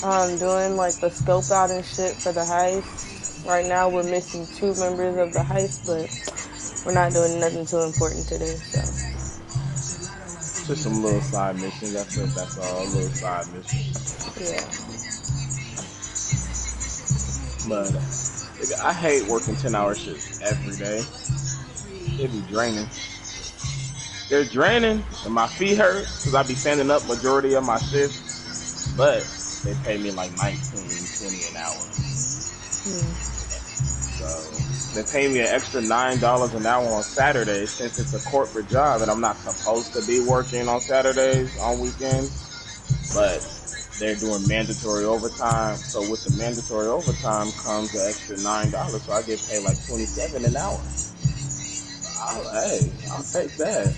Doing like the scope out and shit for the heist. Right now we're missing two members of the heist, but we're not doing nothing too important today, so Just some little side missions. That's it. That's all. A little side mission. yeah. But I hate working 10-hour shifts every day. It be draining. They're draining, and my feet hurt because I be standing up majority of my shift. But they pay me like 19, 20 an hour. Hmm. So they pay me an extra $9 an hour on Saturdays since it's a corporate job and I'm not supposed to be working on Saturdays on weekends. But they're doing mandatory overtime. So with the mandatory overtime comes the extra $9. So I get paid like 27 an hour. I'll take that.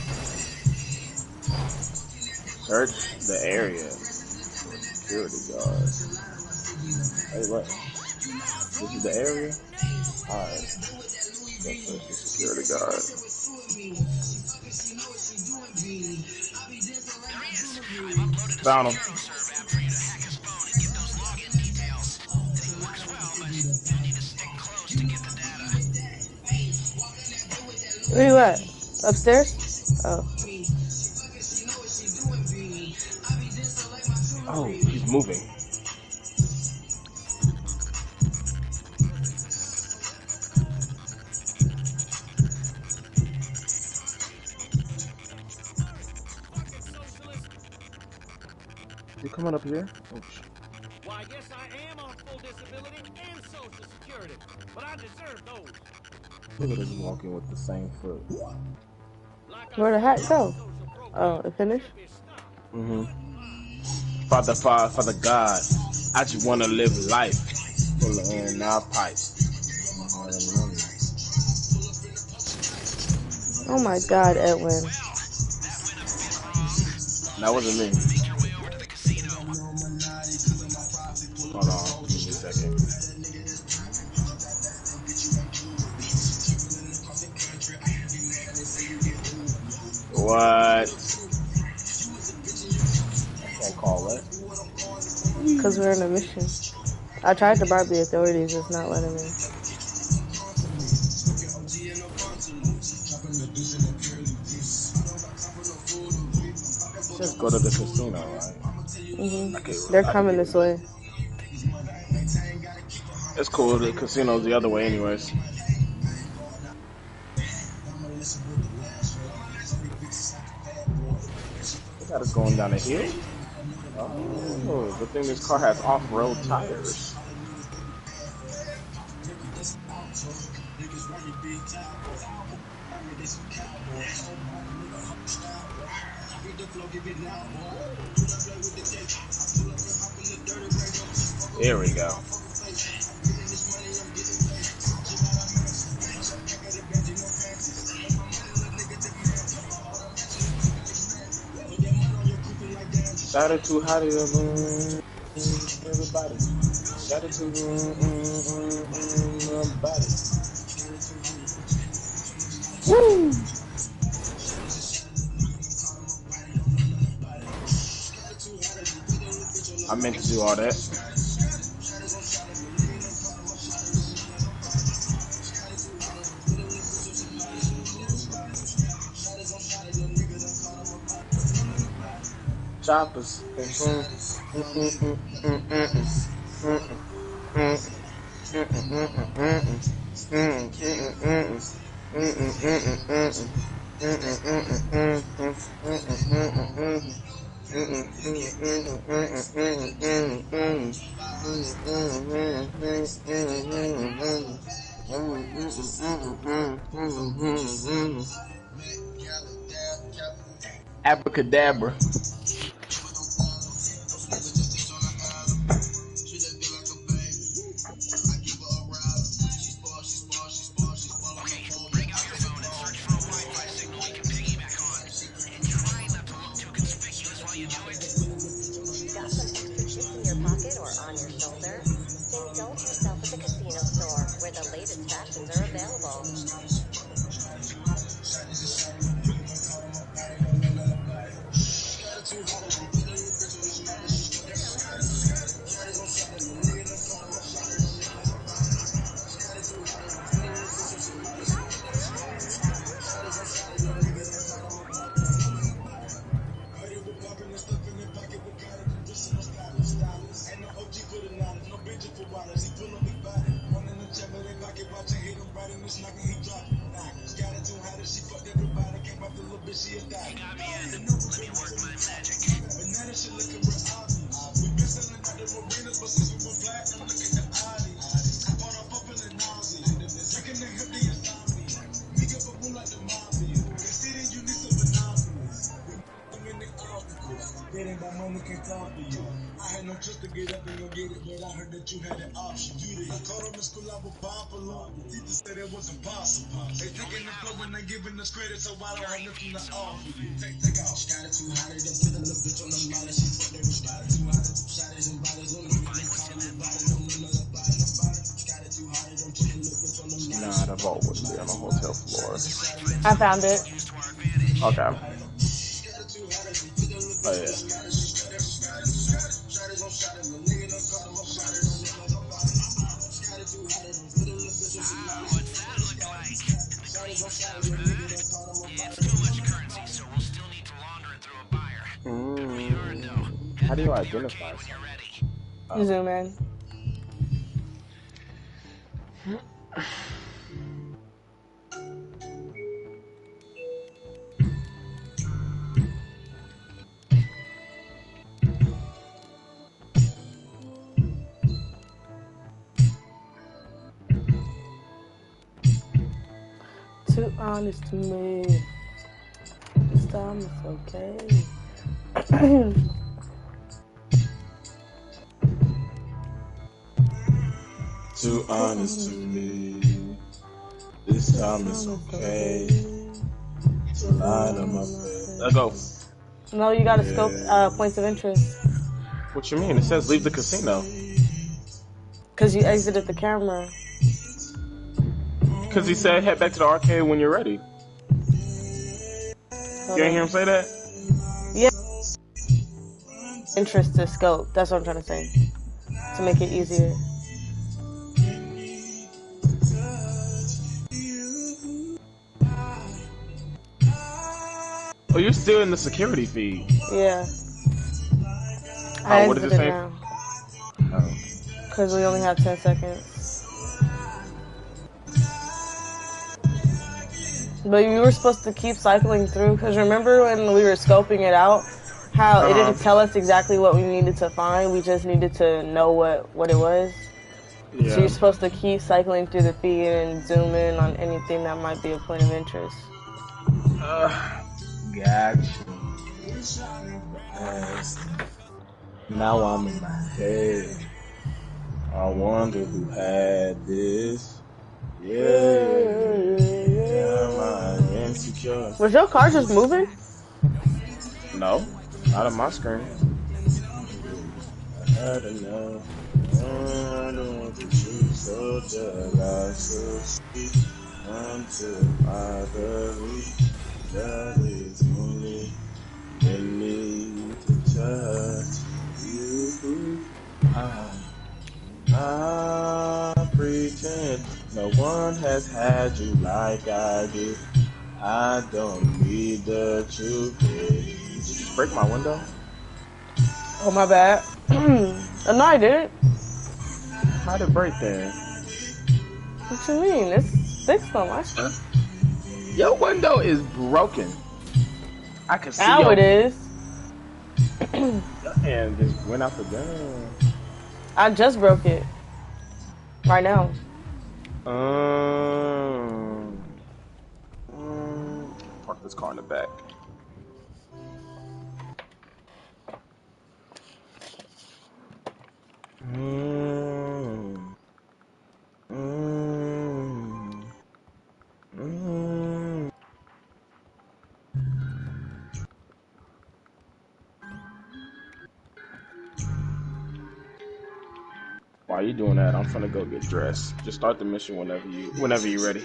Search the area for a security guard. Hey, what? This is the area? Alright, go search the security guard. Found him. Where you at? Upstairs? Oh. Oh, he's moving. Is he coming up here? Oh, shit. Well, I guess I am on full disability and social security, but I deserve those. Look at us walking with the same foot. Like I Where'd the said, hat my go? social Oh, program it finished? should be stopped. Mm-hmm. Father God, I just want to live life full of air and our pipes. Oh my god, Edwin. That wasn't me. Hold on, give me a second. What? I can't call it. Because we're on a mission. I tried to bribe the authorities, it's not letting me. Just go to the casino, right? They're I could coming get this it. way. It's cool. The casino's the other way, anyways. They got us going down a hill. Oh, good thing this car has off-road tires. There we go. Shout out to how everybody. Shout out to everybody. Woo! I meant to do all that. Choppers. Abracadabra. Nah, the vault wouldn't be on the hotel floor. I found it. Okay. Oh yeah. How do you identify something? Zoom in. Too honest to me. This time it's okay. Too honest to me. This time it's okay to lie to my face. Let's go. No, you gotta scope points of interest. What you mean? It says leave the casino. Cause you exited the camera. Cause he said head back to the arcade when you're ready. You ain't hear him say that? Yeah. Interest to scope. That's what I'm trying to say. To make it easier. Oh, you're still in the security feed. Yeah. Oh, what does it say? Now. Because we only have 10 seconds. But you were supposed to keep cycling through. Because remember when we were scoping it out, how it didn't tell us exactly what we needed to find. We just needed to know what it was. Yeah. So you're supposed to keep cycling through the feed and zoom in on anything that might be a point of interest. Gotcha. Now I'm in my head. I wonder who had this. Yeah, I'm insecure. Was your car just moving? No, not on my screen. I had enough. I don't want to choose so jealous, so sweet. Until I believe that it's only in me to touch you. I pretend no one has had you like I do. I don't need the truth. Did you just break my window? Oh, my bad. No, I didn't. How'd it break then? What you mean? It's fixed on my stuff. Your window is broken. I can see now it is. And just went out the gun. I just broke it. Right now. Park this car in the back. While you doing that, I'm finna go get dressed. Just start the mission whenever you're ready.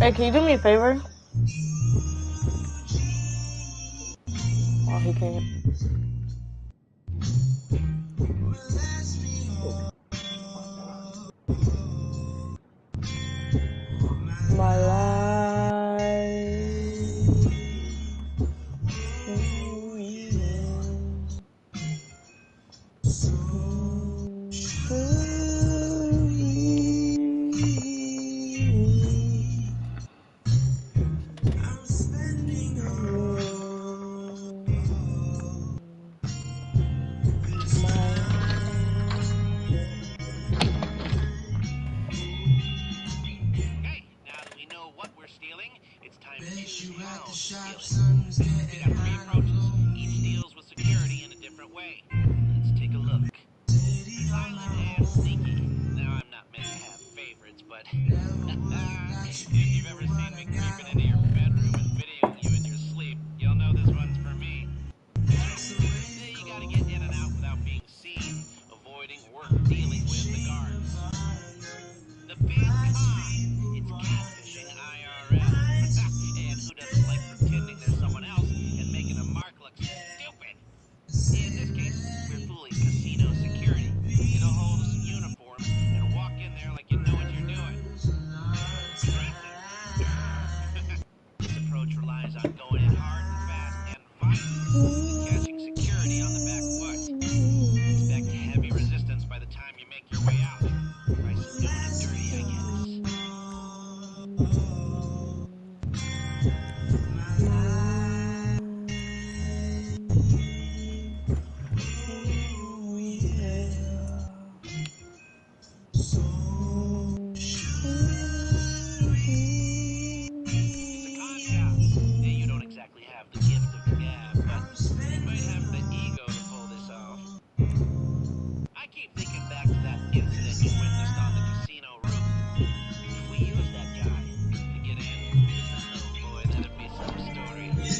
Hey, can you do me a favor? Oh, he can't. My life.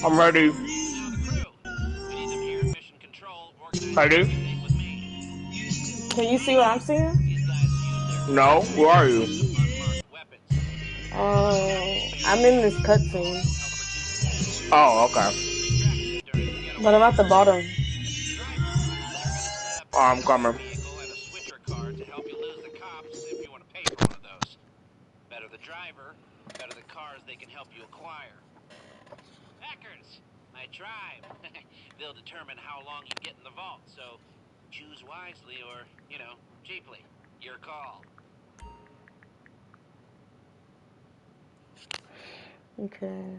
I'm ready. Ready? Can you see what I'm seeing? No, where are you? I'm in this cutscene. Oh, okay. But I'm at the bottom. Oh, I'm coming. Okay.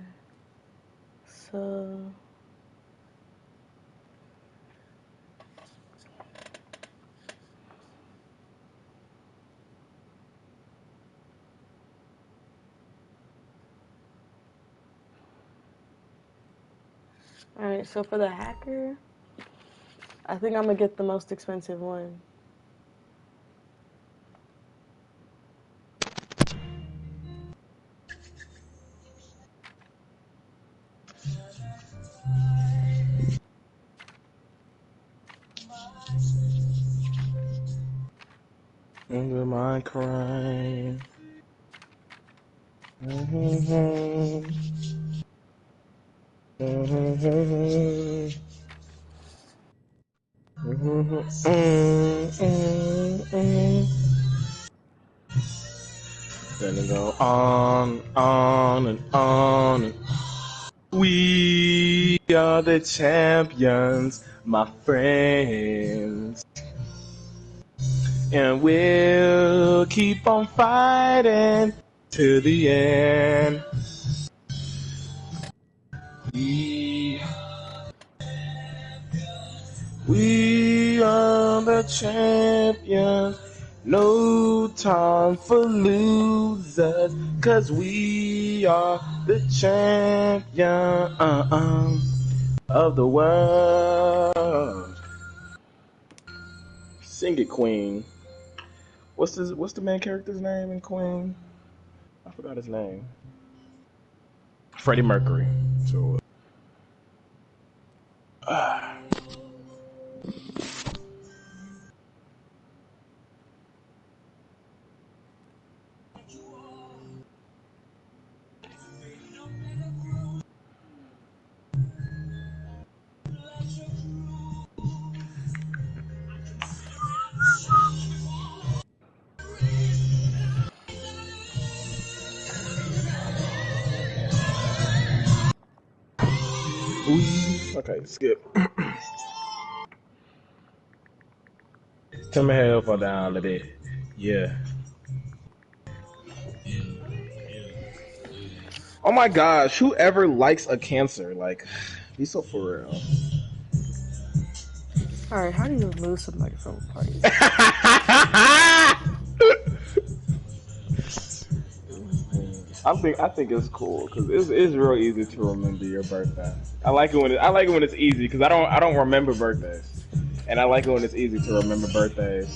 So. Alright, so for the hacker, I think I'm gonna get the most expensive one. Under my crime. Gonna go on and on. And we are the champions, my friends. And we'll keep on fighting to the end. We are the champions. No time for losers, 'cause we are the champion of the world. Sing it, Queen. What's the main character's name in Queen? I forgot his name. Freddie Mercury. So. Okay, skip. Turn my headphone down a little bit. Yeah. Oh my gosh, whoever likes a cancer, like, be so for real. Alright, how do you remove somebody from a party? I think it's cool because it's real easy to remember your birthday. I like it when it's easy because I don't remember birthdays, and I like it when it's easy to remember birthdays.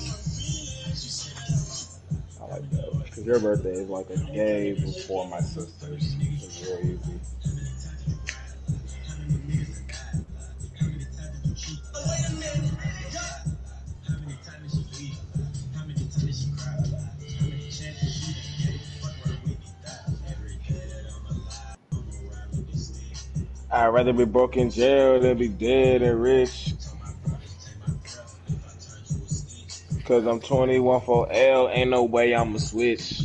I like that because your birthday is like a day before my sister's. It's real easy. I'd rather be broke in jail than be dead and rich. Cause I'm 21 for L, ain't no way I'ma switch.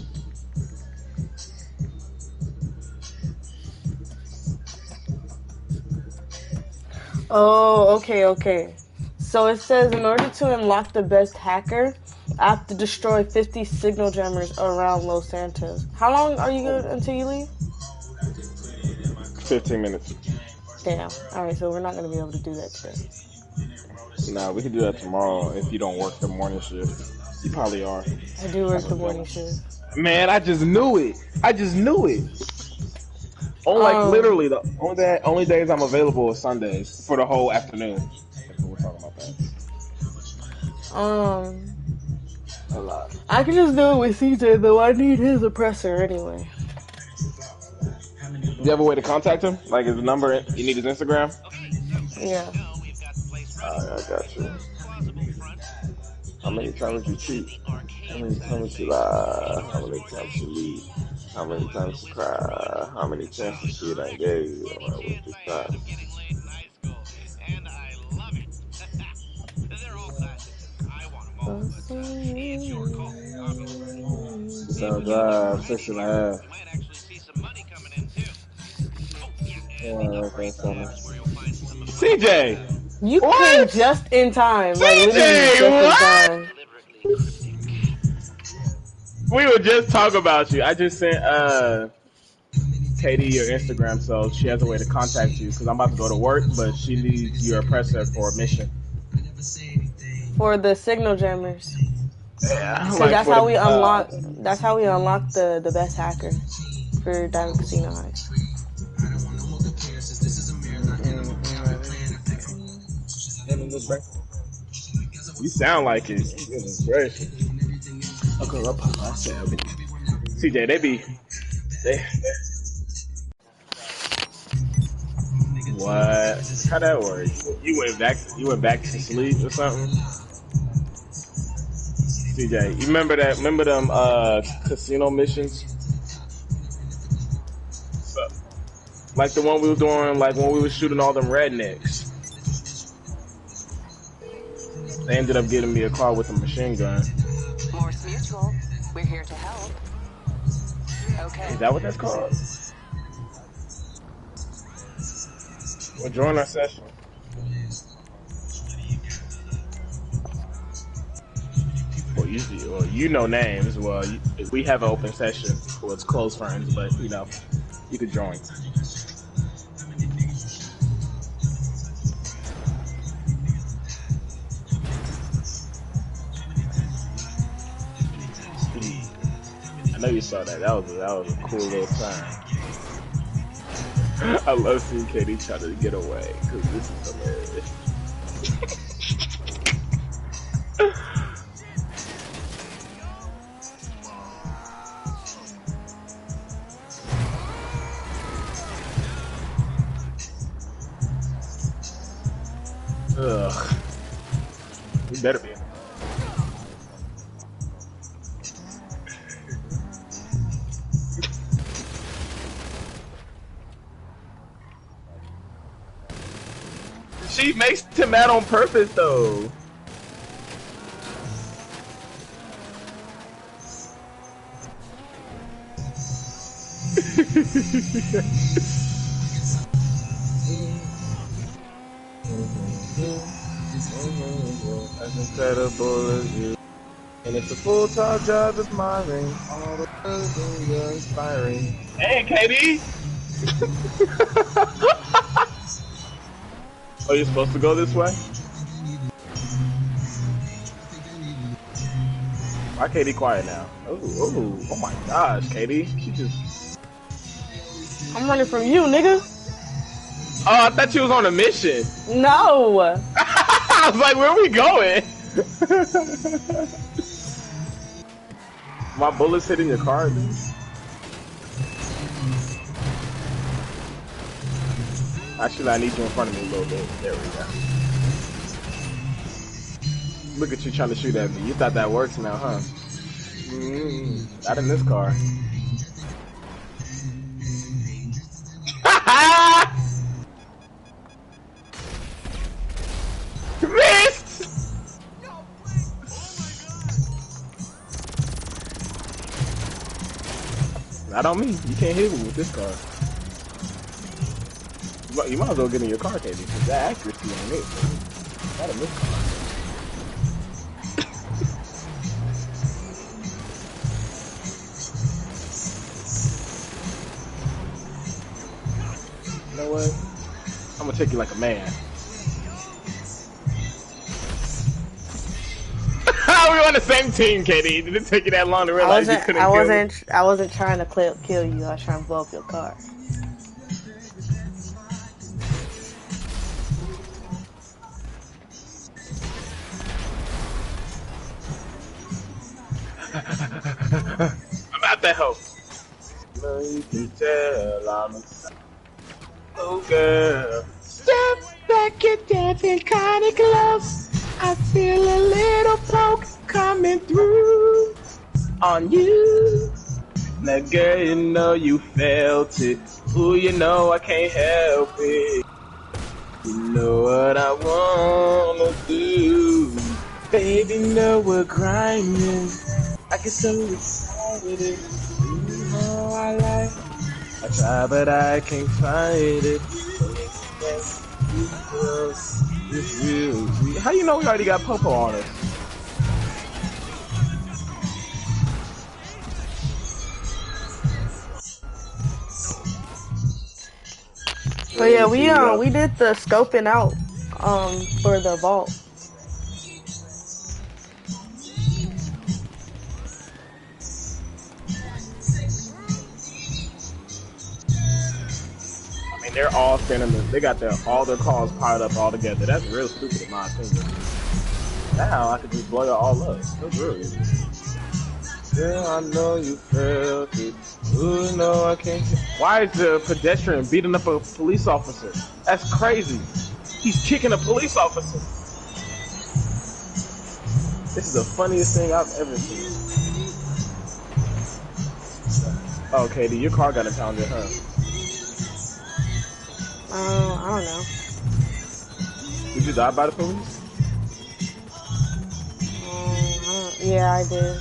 Oh, okay. So it says in order to unlock the best hacker, I have to destroy 50 signal jammers around Los Santos. How long are you good until you leave? 15 minutes. Damn. Alright, so we're not going to be able to do that today. Nah, we can do that tomorrow if you don't work the morning shift. You probably are. I do work the morning shift. Man, I just knew it. Literally, the only days I'm available is Sundays for the whole afternoon. We're talking about that. A lot. I can just do it with CJ, though. I need his oppressor anyway. Do you have a way to contact him? Like his number? You need his Instagram? Yeah. I got you. How many times you cheat? How many times you lie? How many times you leave? How many times you cry? How many chances shit I gave you? So drive 6.5. CJ! You came just in time. Like, CJ, what? In time. We were just talking about you. I just sent Katie your Instagram so she has a way to contact you because I'm about to go to work, but she needs your oppressor for a mission. For the signal jammers. Yeah. So that's how we unlock. That's how we unlock the best hacker for Diamond Casino Heist. You sound like it. Goodness gracious. CJ, they what? How that work? You went back to sleep or something? CJ, you remember them casino missions? Like the one we were doing, like when we were shooting all them rednecks. They ended up getting me a car with a machine gun. Morse Mutual, we're here to help. Okay. Is that what that's called? Well, join our session. Well, you know names. Well, we have an open session for it's close friends, but you could join. I know you saw that. That was a cool little time. I love seeing Katie try to get away because this is hilarious. Ugh. We better be. She makes him mad on purpose, though. As incredible as you. And it's a full-time job admiring all the things you're inspiring. Hey, Katie! Oh, you're supposed to go this way? Why Katie quiet now? Oh my gosh, Katie. She just... I'm running from you, nigga. Oh, I thought you was on a mission. No. I was like, where are we going? My bullets hitting your car, dude. Actually, I need you in front of me a little bit. There we go. Look at you trying to shoot at me. You thought that works now, huh? Not in this car. Missed! Not on me. You can't hit me with this car. You might as well get in your car, Katie, because that accuracy on it. Not in this car. You know what? I'm gonna take you like a man. We're on the same team, Katie. It didn't take you that long to realize you couldn't kill me. I wasn't trying to kill you. I was trying to blow up your car. I'm at that hoe. No, you can tell I'm excited. Oh, girl. Step back, you're dancing kinda close. I feel a little poke coming through on you. Now, girl, you know you felt it. Ooh, you know I can't help it. You know what I wanna do. Baby, know we're grinding. I get so excited. You know I like. I try, but I can't find it. It's real sweet. How you know we already got Popo on us? But yeah, we did the scoping out for the vault. I mean, they're all standing. They got all their cars piled up all together. That's real stupid in my opinion. Now I could just blow it all up. That's really. Yeah, I know you felt it. Ooh, no, I can't. Why is the pedestrian beating up a police officer? That's crazy. He's kicking a police officer. This is the funniest thing I've ever seen. Oh, Katie, your car got impounded, huh? I don't know. Did you die by the police? Yeah, I did.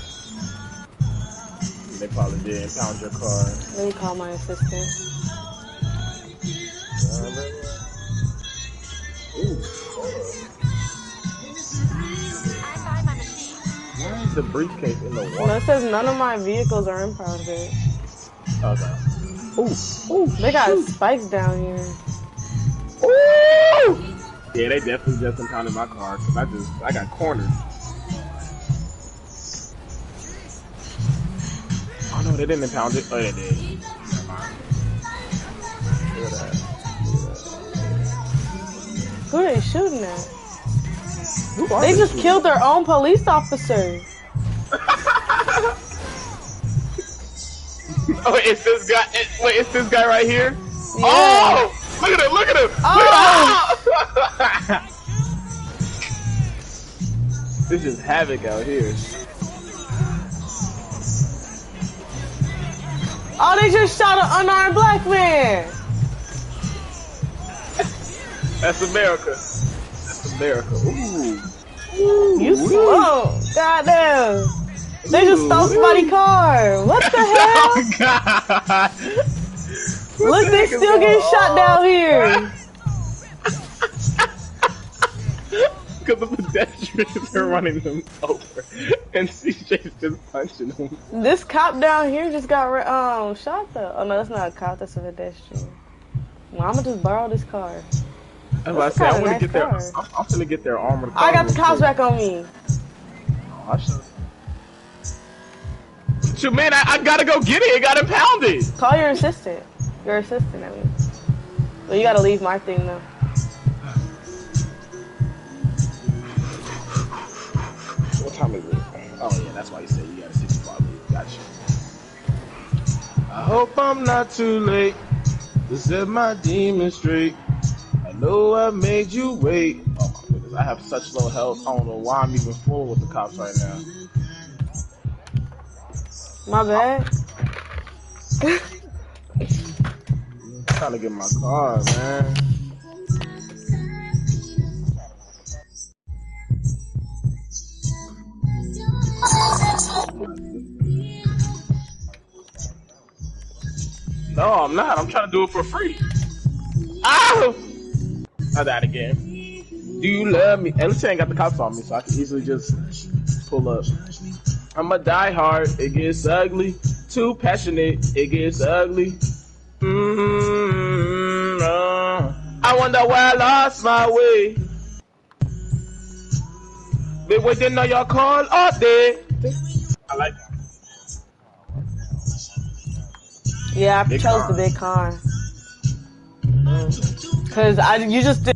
They probably did impound your car. Let me call my assistant. Ooh, why is the briefcase in the water? No, it says none of my vehicles are impounded. Okay. Ooh, they got spikes down here. Ooh! Yeah, they definitely just impounded my car because I got cornered. Oh no, they didn't impound it. Oh, they did. Never mind. Look at that. Who are they shooting at? They just killed their own police officer. Oh, it's this guy. Wait, it's this guy right here? Yeah. Oh! Look at him! Look at him! Oh! This is havoc out here. Oh, they just shot an unarmed black man. That's America. That's America. Ooh. You slow. Goddamn. They just stole somebody's car. What the hell? Oh, God. Look, they still getting shot down here. Because the pedestrians are running them over. And CJ's just punching them. This cop down here just got shot though. Oh no, that's not a cop, that's a pedestrian. Well, I'm gonna just borrow this car. I was say, I want to get their. I'm gonna get their armored car. I got the cops back on me. Oh, I should. Shoot, man, I gotta go get it. It got impounded. Call your assistant. Your assistant, I mean. Well, you gotta leave my thing though. What time is it? Oh yeah, that's why you said you got a 65 leave. Gotcha. I hope I'm not too late to set my demon straight. I know I made you wait. Oh my goodness, I have such low health. I don't know why I'm even fooling with the cops right now. My bad. I'm trying to get my car, man. No, I'm not. I'm trying to do it for free. Ow! I died again. Do you love me? At least I ain't got the cops on me, so I can easily just pull up. I'm a diehard. It gets ugly. Too passionate. It gets ugly. I wonder why I lost my way. Been waiting on your call all day. I like that. Yeah, I chose the big car. Cause you just did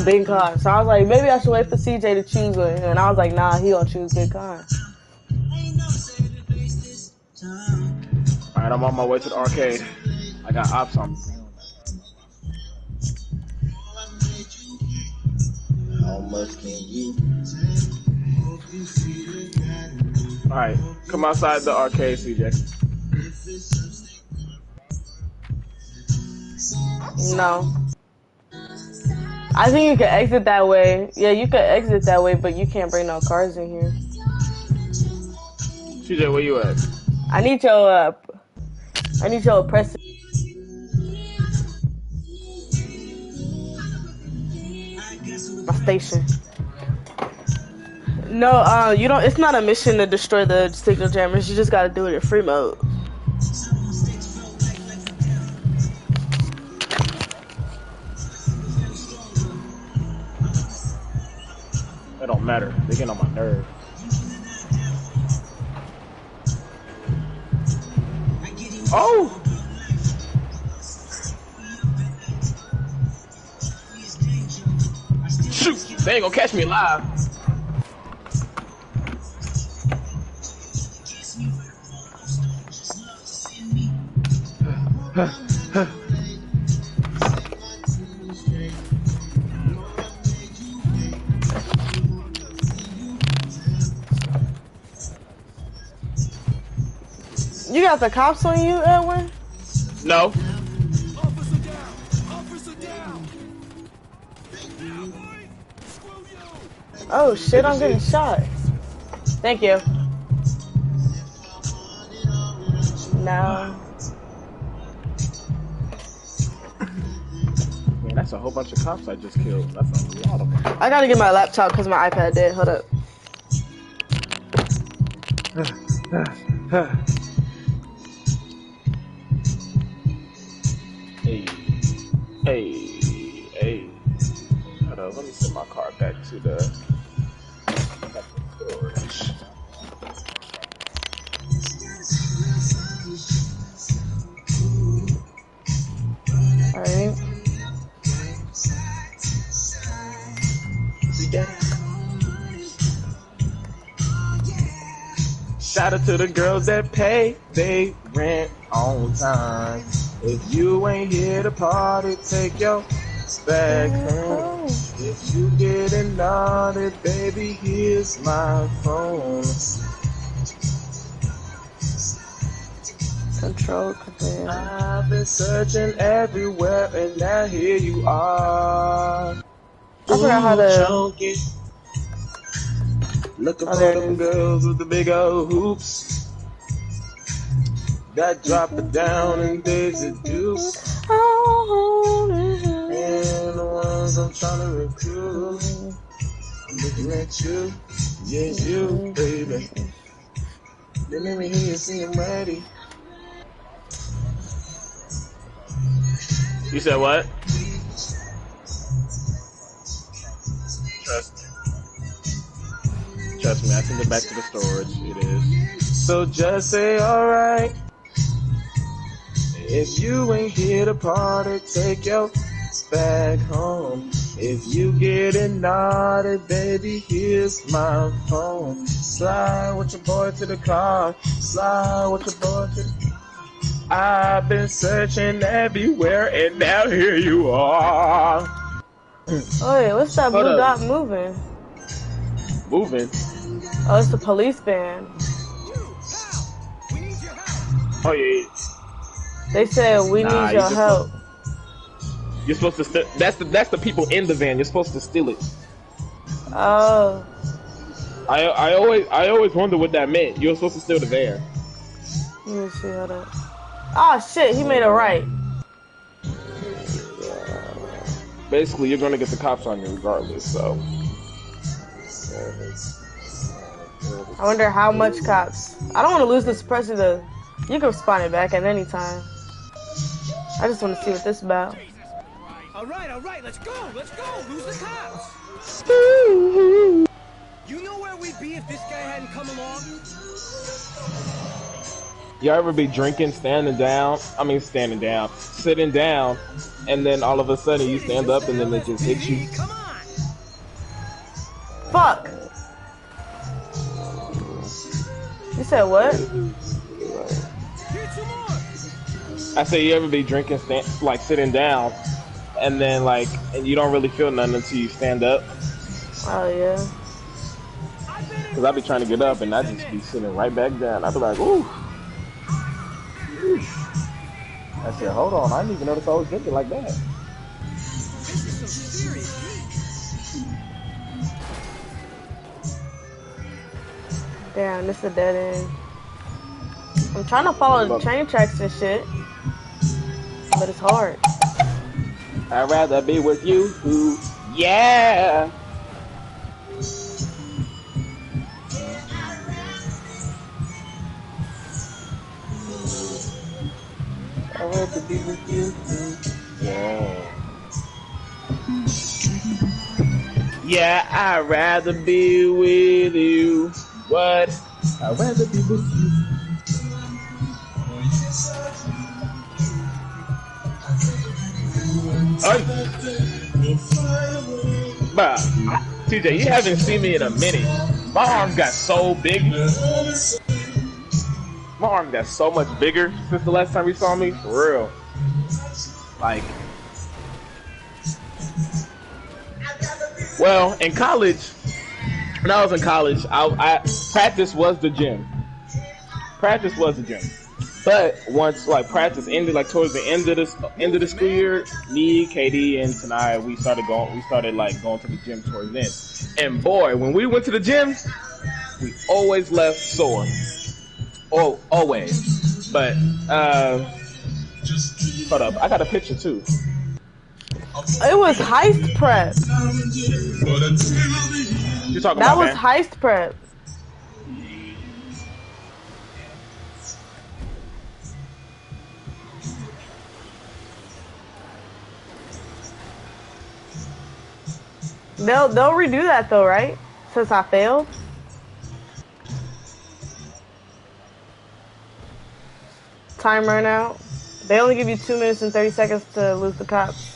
big car. So I was like, maybe I should wait for CJ to choose one. And I was like, nah, he gonna choose big car. Alright, I'm on my way to the arcade. I got ops on me. How much can you? Alright, come outside the arcade, CJ. No. I think you can exit that way. Yeah, you can exit that way, but you can't bring no cars in here. CJ, where you at? I need your press. My station. No, you don't. It's not a mission to destroy the signal jammers. You just gotta do it in free mode. It don't matter. They get on my nerves. Oh! Shoot! They ain't gonna catch me alive. You got the cops on you, Edwin? No. Officer down! Officer down! Oh shit, I'm getting shot. Thank you. No. Man, that's a whole bunch of cops I just killed. That's a lot of them. I gotta get my laptop because my iPad dead. Hold up. Hey. Hold on, let me send my car back to the storage. Alright. Shout out to the girls that pay they rent on time. If you ain't here to party, take your bag home. If you getting getting naughty, baby, here's my phone. Control command. I've been searching everywhere, and now here you are. I forgot how to. Chunky. Looking for them girls with the big old hoops that drop it down and Daisy Dukes. And the ones I'm trying to recruit. I'm looking at you, yeah, you, baby. Then let me hear you see I'm ready. You said what? Trust me, I send it back to the storage. It is. So just say alright. If you ain't here to party, take your bag home. If you getting naughty, baby, here's my phone. Slide with your boy to the car. Slide with your boy to the car. I've been searching everywhere, and now here you are. Oh, wait, what's that blue dot moving? Moving? Oh, it's the police band. Oh, yeah. They said, we need your help. You're supposed to steal. That's the people in the van. You're supposed to steal it. Oh. I always wonder what that meant. You're supposed to steal the van. Let me see how that. Oh shit, he made a right. Basically, you're gonna get the cops on you regardless. So. I wonder how much cops. I don't want to lose this suppressor though. You can spawn it back at any time. I just want to see what this is about. All right, let's go, lose the cops. You know where we'd be if this guy hadn't come along? Y'all ever be drinking, sitting down, and then all of a sudden you stand up and then it just hits you? Come on. Fuck. You said what? I say you ever be drinking, sitting down, and then and you don't really feel nothing until you stand up? Oh yeah. Cause I be trying to get up and I just be sitting right back down. I be like, ooh. I said, hold on, I didn't even notice I was drinking like that. This is some serious heat. Damn, this is a dead end. I'm trying to follow the train tracks and shit, but it's hard. I'd rather be with you, ooh, yeah. I'd rather be with you, ooh, yeah. Yeah, I'd rather be with you. What? I'd rather be with you. Bruh, TJ, you haven't seen me in a minute. My arms got so big. My arm got so much bigger since the last time you saw me. For real. Well, in college, when I was in college, I practice was the gym. Practice was the gym. But once practice ended, towards the end of the school year, me, KD, and Tanai, we started going to the gym towards then. And boy, when we went to the gym, we always left sore. Oh, always. But hold up, I got a picture too. It was Heist prep. You talking that about was man? Heist prep. They'll redo that though, right? Since I failed. Time run out. They only give you 2 minutes and 30 seconds to lose the cops.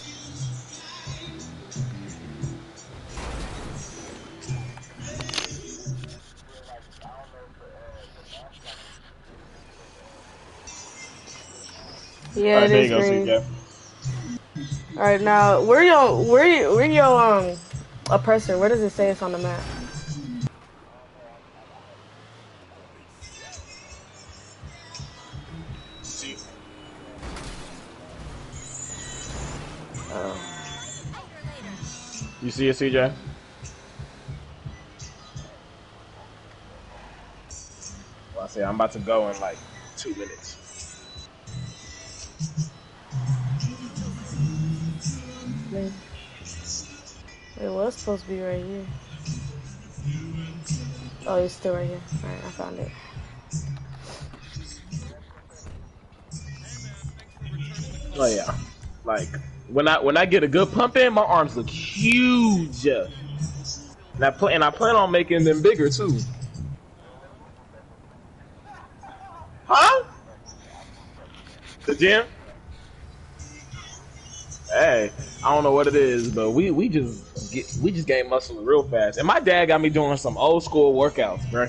Yeah, it is green. All right, now where your Oppressor, where does it say it's on the map? See. Oh. You see it, CJ? Well, I say I'm about to go in like 2 minutes. It was supposed to be right here. Oh, it's still right here. Alright, I found it. Oh yeah, like when I get a good pump in, my arms look huge, and I plan on making them bigger too. Huh? The gym? Hey, I don't know what it is, but we just gain muscle real fast. And my dad got me doing some old school workouts, bro.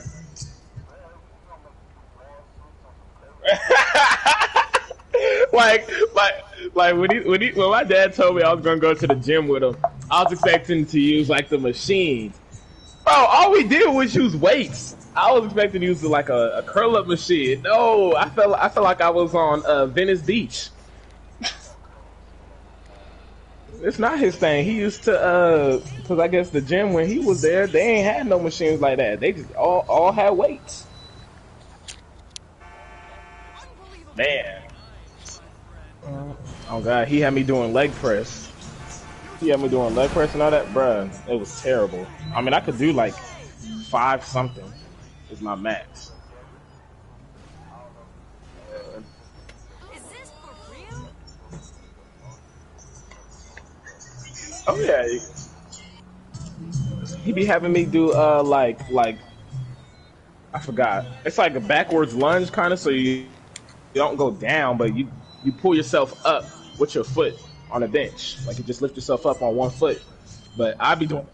like like when my dad told me I was gonna go to the gym with him, I was expecting to use like the machines. Bro, all we did was use weights. I was expecting to use like a curl up machine. No, I felt like I was on Venice Beach. It's not his thing. He used to because I guess the gym when he was there, they ain't had no machines like that. They just all had weights. Man. Oh god, he had me doing leg press. He had me doing leg press and all that, bruh. It was terrible. I mean, I could do like 5 something is my max. Is this for real? Oh yeah, he be having me do like I forgot. It's like a backwards lunge kind of, so you don't go down, but you pull yourself up with your foot on a bench. Like you just lift yourself up on one foot. But I be doing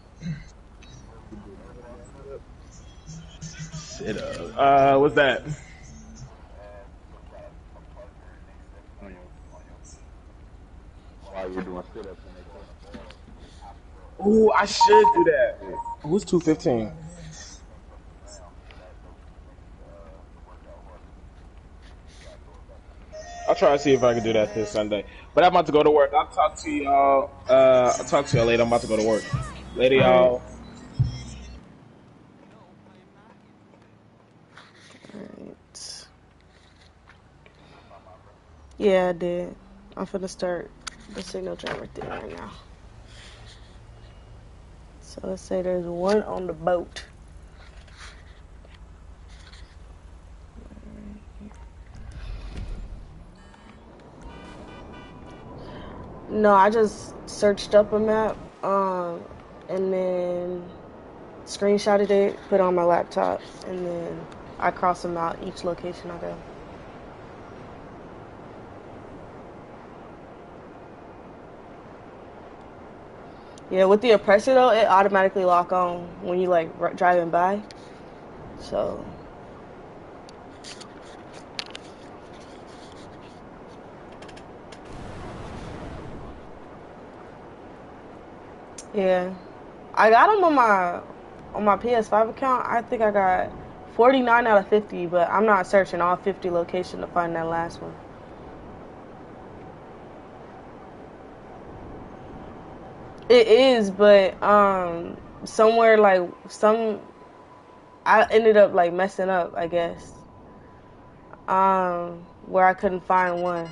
sit up. What's that? While you're doing sit-ups and Ooh, I should do that. Who's 215? I'll try to see if I can do that this Sunday. But I'm about to go to work. I'll talk to y'all. I'll talk to y'all later. I'm about to go to work. Later, Alright. y'all. Alright. Yeah, I did. I'm finna start the signal jammer thing right now. So let's say there's one on the boat. No, I just searched up a map, and then screenshotted it, put it on my laptop, and then I cross them out each location I go. Yeah, with the oppressor though, it automatically lock on when you like driving by. So yeah, I got them on my PS5 account. I think I got 49 out of 50, but I'm not searching all 50 locations to find that last one. It is, but somewhere like I ended up like messing up, I guess. Where I couldn't find one.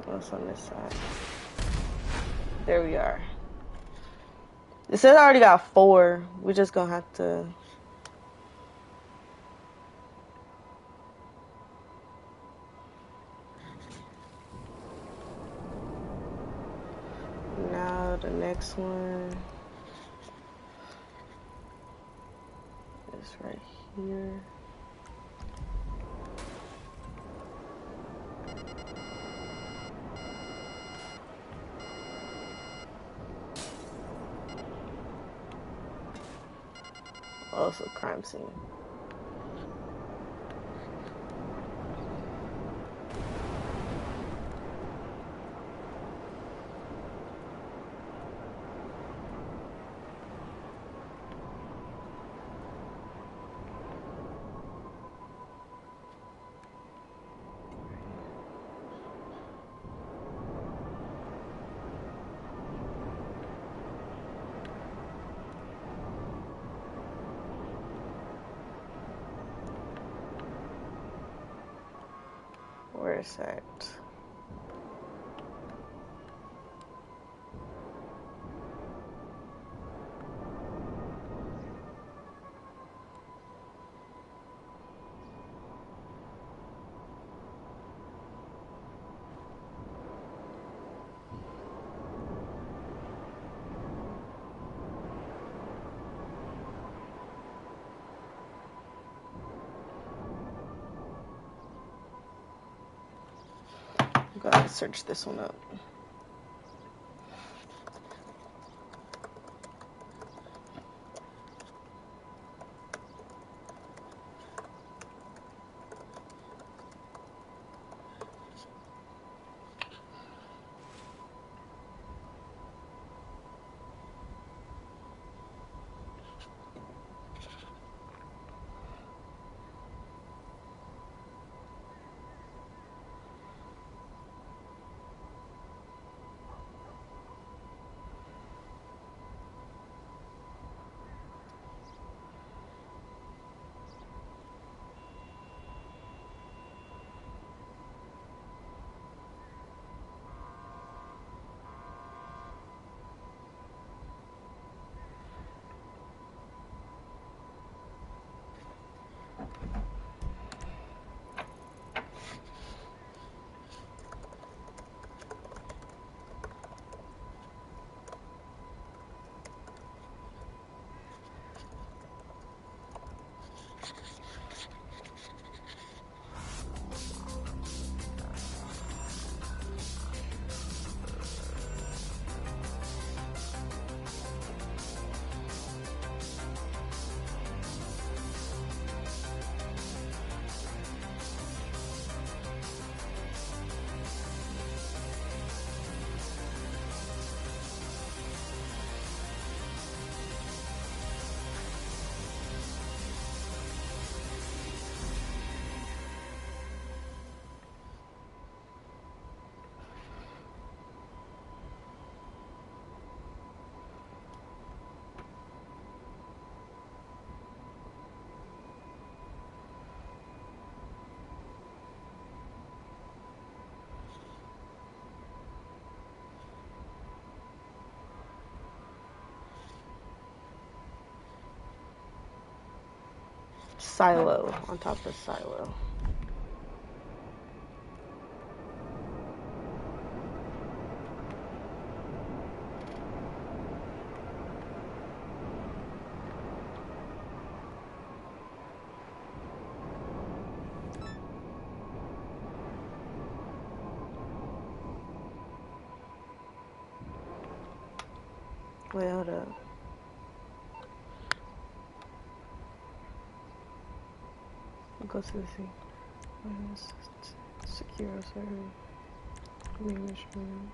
What's on this side? There we are. It says I already got 4. We're just gonna have to. Now the next one is right here. Also crime scene. Where is that? Gotta search this one up. Silo, on top of silo. Wait, hold up. Go to the scene. Secure server. Management.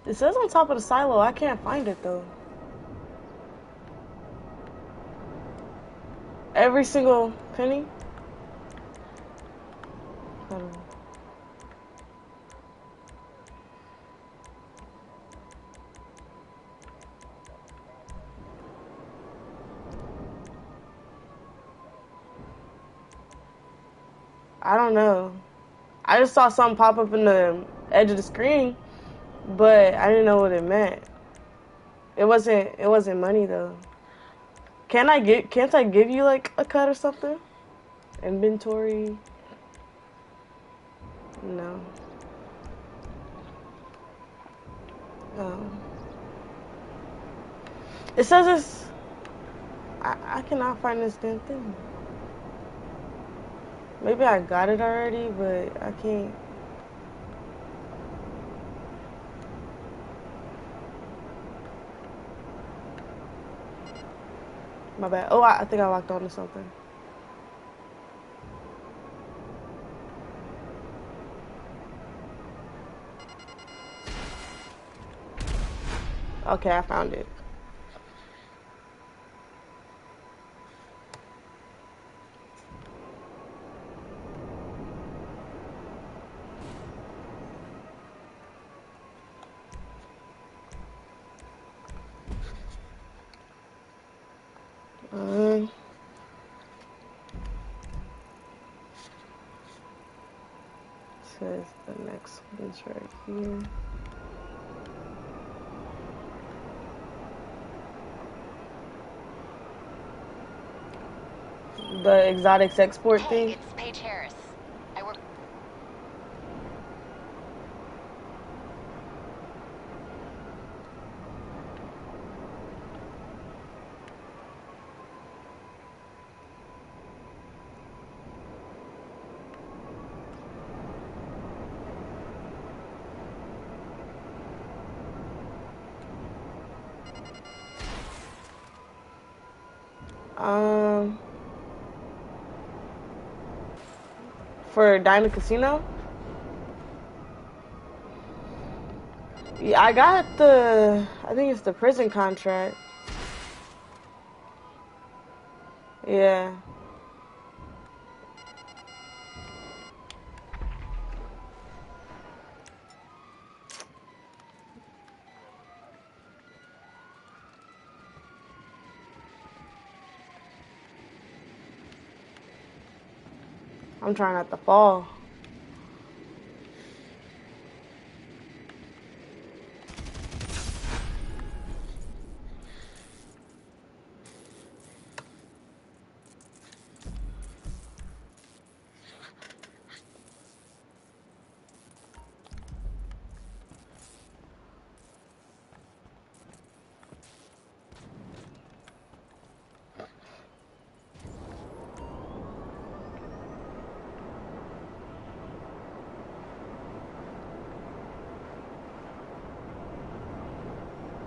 It says on top of the silo. I can't find it though. Every single penny. Hold on. I don't know. I just saw something pop up in the edge of the screen, but I didn't know what it meant. It wasn't money though. Can't I give you like a cut or something? Inventory? No. It says it's I cannot find this damn thing. Maybe I got it already, but I can't. My bad. Oh, I think I locked on to something. Okay, I found it. Um, says the next one's right here. The exotics export Hey, thing. it's Paige Harris. I work. For Diamond Casino. Yeah, I got I think it's the prison contract. Yeah. I'm trying not to fall.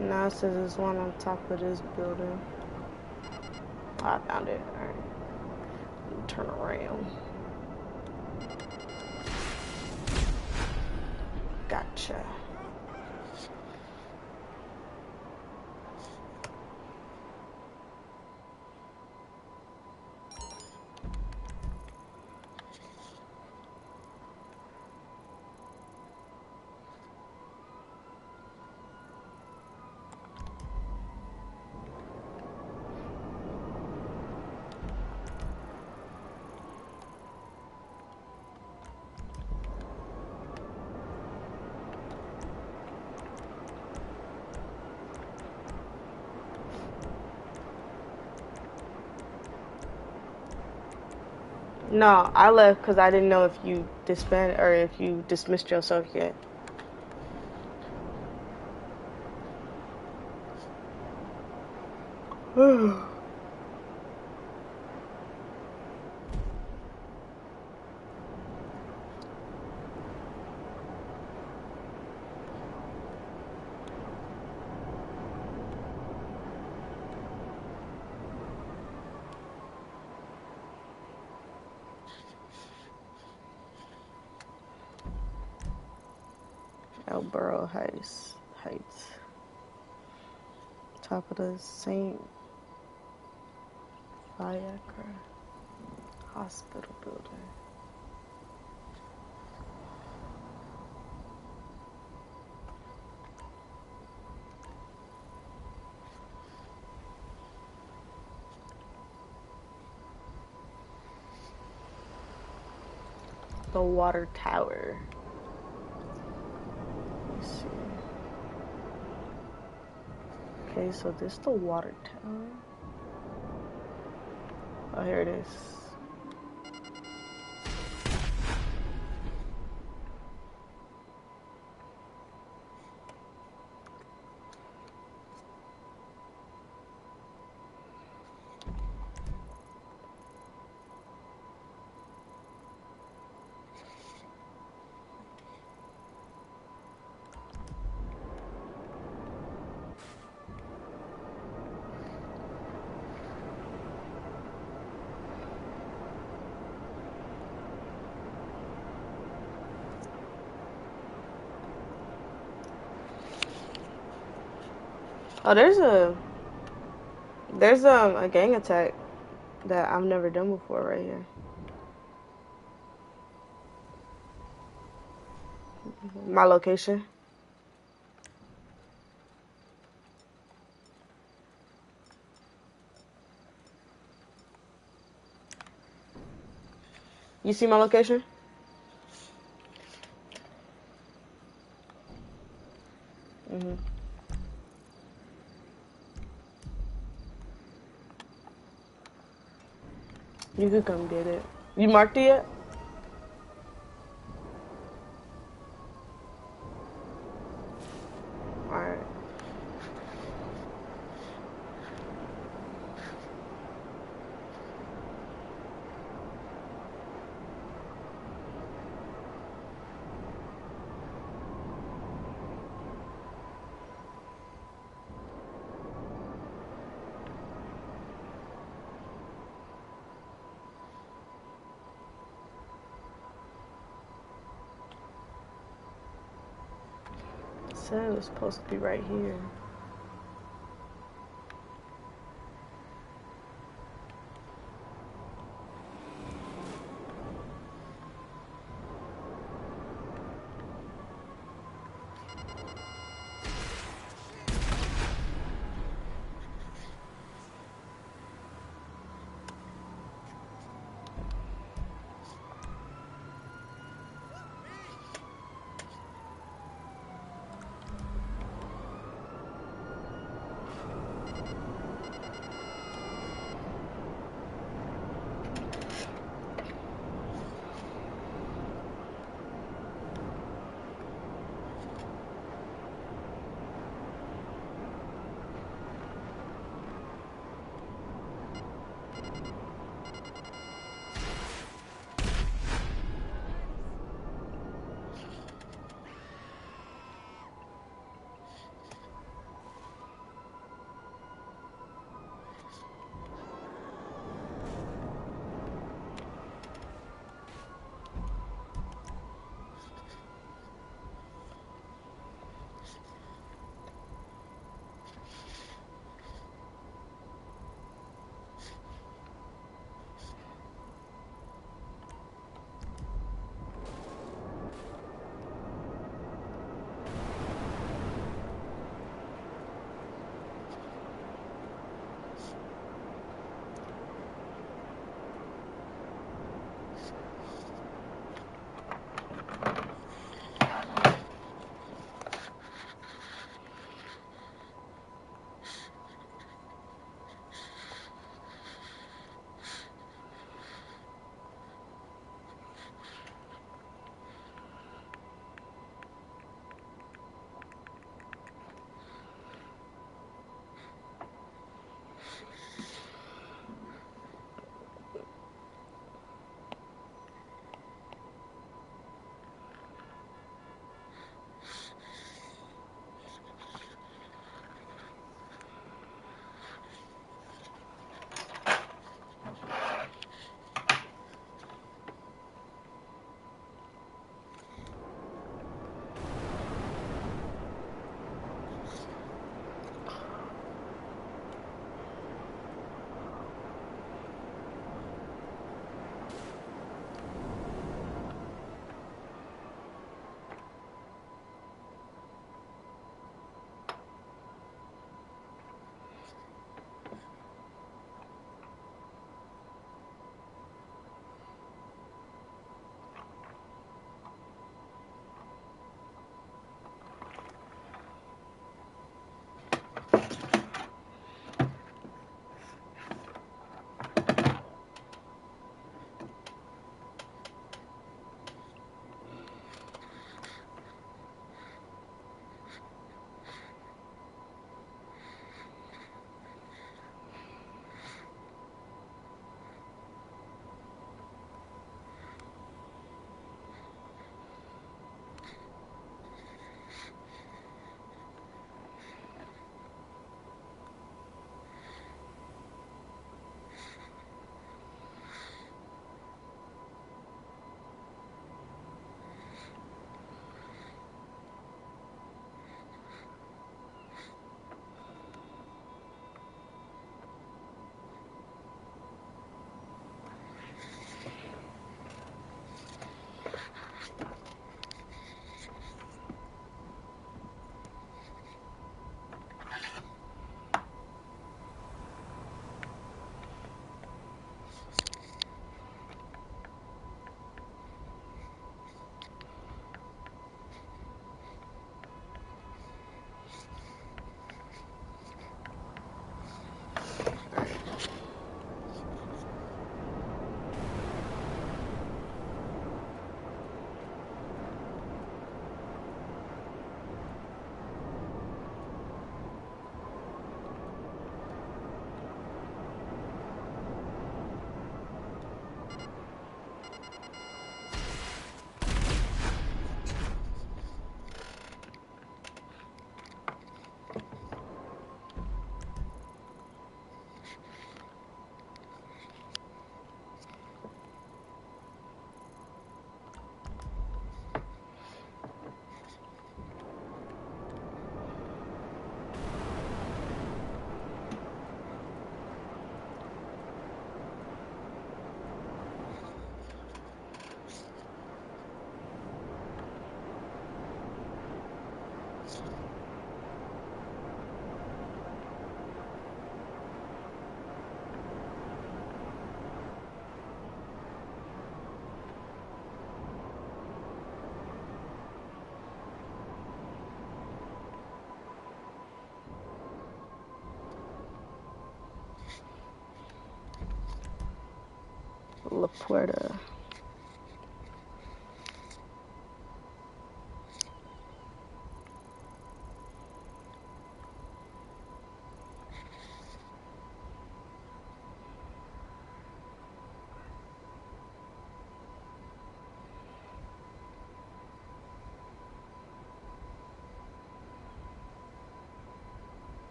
Now it says there's one on top of this building. Oh, I found it. Alright. Turn around. Gotcha. No, I left because I didn't know if you disbanded or if you dismissed yourself yet. Elborough Heights. Top of the St. Viagra Hospital building. The water tower. Let's see. Okay, so this is the water tower. Oh, here it is. Oh, there's a gang attack that I've never done before right here. My location. You see my location? Mhm. You could come get it. You marked it yet? Alright. Said it was supposed to be right here. La Puerta.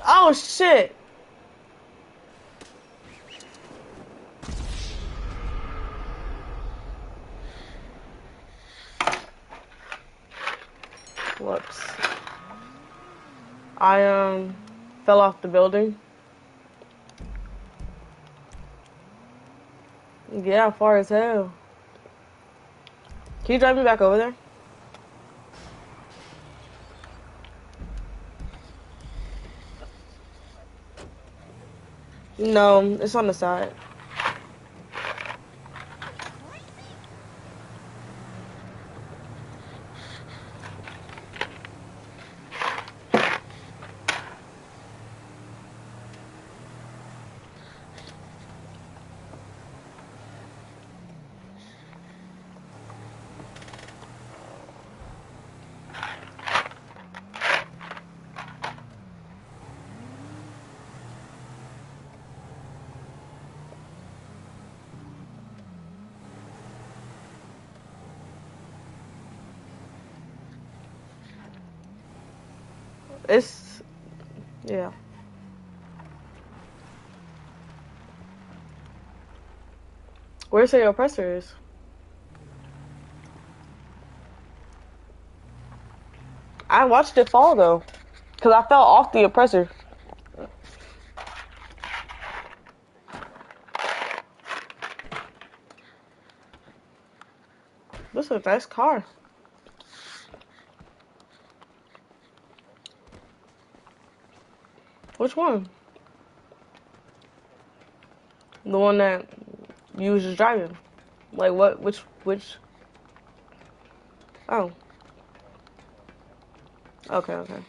Oh shit! Whoops. I fell off the building. Yeah, far as hell. Can you drive me back over there? No, it's on the side. It's, yeah. Where's your oppressor is? I watched it fall though, cause I fell off the oppressor. This is a nice car. Which one? The one that you was just driving. Like what? Which? Oh. Okay, okay.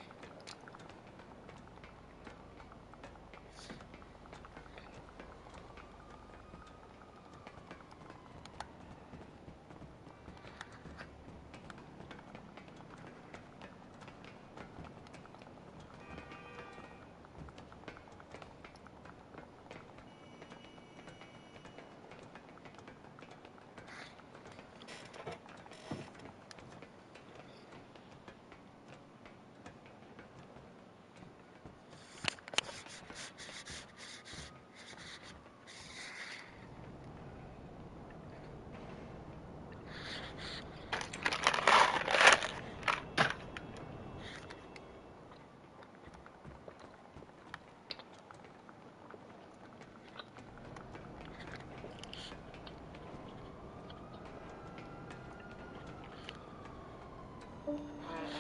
I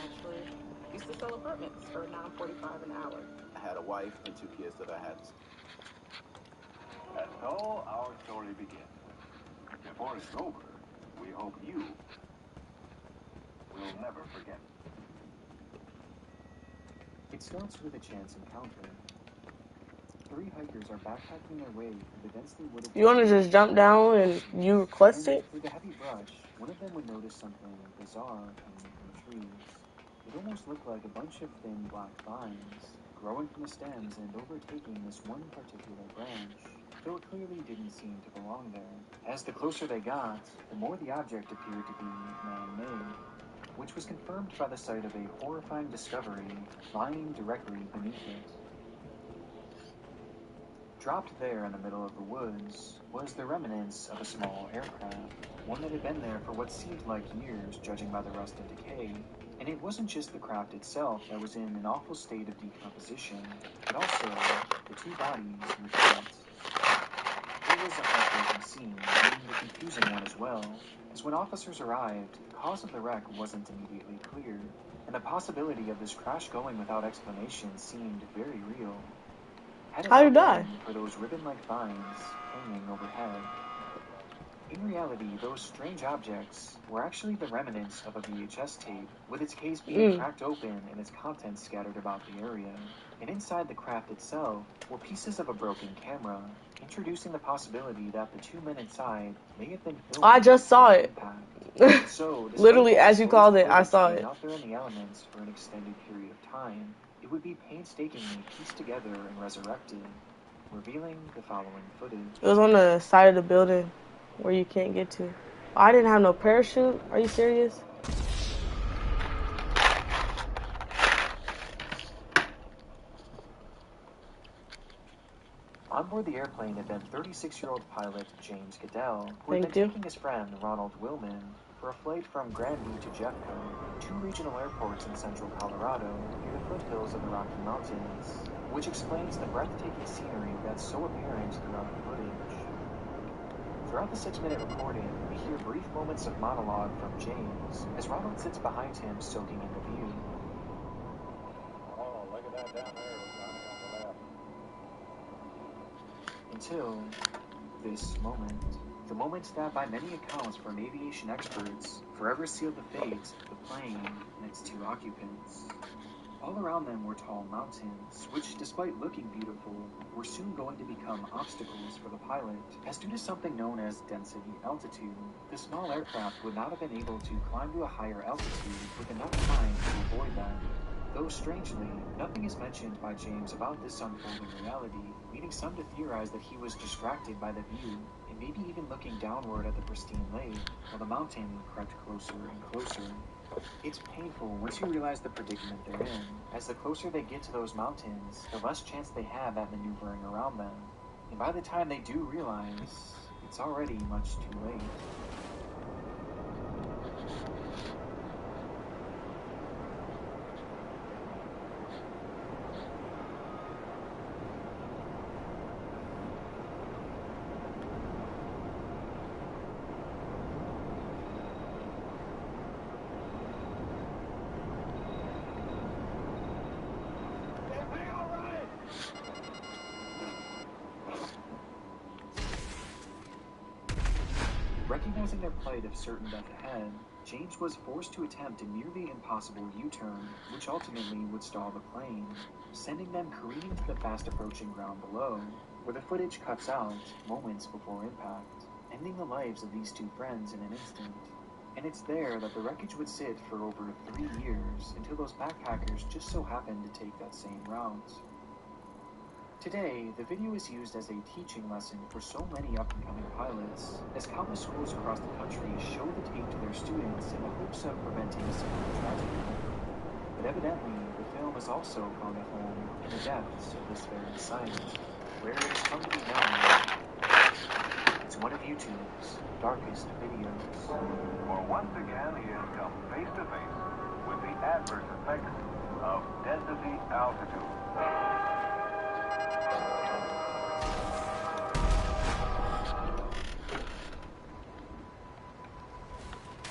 actually used to sell apartments for $9.45 an hour. I had a wife and 2 kids that I had. And so our story begins. Before it's over, we hope you will never forget. It starts with a chance encounter. 3 hikers are backpacking their way through the densely wooded... You want to just jump down and you request it? Through the heavy brush, one of them would notice something bizarre hanging from the trees. It almost looked like a bunch of thin black vines, growing from the stems and overtaking this one particular branch, though it clearly didn't seem to belong there. As the closer they got, the more the object appeared to be man-made, which was confirmed by the sight of a horrifying discovery lying directly beneath it. Dropped there in the middle of the woods was the remnants of a small aircraft, one that had been there for what seemed like years, judging by the rust and decay. And it wasn't just the craft itself that was in an awful state of decomposition, but also the 2 bodies with it. It was a heartbreaking scene, and a confusing one as well, as when officers arrived, the cause of the wreck wasn't immediately clear, and the possibility of this crash going without explanation seemed very real. How'd you die? For those ribbon-like vines hanging overhead. In reality, those strange objects were actually the remnants of a VHS tape, with its case being cracked open and its contents scattered about the area. And inside the craft itself were pieces of a broken camera, introducing the possibility that the 2 men inside may have been filming. I just saw it. So, Literally, as you called it, I saw it. Out there in the elements for an extended period of time, it would be painstakingly pieced together and resurrected, revealing the following footage. It was on the side of the building where you can't get to. I didn't have no parachute. Are you serious? On board the airplane had been 36-year-old pilot James Goodell, who had been taking his friend Ronald Willman for a flight from Granby to Jeffco, 2 regional airports in central Colorado near the foothills of the Rocky Mountains, which explains the breathtaking scenery that's so apparent throughout the footage. Throughout the 6-minute recording, we hear brief moments of monologue from James as Ronald sits behind him soaking in the view. Oh, look at that down there. On the left. Until this moment. The moment that, by many accounts from aviation experts, forever sealed the fate of the plane and its 2 occupants. All around them were tall mountains, which, despite looking beautiful, were soon going to become obstacles for the pilot, as due to something known as density altitude, the small aircraft would not have been able to climb to a higher altitude with enough time to avoid that. Though strangely, nothing is mentioned by James about this unfolding reality, leading some to theorize that he was distracted by the view, and maybe even looking downward at the pristine lake, while the mountain crept closer and closer. It's painful once you realize the predicament they're in, as the closer they get to those mountains, the less chance they have at maneuvering around them. And by the time they do realize, it's already much too late. Recognizing their plight of certain death ahead, James was forced to attempt a nearly impossible U-turn, which ultimately would stall the plane, sending them careening to the fast-approaching ground below, where the footage cuts out moments before impact, ending the lives of these two friends in an instant. And it's there that the wreckage would sit for over 3 years until those backpackers just so happened to take that same route. Today, the video is used as a teaching lesson for so many up-and-coming pilots, as countless schools across the country show the tape to their students in the hopes of preventing a similar tragedy. But evidently, the film has also found a home in the depths of this very site, where it has come to be known as one of YouTube's darkest videos. For once again, he has come face to face with the adverse effects of density altitude.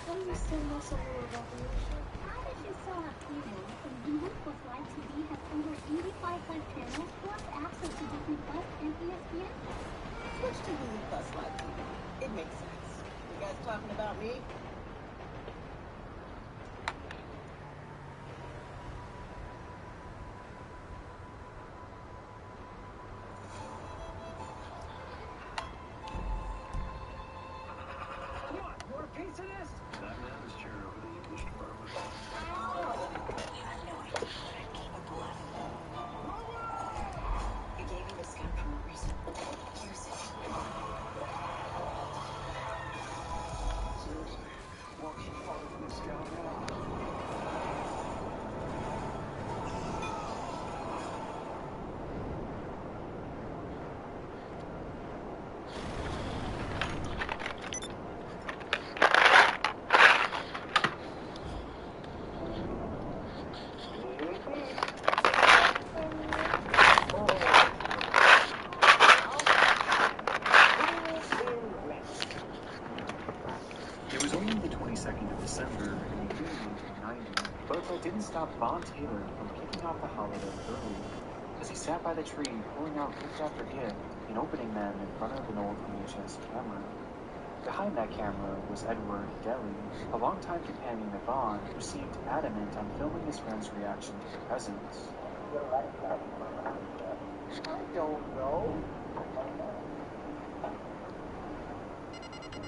What are you still not so worried about the leadership? How did you sell out cable when Google plus Live TV has over 85 live channels plus access to Disney Plus and ESPN? Switch to Google plus Live TV. It makes sense. You guys talking about me? It was only the 22nd of December in the year 1990, but that didn't stop Vaughn Taylor from kicking off the holiday early, as he sat by the tree pulling out gift after gift and opening them in front of an old VHS camera. Behind that camera was Edward Deli, a longtime companion of Vaughn who seemed adamant on filming his friend's reaction to the presents. I don't know.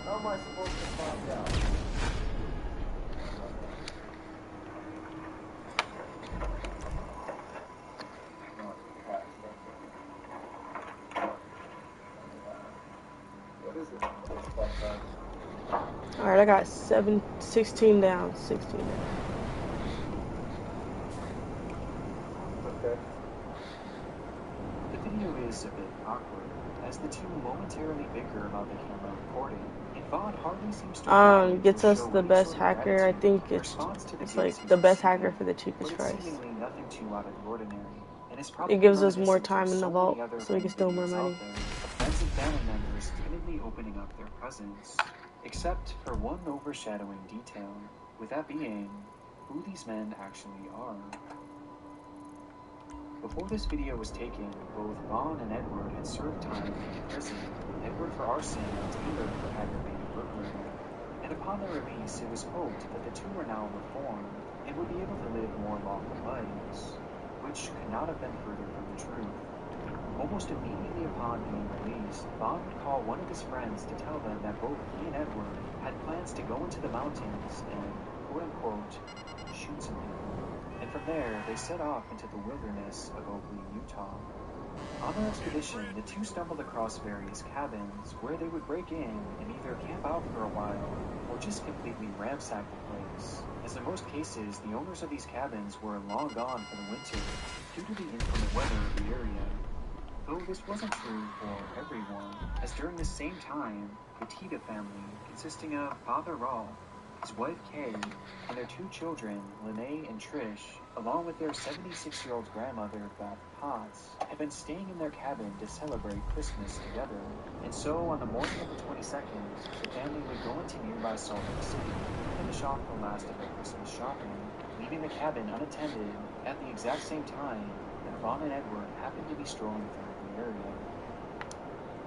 How am I supposed to find out? What is it? Alright, I got 16 down. 16 down. Okay. The video is a bit awkward, as the two momentarily bicker about the camera recording, and Vaughn hardly seems to Gets us the best hacker. I think it's like the best hacker for the cheapest price. Seemingly nothing too out of the ordinary, and is It gives us more time in the vault, so we can steal more money. Friends and family members timidly opening up their presents, except for one overshadowing detail, with that being who these men actually are. Before this video was taken, both Vaughn and Edward had served time in prison, Edward for arson and Taylor for aggravated burglary. And upon their release, it was hoped that the two were now reformed and would be able to live more lawful lives, which could not have been further from the truth. Almost immediately upon being released, Vaughn would call one of his friends to tell them that both he and Edward had plans to go into the mountains and, quote-unquote, shoot some people. And from there, they set off into the wilderness of Oakley, Utah. On their expedition, the two stumbled across various cabins where they would break in and either camp out for a while or just completely ransack the place, as in most cases, the owners of these cabins were long gone for the winter due to the inclement weather of the area. Though this wasn't true for everyone, as during the same time, the Tita family, consisting of Father Rolf, his wife Kay, and their two children, Lene and Trish, along with their 76-year-old grandmother, Beth Potts, had been staying in their cabin to celebrate Christmas together. And so, on the morning of the 22nd, the family would go into nearby Salt Lake City and finish off the last of their Christmas shopping, leaving the cabin unattended at the exact same time that Vaughn and Edward happened to be strolling through the area.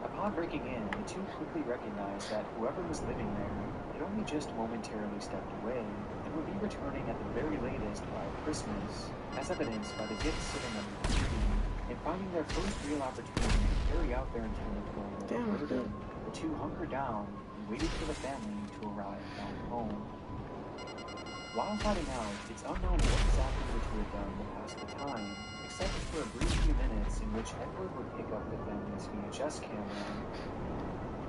Upon Upon breaking in, the two quickly recognized that whoever was living there had only just momentarily stepped away and would be returning at the very latest by Christmas, as evidenced by the gifts sitting under the tree, and finding their first real opportunity to carry out their intended goal of murder. The two hunkered down and waited for the family to arrive back home. While hiding out, it's unknown what exactly the two had done to pass the time, except for a brief few minutes in which Edward would pick up the family's VHS camera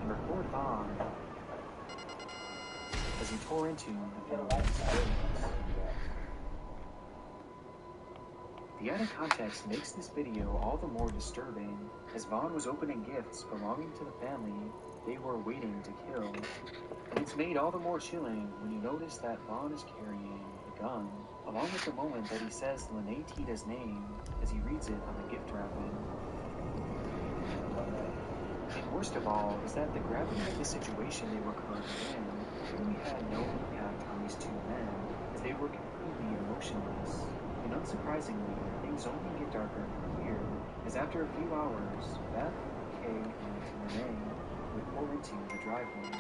and record Vaughn as he tore into the family's face. The added context makes this video all the more disturbing, as Vaughn was opening gifts belonging to the family they were waiting to kill. And it's made all the more chilling when you notice that Vaughn is carrying a gun, along with the moment that he says Lene Tita's name as he reads it on the gift wrapping. And worst of all is that the gravity of the situation they were currently in really had no impact on these two men, as they were completely emotionless. And unsurprisingly, things only get darker from here, as after a few hours, Beth, Kay, and Renee would pull into the driveway.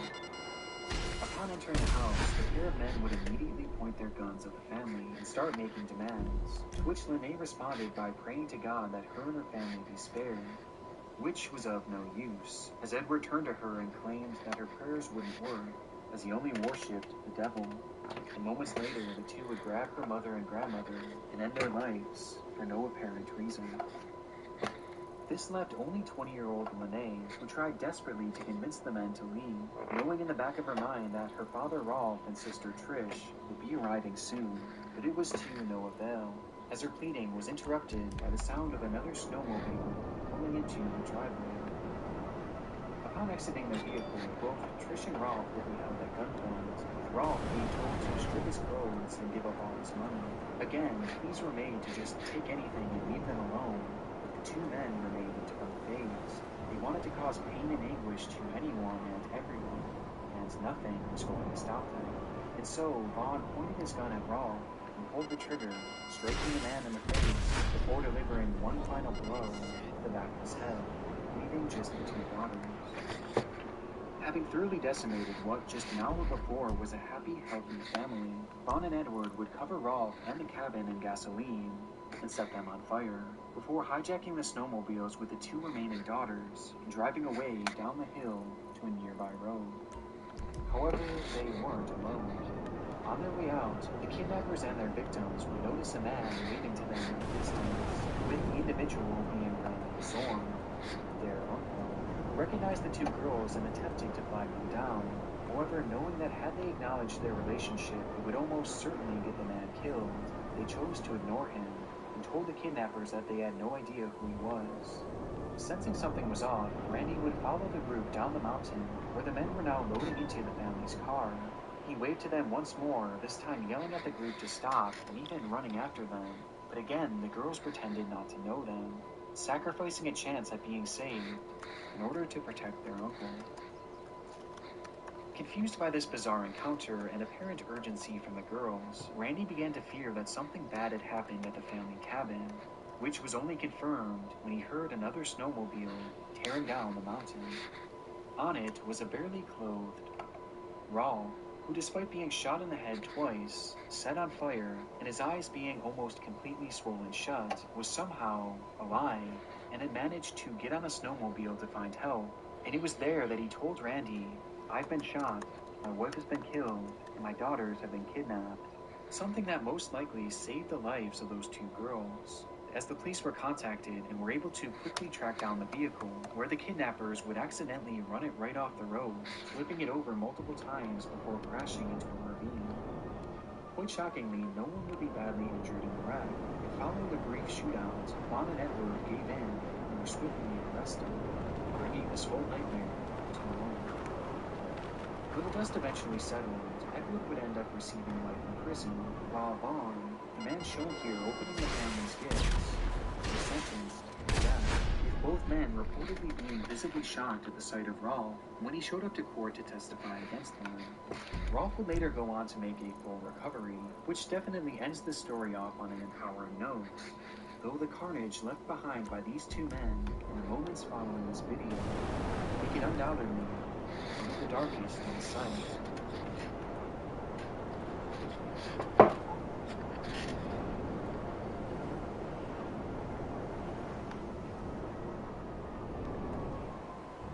Upon entering the house, the pair of men would immediately point their guns at the family and start making demands, to which Lene responded by praying to God that her and her family be spared, which was of no use, as Edward turned to her and claimed that her prayers wouldn't work, as he only worshipped the devil. And moments later, the two would grab her mother and grandmother and end their lives for no apparent reason. This left only 20-year-old Lene, who tried desperately to convince the men to leave, knowing in the back of her mind that her father Rolf and sister Trish would be arriving soon, but it was to no avail, as her pleading was interrupted by the sound of another snowmobile pulling into the driveway. Upon exiting their vehicle, both Trish and Rolf would be held at gunpoint, with Rolf being told to strip his clothes and give up all his money. Again, pleas were made to just take anything and leave them alone. The two men remained unfazed. They wanted to cause pain and anguish to anyone and everyone, and nothing was going to stop them. And so, Vaughn pointed his gun at Rolf and pulled the trigger, striking the man in the face before delivering one final blow to the back of his head, leaving just the two daughters. Having thoroughly decimated what just an hour before was a happy, healthy family, Vaughn and Edward would cover Rolf and the cabin in gasoline and set them on fire, before hijacking the snowmobiles with the two remaining daughters and driving away down the hill to a nearby road. However, they weren't alone. On their way out, the kidnappers and their victims would notice a man waving to them in the distance, with the individual being Zorn, their uncle, who recognized the two girls and attempted to flag them down. However, knowing that had they acknowledged their relationship, it would almost certainly get the man killed, they chose to ignore him and told the kidnappers that they had no idea who he was. Sensing something was off, Randy would follow the group down the mountain, where the men were now loading into the family's car. He waved to them once more, this time yelling at the group to stop and even running after them. But again, the girls pretended not to know them, sacrificing a chance at being saved in order to protect their uncle. Confused by this bizarre encounter and apparent urgency from the girls, Randy began to fear that something bad had happened at the family cabin, which was only confirmed when he heard another snowmobile tearing down the mountain. On it was a barely clothed Rolf, who despite being shot in the head twice, set on fire, and his eyes being almost completely swollen shut, was somehow alive, and had managed to get on a snowmobile to find help. And it was there that he told Randy, "I've been shot, my wife has been killed, and my daughters have been kidnapped." Something that most likely saved the lives of those two girls, as the police were contacted and were able to quickly track down the vehicle, where the kidnappers would accidentally run it right off the road, flipping it over multiple times before crashing into a ravine. Quite shockingly, no one would be badly injured in the wreck, and following a brief shootout, Vaughn and Edward gave in and were swiftly arrested, bringing this whole nightmare to an end. When the dust eventually settled, Edward would end up receiving life in prison, while Vaughn, the man shown here opening the family's gifts, was sentenced to death, with both men reportedly being visibly shocked at the sight of Rolf when he showed up to court to testify against them. Rolf would later go on to make a full recovery, which definitely ends the story off on an empowering note, though the carnage left behind by these two men in the moments following this video make undoubtedly one of the darkest in sight.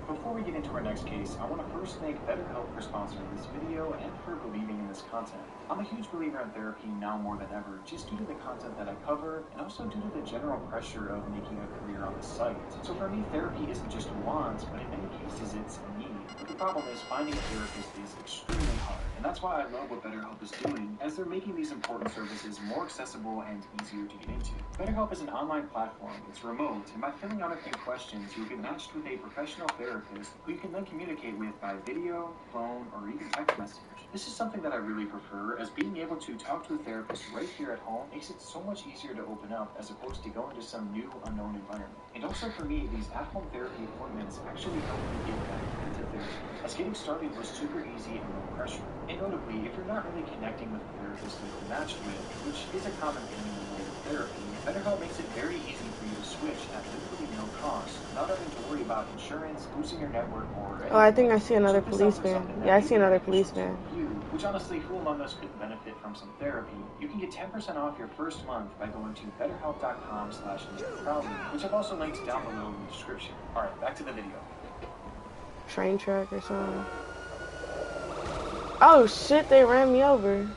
Before we get into our next case, I want to first thank BetterHelp for sponsoring this video and for believing in this content. I'm a huge believer in therapy now more than ever, just due to the content that I cover, and also due to the general pressure of making a career on the site. So for me, therapy isn't just a want, but in many cases it's a need. But the problem is finding a therapist is extremely hard, and that's why I love what BetterHelp is doing, as they're making these important services more accessible and easier to get into. BetterHelp is an online platform, it's remote, and by filling out a few questions, you'll get matched with a professional therapist who you can then communicate with by video, phone, or even text message. This is something that I really prefer, as being able to talk to a therapist right here at home makes it so much easier to open up as opposed to going to some new, unknown environment. And also for me, these at-home therapy appointments actually help me get back into therapy, as getting started was super easy and low pressure. And notably, if you're not really connecting with a therapist that you're matched with, which is a common thing in the world of therapy, BetterHelp makes it very easy for you to switch at literally no cost, without having to worry about insurance, losing your network, or anything. Oh, I think I see another policeman. Yeah, I see another policeman. Which honestly, who among us couldn't benefit from some therapy? You can get 10% off your first month by going to betterhelp.com/proudly, which I've also linked down below in the description. Alright, back to the video. Train track or something. Oh shit, they ran me over.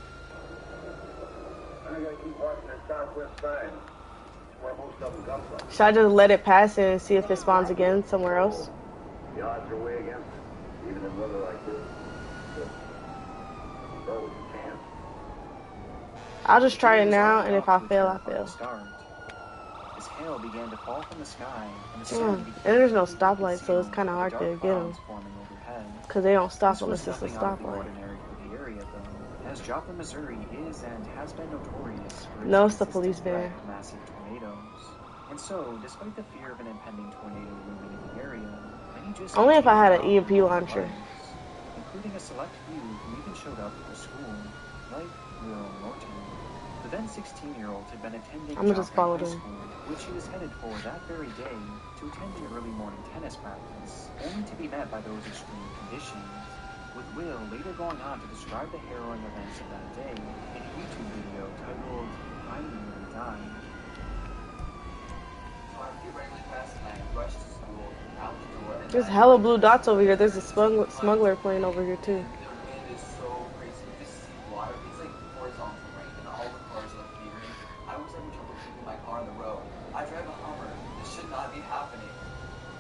I gotta keep watching the southwest side. It's where most of them come from. Should I just let it pass and see if it spawns again somewhere else? The odds are way against it, even in weather like this. There's always a chance. I'll just try it now, and if I fail, I fail. As hail began to fall from the sky, And there's no stoplight, so it's kind of hard to get them. Because they don't stop unless it's a stoplight. As Joplin, Missouri is and has been notorious for No, it's the police van. massive tornadoes. And so, despite the fear of an impending tornado looming in the area, many just Only if I had an EMP launcher. Including a select few who even showed up for school, like Will Norton. The then 16-year-old had been attending I'm gonna just follow High them. School, which he was headed for that very day to attend an early morning tennis practice, only to be met by those extreme conditions, with Will later going on to describe the harrowing events of that day in a YouTube video titled I Nearly Died. There's hella blue dots over here. There's a smuggler plane over here too. I drive a Hummer. This should not be happening.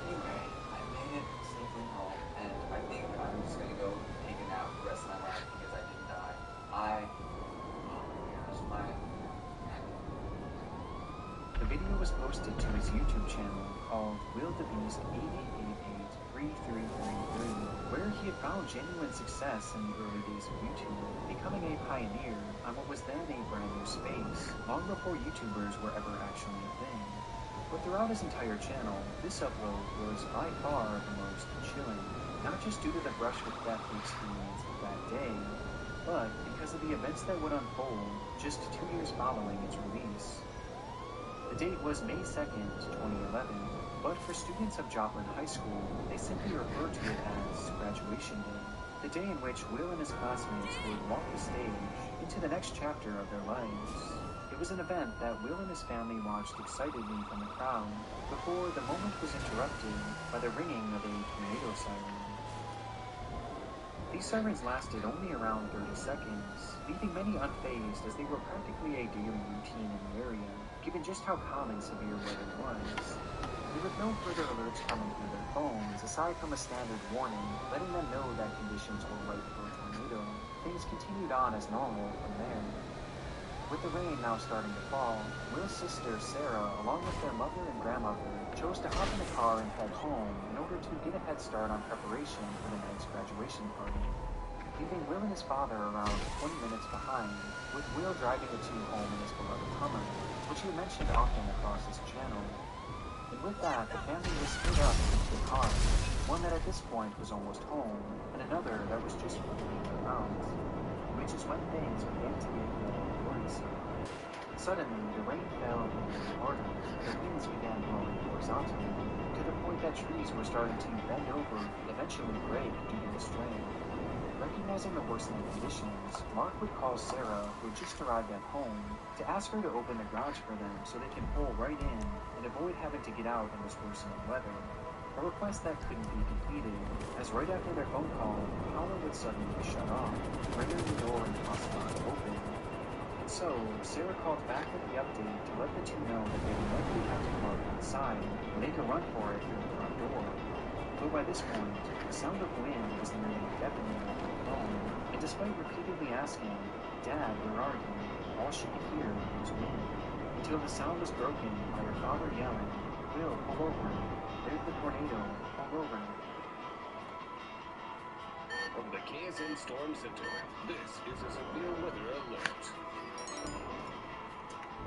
Anyway, I made it safely home, and I think I'm just gonna go take a nap the rest of my life because I didn't die. Oh my gosh, my The video was posted to his YouTube channel called Will the Beast 88883333, where he had found genuine success in the early days of YouTube, becoming a pioneer on what was then a brand new space, long before YouTubers were ever actually a thing. But throughout his entire channel, this upload was by far the most chilling, not just due to the brush with death he experienced that day, but because of the events that would unfold just 2 years following its release. The date was May 2nd, 2011, but for students of Joplin High School, they simply refer to it as Graduation Day, the day in which Will and his classmates would walk the stage into the next chapter of their lives. It was an event that Will and his family watched excitedly from the crowd before the moment was interrupted by the ringing of a tornado siren. These sirens lasted only around 30 seconds, leaving many unfazed as they were practically a daily routine in the area, given just how common severe weather was. And with no further alerts coming through their phones, aside from a standard warning letting them know that conditions were ripe for a tornado, things continued on as normal from there. With the rain now starting to fall, Will's sister Sarah, along with their mother and grandmother, chose to hop in the car and head home in order to get a head start on preparation for the night's graduation party, leaving Will and his father around 20 minutes behind, with Will driving the two home in his beloved Hummer, which he mentioned often across his channel. And with that, the family was split up into a car, one that at this point was almost home, and another that was just moving around, which is when things began to get more worrisome. Suddenly, the rain fell even harder, the winds began blowing horizontally, to the point that trees were starting to bend over and eventually break due to the strain. Recognizing the worsening conditions, Mark would call Sarah, who had just arrived at home, to ask her to open the garage for them so they can pull right in and avoid having to get out in this worsening weather. A request that couldn't be completed, as right after their phone call, the power would suddenly shut off, rendering the door impossible to open. So, Sarah called back with the update to let the two know that they would likely have to park outside and make a run for it through the front door. Though by this point, the sound of wind was nearly deafening over the phone, and despite repeatedly asking, "Dad, where are you?" all she could hear was wind, until the sound was broken by her father yelling, "Will, pull over. There's the tornado. Pull over." From the KSN Storm Center, this is a severe weather alert.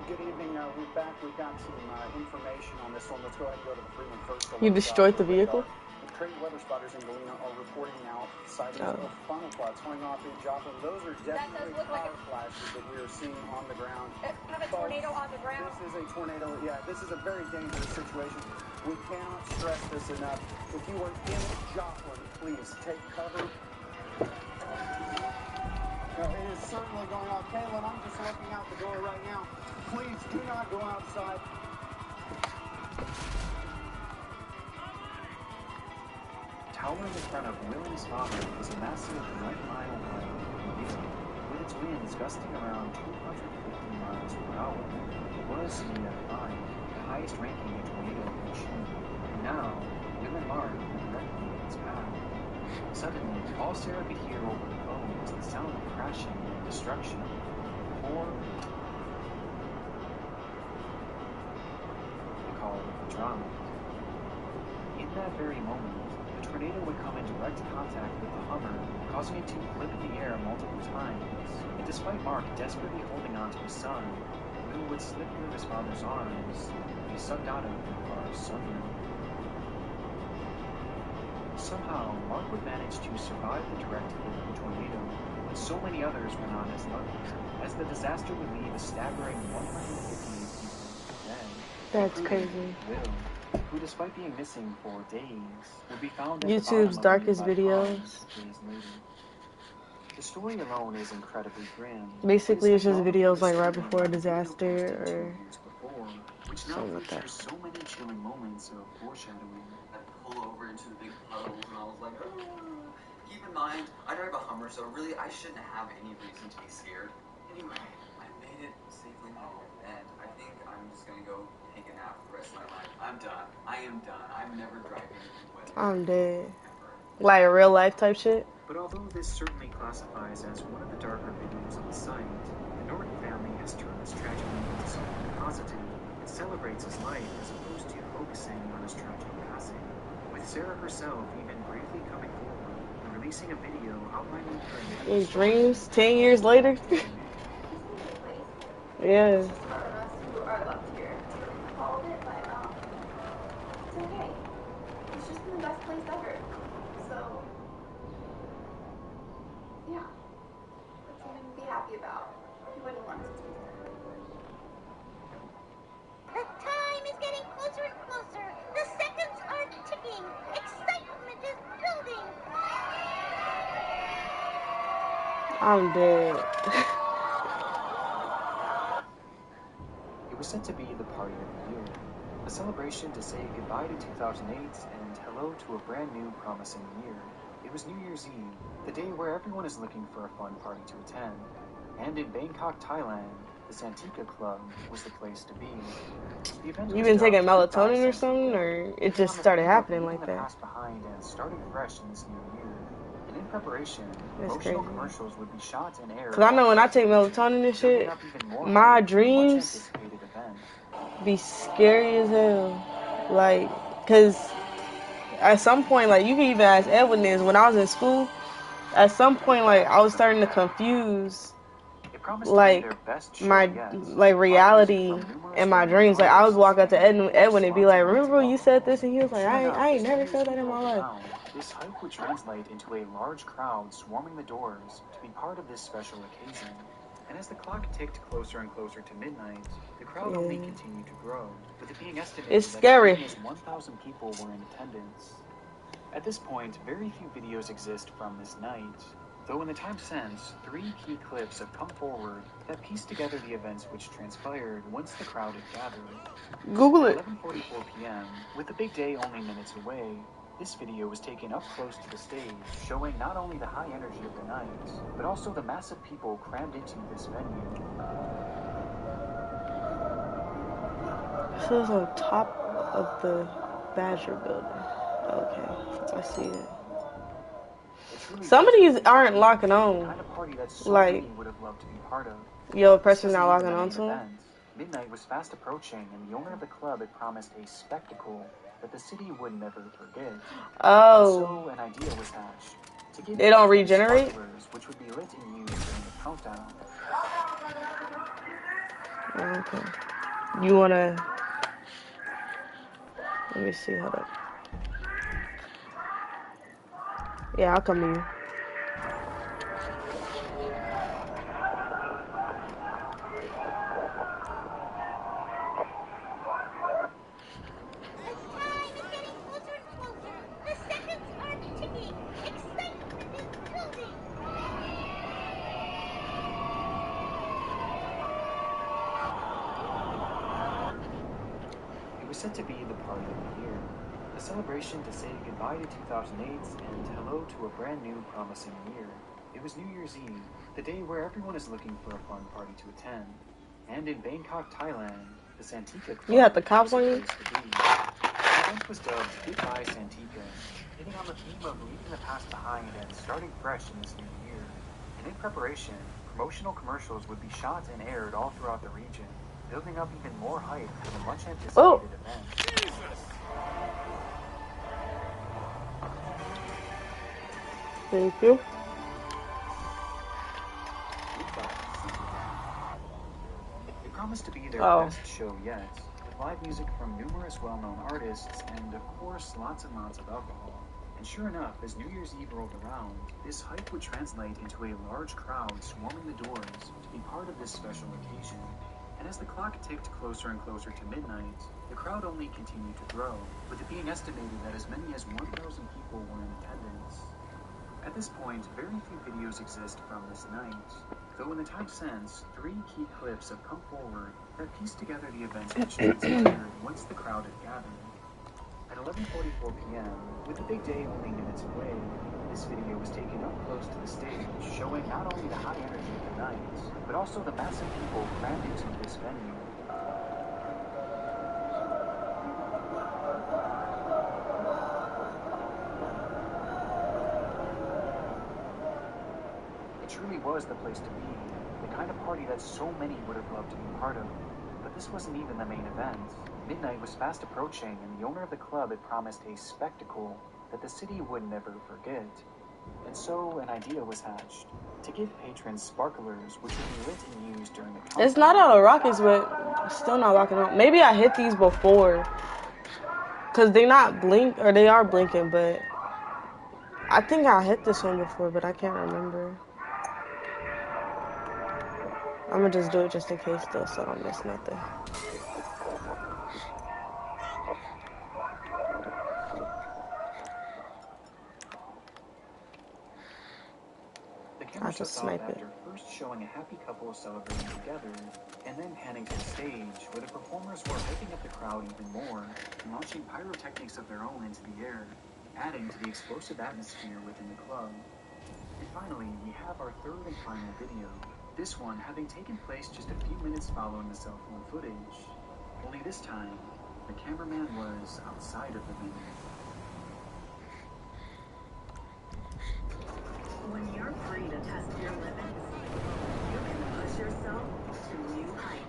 Good evening. We're back. We've got some information on this one. Let's go ahead and go to the Freeman first. You destroyed the vehicle? The trained weather spotters in Galena are reporting now sightings of funnel clouds going off in Joplin. Those are definitely power flashes that we are seeing on the ground. Have a tornado on the ground? This is a tornado. Yeah, this is a very dangerous situation. We cannot stress this enough. If you are in Joplin, please take cover. No, it is certainly going off. Kaylin, I'm just looking out the door right now. Please do not go outside. Towering in front of Willie's father was a massive 9-mile high tornado, with its winds gusting around 250 miles per hour. It was the F5, the highest ranking tornado machine, and now Will and Mark were directly in its path. Suddenly, all Sarah could hear over the phone was the sound of crashing and destruction. Or they call it a drama. In that very moment, the tornado would come in direct contact with the Hummer, causing it to flip in the air multiple times. And despite Mark desperately holding on to his son, Will would slip through his father's arms and be sucked out of the car's sunroof. Somehow, Mark would manage to survive the direct hit of the tornado, but so many others were not as lucky, as the disaster would leave a staggering 158 people dead. That's crazy. Will, who despite being missing for days, would be found at YouTube's the darkest bottom of videos. days later. The story alone is incredibly grim. Basically, it's just videos like right before a disaster or which now something like that. features so many chilling moments of foreshadowing. I'd pull over into the big puddles and I was like, oh. Keep in mind, I drive a Hummer, so really I shouldn't have any reason to be scared. Anyway, I made it safely home, and I think I'm just gonna go take a nap for the rest of my life. I'm done. I am done. I'm never driving in weather. I'm dead. Like a real life type shit. But although this certainly classifies as one of the darker videos on the site, the Norton family has turned this tragedy into something positive and celebrates his life as opposed to focusing on his tragic passing, with Sarah herself even bravely coming forward and releasing a video outlining her In dreams 10 years later. Yeah. The time is getting closer and closer. The seconds are ticking. Excitement is building. I'm dead. It was said to be the party of the year, a celebration to say goodbye to 2008 and hello to a brand new promising year. It was New Year's Eve, the day where everyone is looking for a fun party to attend. And in Bangkok, Thailand, the Santika Club was the place to be. The event You been taking melatonin or something, or it just started happening like that? Behind and started fresh in this new year. And in preparation, That's promotional crazy. commercials would be shot and aired. Cause I know when I take melatonin and shit, my dreams be scary as hell. Like, cause at some point, like you can even ask Edwin this, when I was in school, at some point, like I was starting to confuse like my like reality and my dreams. Like I was walk up to Edwin and be like, "Remember you said this?" And he was like, "I ain't never said that in my life." This hype would translate into a large crowd swarming the doors to be part of this special occasion. And as the clock ticked closer and closer to midnight, the crowd only continued to grow. with it being estimated It's that scary. as many as 1,000 people were in attendance. At this point, very few videos exist from this night, though in the time since, 3 key clips have come forward that piece together the events which transpired once the crowd had gathered. Google At it. 11:44 p.m., with the big day only minutes away, this video was taken up close to the stage, showing not only the high energy of the night, but also the massive people crammed into this venue. This is on top of the Badger building. Okay, I see it. Some of these aren't locking on. Like, yo, person not locking on to them. Midnight was fast approaching, and the owner of the club had promised a spectacle that the city would never forget. Oh. So an idea was hatched. To give They don't regenerate? which would be lit and used during the countdown. Okay. You wanna... Let me see, hold up. Yeah, I'll come to you. It was said to be the party of the year, a celebration to say goodbye to 2008 and hello to a brand new promising year. It was New Year's Eve, the day where everyone is looking for a fun party to attend. And in Bangkok, Thailand, the Santika Club You got the cops on you? The event was dubbed Goodbye Santika, hitting on the theme of leaving the past behind and starting fresh in this new year. And in preparation, promotional commercials would be shot and aired all throughout the region, building up even more hype for the much anticipated event. Jesus! Thank you. It promised to be their best show yet, with live music from numerous well-known artists and, of course, lots and lots of alcohol. And sure enough, as New Year's Eve rolled around, this hype would translate into a large crowd swarming the doors to be part of this special occasion. And as the clock ticked closer and closer to midnight, the crowd only continued to grow, with it being estimated that as many as 1,000 people were in attendance. At this point, very few videos exist from this night, though in the time since, 3 key clips have come forward that piece together the events which transpired once the crowd had gathered. At 11:44 p.m., with the big day only minutes away, this video was taken up close to the stage, showing not only the high energy of the night, but also the massive people crammed into this venue. It truly was the place to be, the kind of party that so many would have loved to be part of. But this wasn't even the main event. Midnight was fast approaching, and the owner of the club had promised a spectacle that the city would never forget. And so an idea was hatched, to give patrons sparklers which would be lit and used during the countdown. It's not out of rockets, but still not locking on. Maybe I hit these before. Because they not blink, or they are blinking, but I think I hit this one before, but I can't remember. I'm gonna just do it just in case though, so I don't miss nothing. I just snipe it. After first showing a happy couple celebrating together, and then panning to the stage, where the performers were hyping up the crowd even more, and launching pyrotechnics of their own into the air, adding to the explosive atmosphere within the club. And finally, we have our third and final video, this one having taken place just a few minutes following the cell phone footage. Only this time, the cameraman was outside of the venue. When you're free to test your limits, you can push yourself to new heights.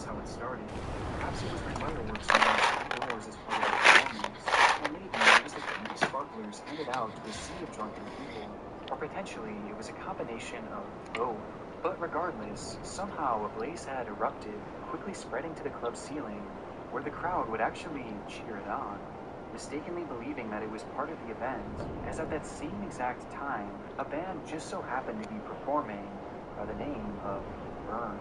How it started. Perhaps it was when fireworks went off flowers as part of the performance, or maybe it was the candy sparklers handed out to a sea of drunken people, or potentially it was a combination of both. But regardless, somehow a blaze had erupted, quickly spreading to the club's ceiling, where the crowd would actually cheer it on, mistakenly believing that it was part of the event, as at that same exact time, a band just so happened to be performing by the name of Burn.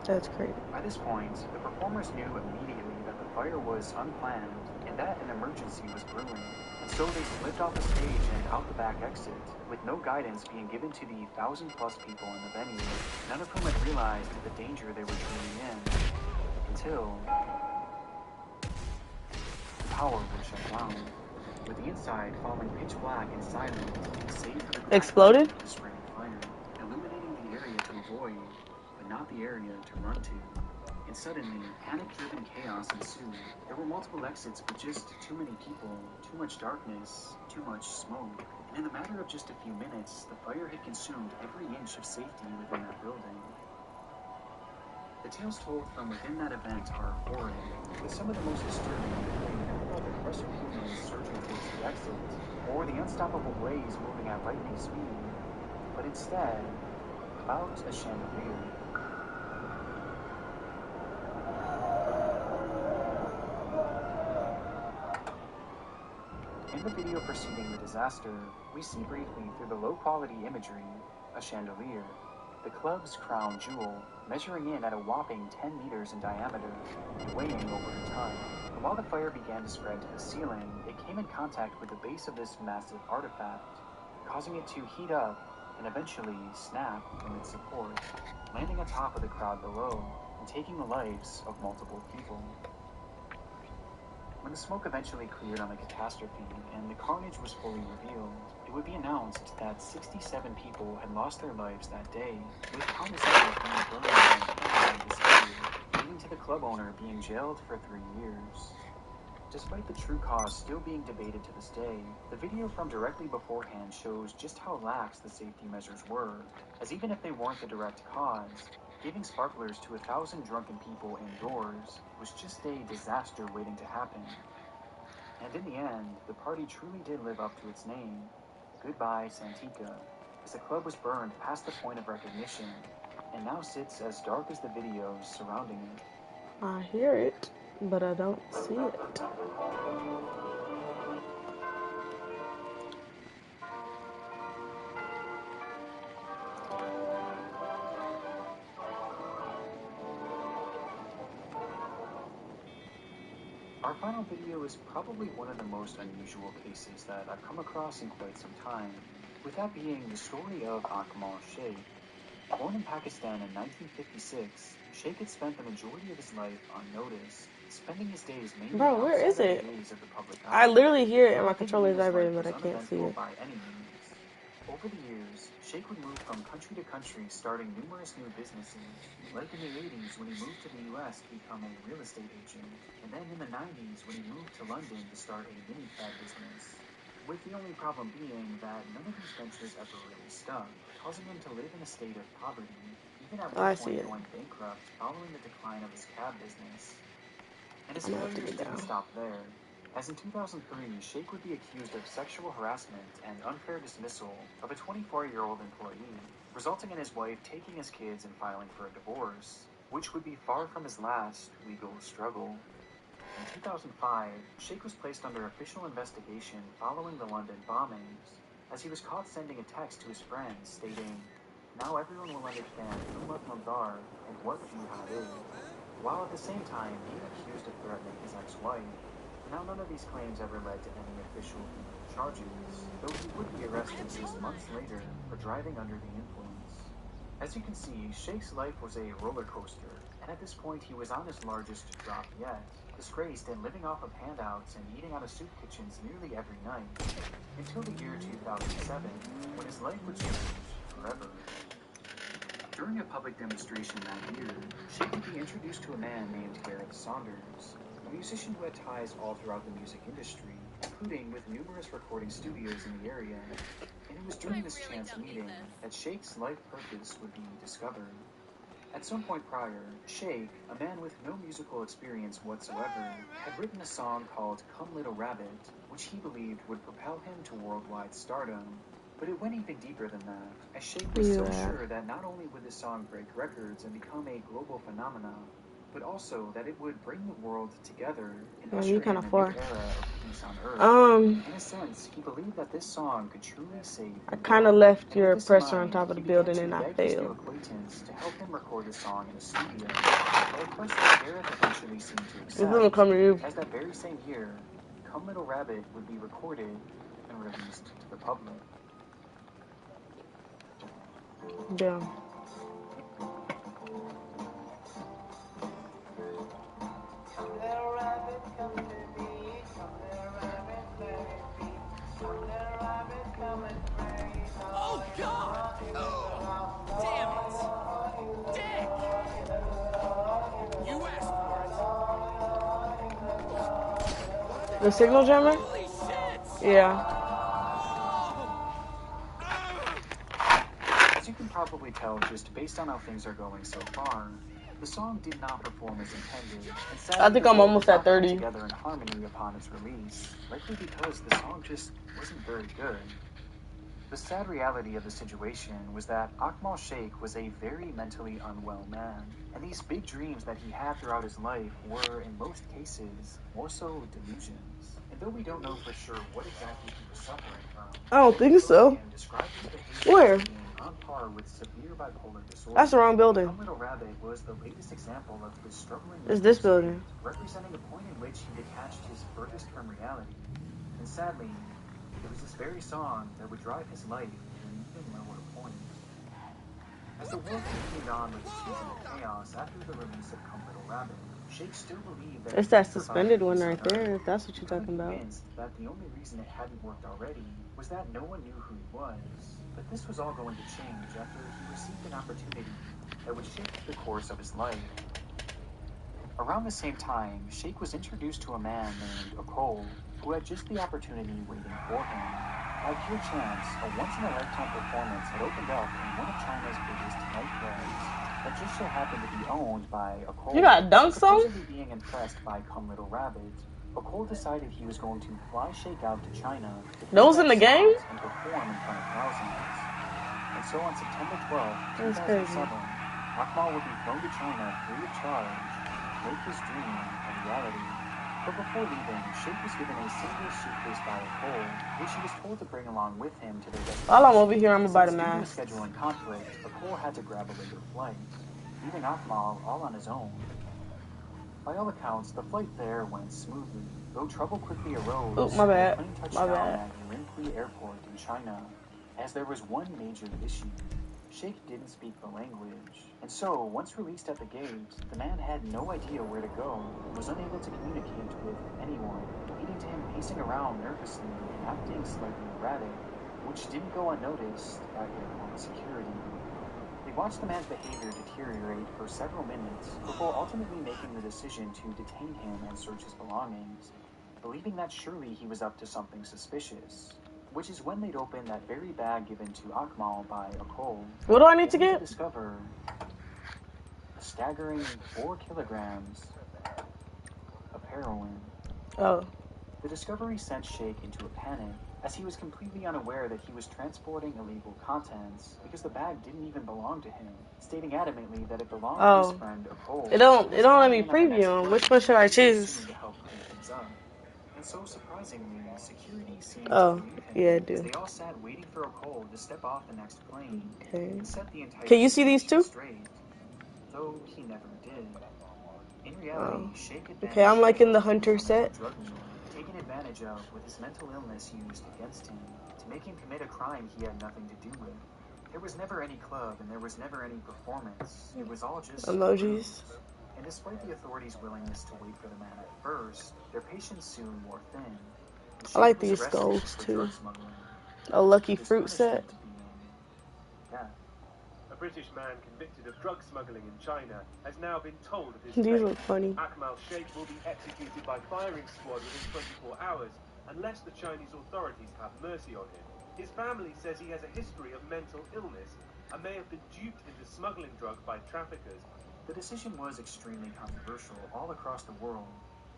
That's crazy. By this point, the performers knew immediately that the fire was unplanned and that an emergency was brewing, and so they slipped off the stage and out the back exit, with no guidance being given to the 1,000+ people in the venue, none of whom had realized the danger they were truly in, until the power was shut down, with the inside falling pitch black and silent, save for the exploded? of the spreading fire, illuminating the area to avoid, but not the area to run to. And suddenly, panic-driven chaos ensued. There were multiple exits, but just too many people, too much darkness, too much smoke. And in the matter of just a few minutes, the fire had consumed every inch of safety within that building. The tales told from within that event are horrid, with some of the most disturbing being not about the crush of humans surging towards the exit, or the unstoppable blaze moving at lightning speed, but instead, about a chandelier. In the video preceding the disaster, we see briefly through the low-quality imagery a chandelier, the club's crown jewel, measuring in at a whopping 10 meters in diameter and weighing over a ton. And while the fire began to spread to the ceiling, it came in contact with the base of this massive artifact, causing it to heat up and eventually snap from its support, landing atop of the crowd below and taking the lives of multiple people. When the smoke eventually cleared on the catastrophe and the carnage was fully revealed, it would be announced that 67 people had lost their lives that day, with countless others being burned and disappeared, leading to the club owner being jailed for 3 years. Despite the true cause still being debated to this day, the video from directly beforehand shows just how lax the safety measures were, as even if they weren't the direct cause, giving sparklers to 1,000 drunken people indoors was just a disaster waiting to happen. And in the end, the party truly did live up to its name, Goodbye Santika, as the club was burned past the point of recognition, and now sits as dark as the videos surrounding it. I hear it, but I don't see it. Our final video is probably one of the most unusual cases that I've come across in quite some time, with that being the story of Akmal Sheikh. Born in Pakistan in 1956, Sheikh had spent the majority of his life unnoticed, spending his days mainly Bro, where is outside it? of the gaze of the public eye. I literally hear it in my Not thinking controller's his vibrating, life but I was can't see uneventful it. by any means. Over the years, Sheikh would move from country to country, starting numerous new businesses, like in the 80s when he moved to the US to become a real estate agent, and then in the 90s when he moved to London to start a mini-cab business, with the only problem being that none of these ventures ever really stuck, causing him to live in a state of poverty, even at one I see point it. going bankrupt following the decline of his cab business. And his I'm gonna failures take it didn't down. stop there, as in 2003, Sheikh would be accused of sexual harassment and unfair dismissal of a 24-year-old employee, resulting in his wife taking his kids and filing for a divorce, which would be far from his last legal struggle. In 2005, Sheikh was placed under official investigation following the London bombings, as he was caught sending a text to his friends stating, "Now everyone will understand who Muslims are and what jihad is," while at the same time being accused of threatening his ex-wife. Now none of these claims ever led to any official legal charges, though he would be arrested just months later for driving under the influence. As you can see, Sheikh's life was a roller coaster, and at this point he was on his largest drop yet, disgraced and living off of handouts and eating out of soup kitchens nearly every night, until the year 2007, when his life would change forever. During a public demonstration that year, Sheikh would be introduced to a man named Gareth Saunders, a musician who had ties all throughout the music industry, including with numerous recording studios in the area. And it was during this chance meeting that Sheikh's life purpose would be discovered. At some point prior, Sheikh, a man with no musical experience whatsoever, had written a song called Come Little Rabbit, which he believed would propel him to worldwide stardom. But it went even deeper than that, as Sheikh was so sure that not only would this song break records and become a global phenomenon, but also that it would bring the world together and usher in a new era of peace on Earth. In a sense, he believed that this song could truly save the I kind of world. left And your with this in presser on mind, top of the he began building to and I beg his new failed. acquaintance to help him record the song in a studio. But of course, Gareth eventually seemed to It's gonna come to you. accept, as that very same year, Come Little Rabbit would be recorded and released to the public. Damn. Oh, God! Oh, damn it! Dick! You asked for it. The signal jammer? Holy shit! Yeah. As you can probably tell just based on how things are going so far, the song did not perform as intended, and sadly I think I'm almost at 30. together in harmony upon its release, likely because the song just wasn't very good. The sad reality of the situation was that Akmal Sheikh was a very mentally unwell man, and these big dreams that he had throughout his life were, in most cases, more so delusions. And though we don't know for sure what exactly he was suffering from, I don't think so. described his behavior Where? as being on par with severe bipolar disorder. That's the wrong building. Come Little Rabbit was the latest example of his struggling It's this building. representing a point in which he detached his furthest from reality. And sadly, it was this very song that would drive his life to an even lower point. As the world continued on with its usual chaos after the release of Come Little Rabbit, Sheikh still believed that It's that suspended one right there, if that's what you're talking about. convinced that the only reason it hadn't worked already was that no one knew who he was. But this was all going to change after he received an opportunity that would shift the course of his life. Around the same time, Sheikh was introduced to a man named Akol, who had just the opportunity waiting for him. By pure chance, a once-in-a-lifetime performance had opened up in one of China's biggest nightclubs that just so happened to be owned by Akol. You got dunks on? Supposedly being impressed by Come Little Rabbit, Akol decided he was going to fly Sheikh out to China to those in the game and perform in front of thousands. And so on September 12, 2007, Akmal would be flown to China free of charge, make his dream a reality. But before leaving, Sheikh was given a single suitcase by Akol, which he was told to bring along with him to their destination. While I'm over here, I'm gonna buy the mask. Due to a scheduling conflict, Akol had to grab a later flight, leaving Akmal all on his own. By all accounts, the flight there went smoothly, though trouble quickly arose. Oh, my bad. The plane touched down at Yingli Airport in China, as there was one major issue. Sheikh didn't speak the language, and so, once released at the gate, the man had no idea where to go and was unable to communicate with anyone, leading to him pacing around nervously and acting slightly erratic, which didn't go unnoticed by airport security. They watched the man's behavior deteriorate for several minutes before ultimately making the decision to detain him and search his belongings, believing that surely he was up to something suspicious. Which is when they'd open that very bag given to Akmal by Akol. What do I need to get? To discover a staggering 4 kilograms of heroin. Oh. The discovery sent Sheikh into a panic, as he was completely unaware that he was transporting illegal contents because the bag didn't even belong to him, stating adamantly that it belonged to his friend Akol. It don't let me preview them. Which one should I choose? And so surprisingly, security seemed to believe him, yeah, I do. They all sat waiting for Akol to step off the next plane. Okay. And set the entire Can you see these two? Straight, though he never did. In reality, Sheikh had okay, I'm like in the hunter set. Taken advantage of with his mental illness used against him to make him commit a crime he had nothing to do with. There was never any club and there was never any performance. It was all just emojis. And despite the authorities' willingness to wait for the man at first, their patience soon wore thin. I like these skulls too. A lucky fruit set. A British man convicted of drug smuggling in China has now been told of his These fate. look funny. Akmal Sheikh will be executed by firing squad within 24 hours unless the Chinese authorities have mercy on him. His family says he has a history of mental illness and may have been duped into smuggling drugs by traffickers. The decision was extremely controversial all across the world,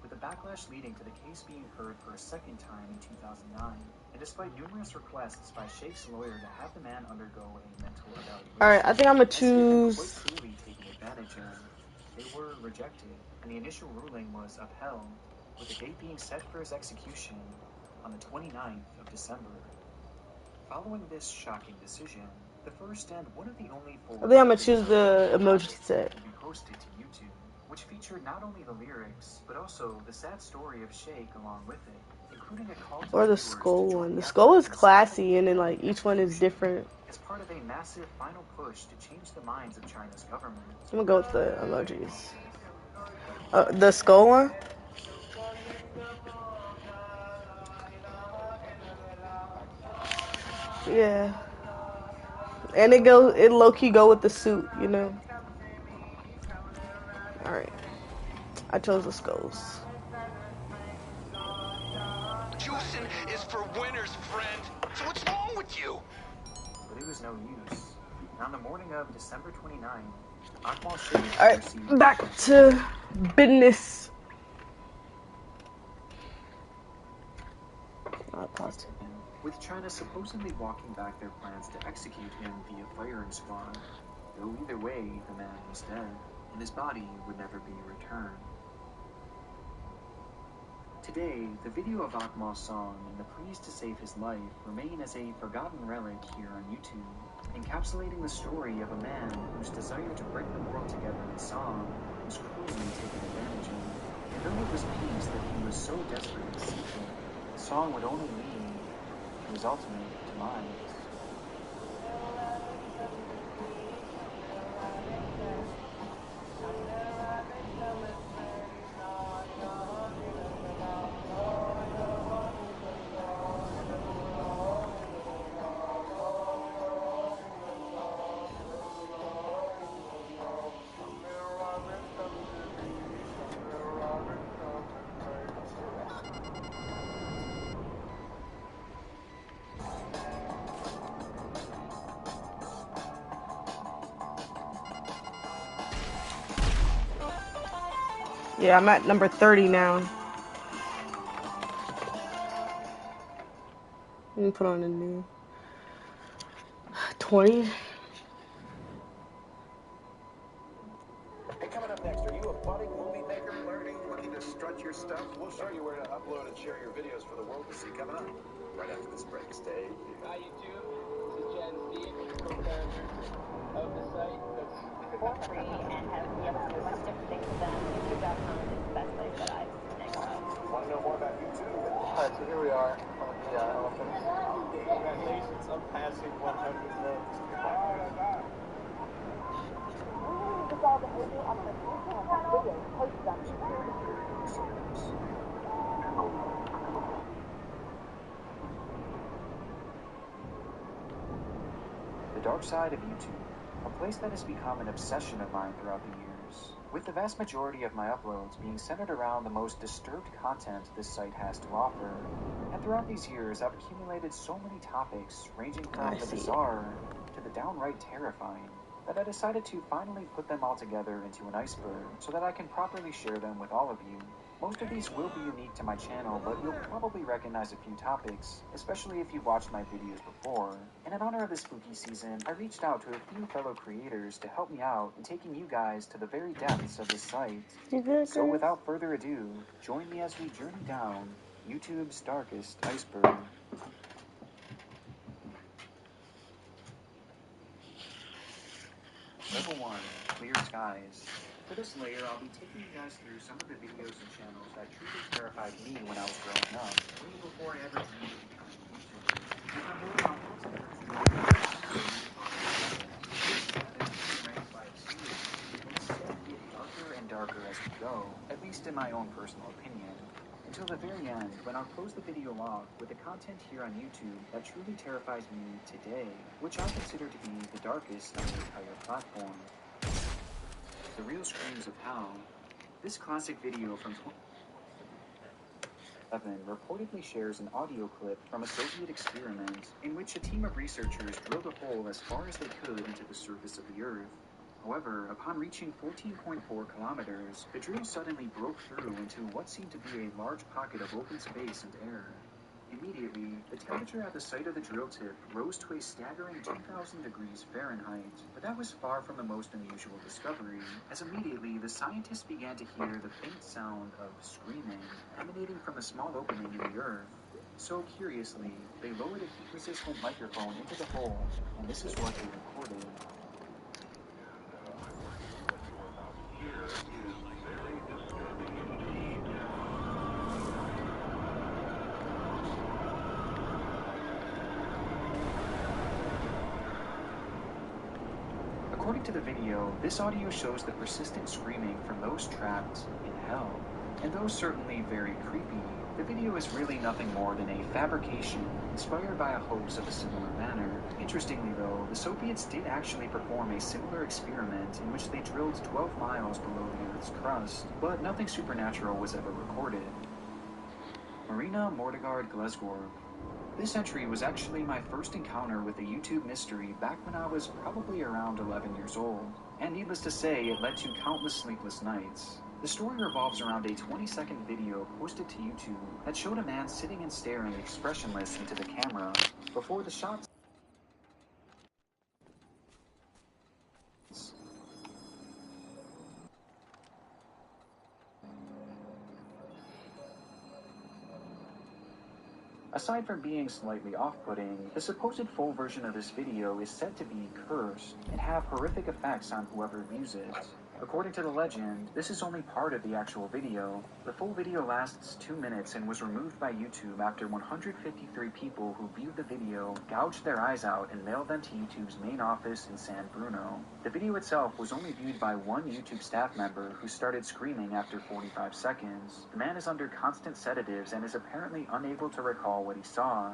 with the backlash leading to the case being heard for a second time in 2009. And despite numerous requests by Sheikh's lawyer to have the man undergo a mental evaluation, Alright, I think I'm gonna choose. quite clearly taken advantage of, they were rejected, and the initial ruling was upheld, with the date being set for his execution on the 29th of December. Following this shocking decision, the first and one of the only full I think I'm gonna choose the emoji set. will be posted to YouTube, which featured not only the lyrics, but also the sad story of Sheikh along with it, including a call to Or the viewers skull to join one. The the skull is efforts classy, and then like each one is different. as part of a massive final push to change the minds of China's government. I'm gonna go with the emojis. The skull one? Yeah. And it low-key go with the suit, you know? Alright. I chose the skulls. Juicing is for winners, friend. So what's wrong with you? But it was no use. And on the morning of December 29th, Akmal Sheikh Alright, received back to business. with China supposedly walking back their plans to execute him via firing squad. Though either way, the man was dead, and his body would never be returned. Today, the video of Akmal's song and the pleas to save his life remain as a forgotten relic here on YouTube, encapsulating the story of a man whose desire to bring the world together in song was cruelly taken advantage of. And though it was peace that he was so desperate to seek it, the song would only lead to his ultimate demise. Yeah, I'm at number 30 now. Let me put on a new 20. Hey, coming up next, are you a budding movie maker learning, looking to strut your stuff? We'll show you where to upload and share your videos for the world to see coming up. Right after this break, stay here. Hi YouTube, this is Jen Steve, co-founder of the site. That's for free and have be able to do a bunch of different things with them. YouTube.com is the best place that I've been able to. Want to know more about YouTube? Alright, so here we are on the elephants. Congratulations on passing 100 votes. The dark side of YouTube, a place that has become an obsession of mine throughout the years, with the vast majority of my uploads being centered around the most disturbed content this site has to offer. And throughout these years, I've accumulated so many topics, ranging from the bizarre to the downright terrifying, that I decided to finally put them all together into an iceberg so that I can properly share them with all of you. Most of these will be unique to my channel, but you'll probably recognize a few topics, especially if you've watched my videos before. And in honor of this spooky season, I reached out to a few fellow creators to help me out in taking you guys to the very depths of this site. So without further ado, join me as we journey down YouTube's darkest iceberg. Level 1, Clear Skies. For this layer, I'll be taking you guys through some of the videos and channels that truly terrified me when I was growing up, way before I ever dreamed of becoming a YouTuber. With my more complex darker and darker as we go, at least in my own personal opinion, until the very end, when I'll close the video off with the content here on YouTube that truly terrifies me today, which I consider to be the darkest on the entire platform. The Real Screams of Hell. This classic video from Evan reportedly shares an audio clip from a Soviet experiment in which a team of researchers drilled a hole as far as they could into the surface of the Earth. However, upon reaching 14.4 kilometers, the drill suddenly broke through into what seemed to be a large pocket of open space and air. Immediately, the temperature at the site of the drill tip rose to a staggering 2,000 degrees Fahrenheit, but that was far from the most unusual discovery, as immediately the scientists began to hear the faint sound of screaming emanating from the small opening in the earth. So curiously, they lowered a heat-resistant microphone into the hole, and this is what they recorded. According to the video, this audio shows the persistent screaming from those trapped in hell. And though certainly very creepy, the video is really nothing more than a fabrication inspired by a hoax of a similar manner. Interestingly though, the Soviets did actually perform a similar experiment in which they drilled 12 miles below the Earth's crust, but nothing supernatural was ever recorded. Marina Mordegard Glezgorb. This entry was actually my first encounter with a YouTube mystery back when I was probably around 11 years old, and needless to say, it led to countless sleepless nights. The story revolves around a 20-second video posted to YouTube that showed a man sitting and staring expressionless into the camera before the shots. Aside from being slightly off-putting, the supposed full version of this video is said to be cursed and have horrific effects on whoever views it. According to the legend, this is only part of the actual video. The full video lasts 2 minutes and was removed by YouTube after 153 people who viewed the video gouged their eyes out and mailed them to YouTube's main office in San Bruno. The video itself was only viewed by one YouTube staff member who started screaming after 45 seconds. The man is under constant sedatives and is apparently unable to recall what he saw.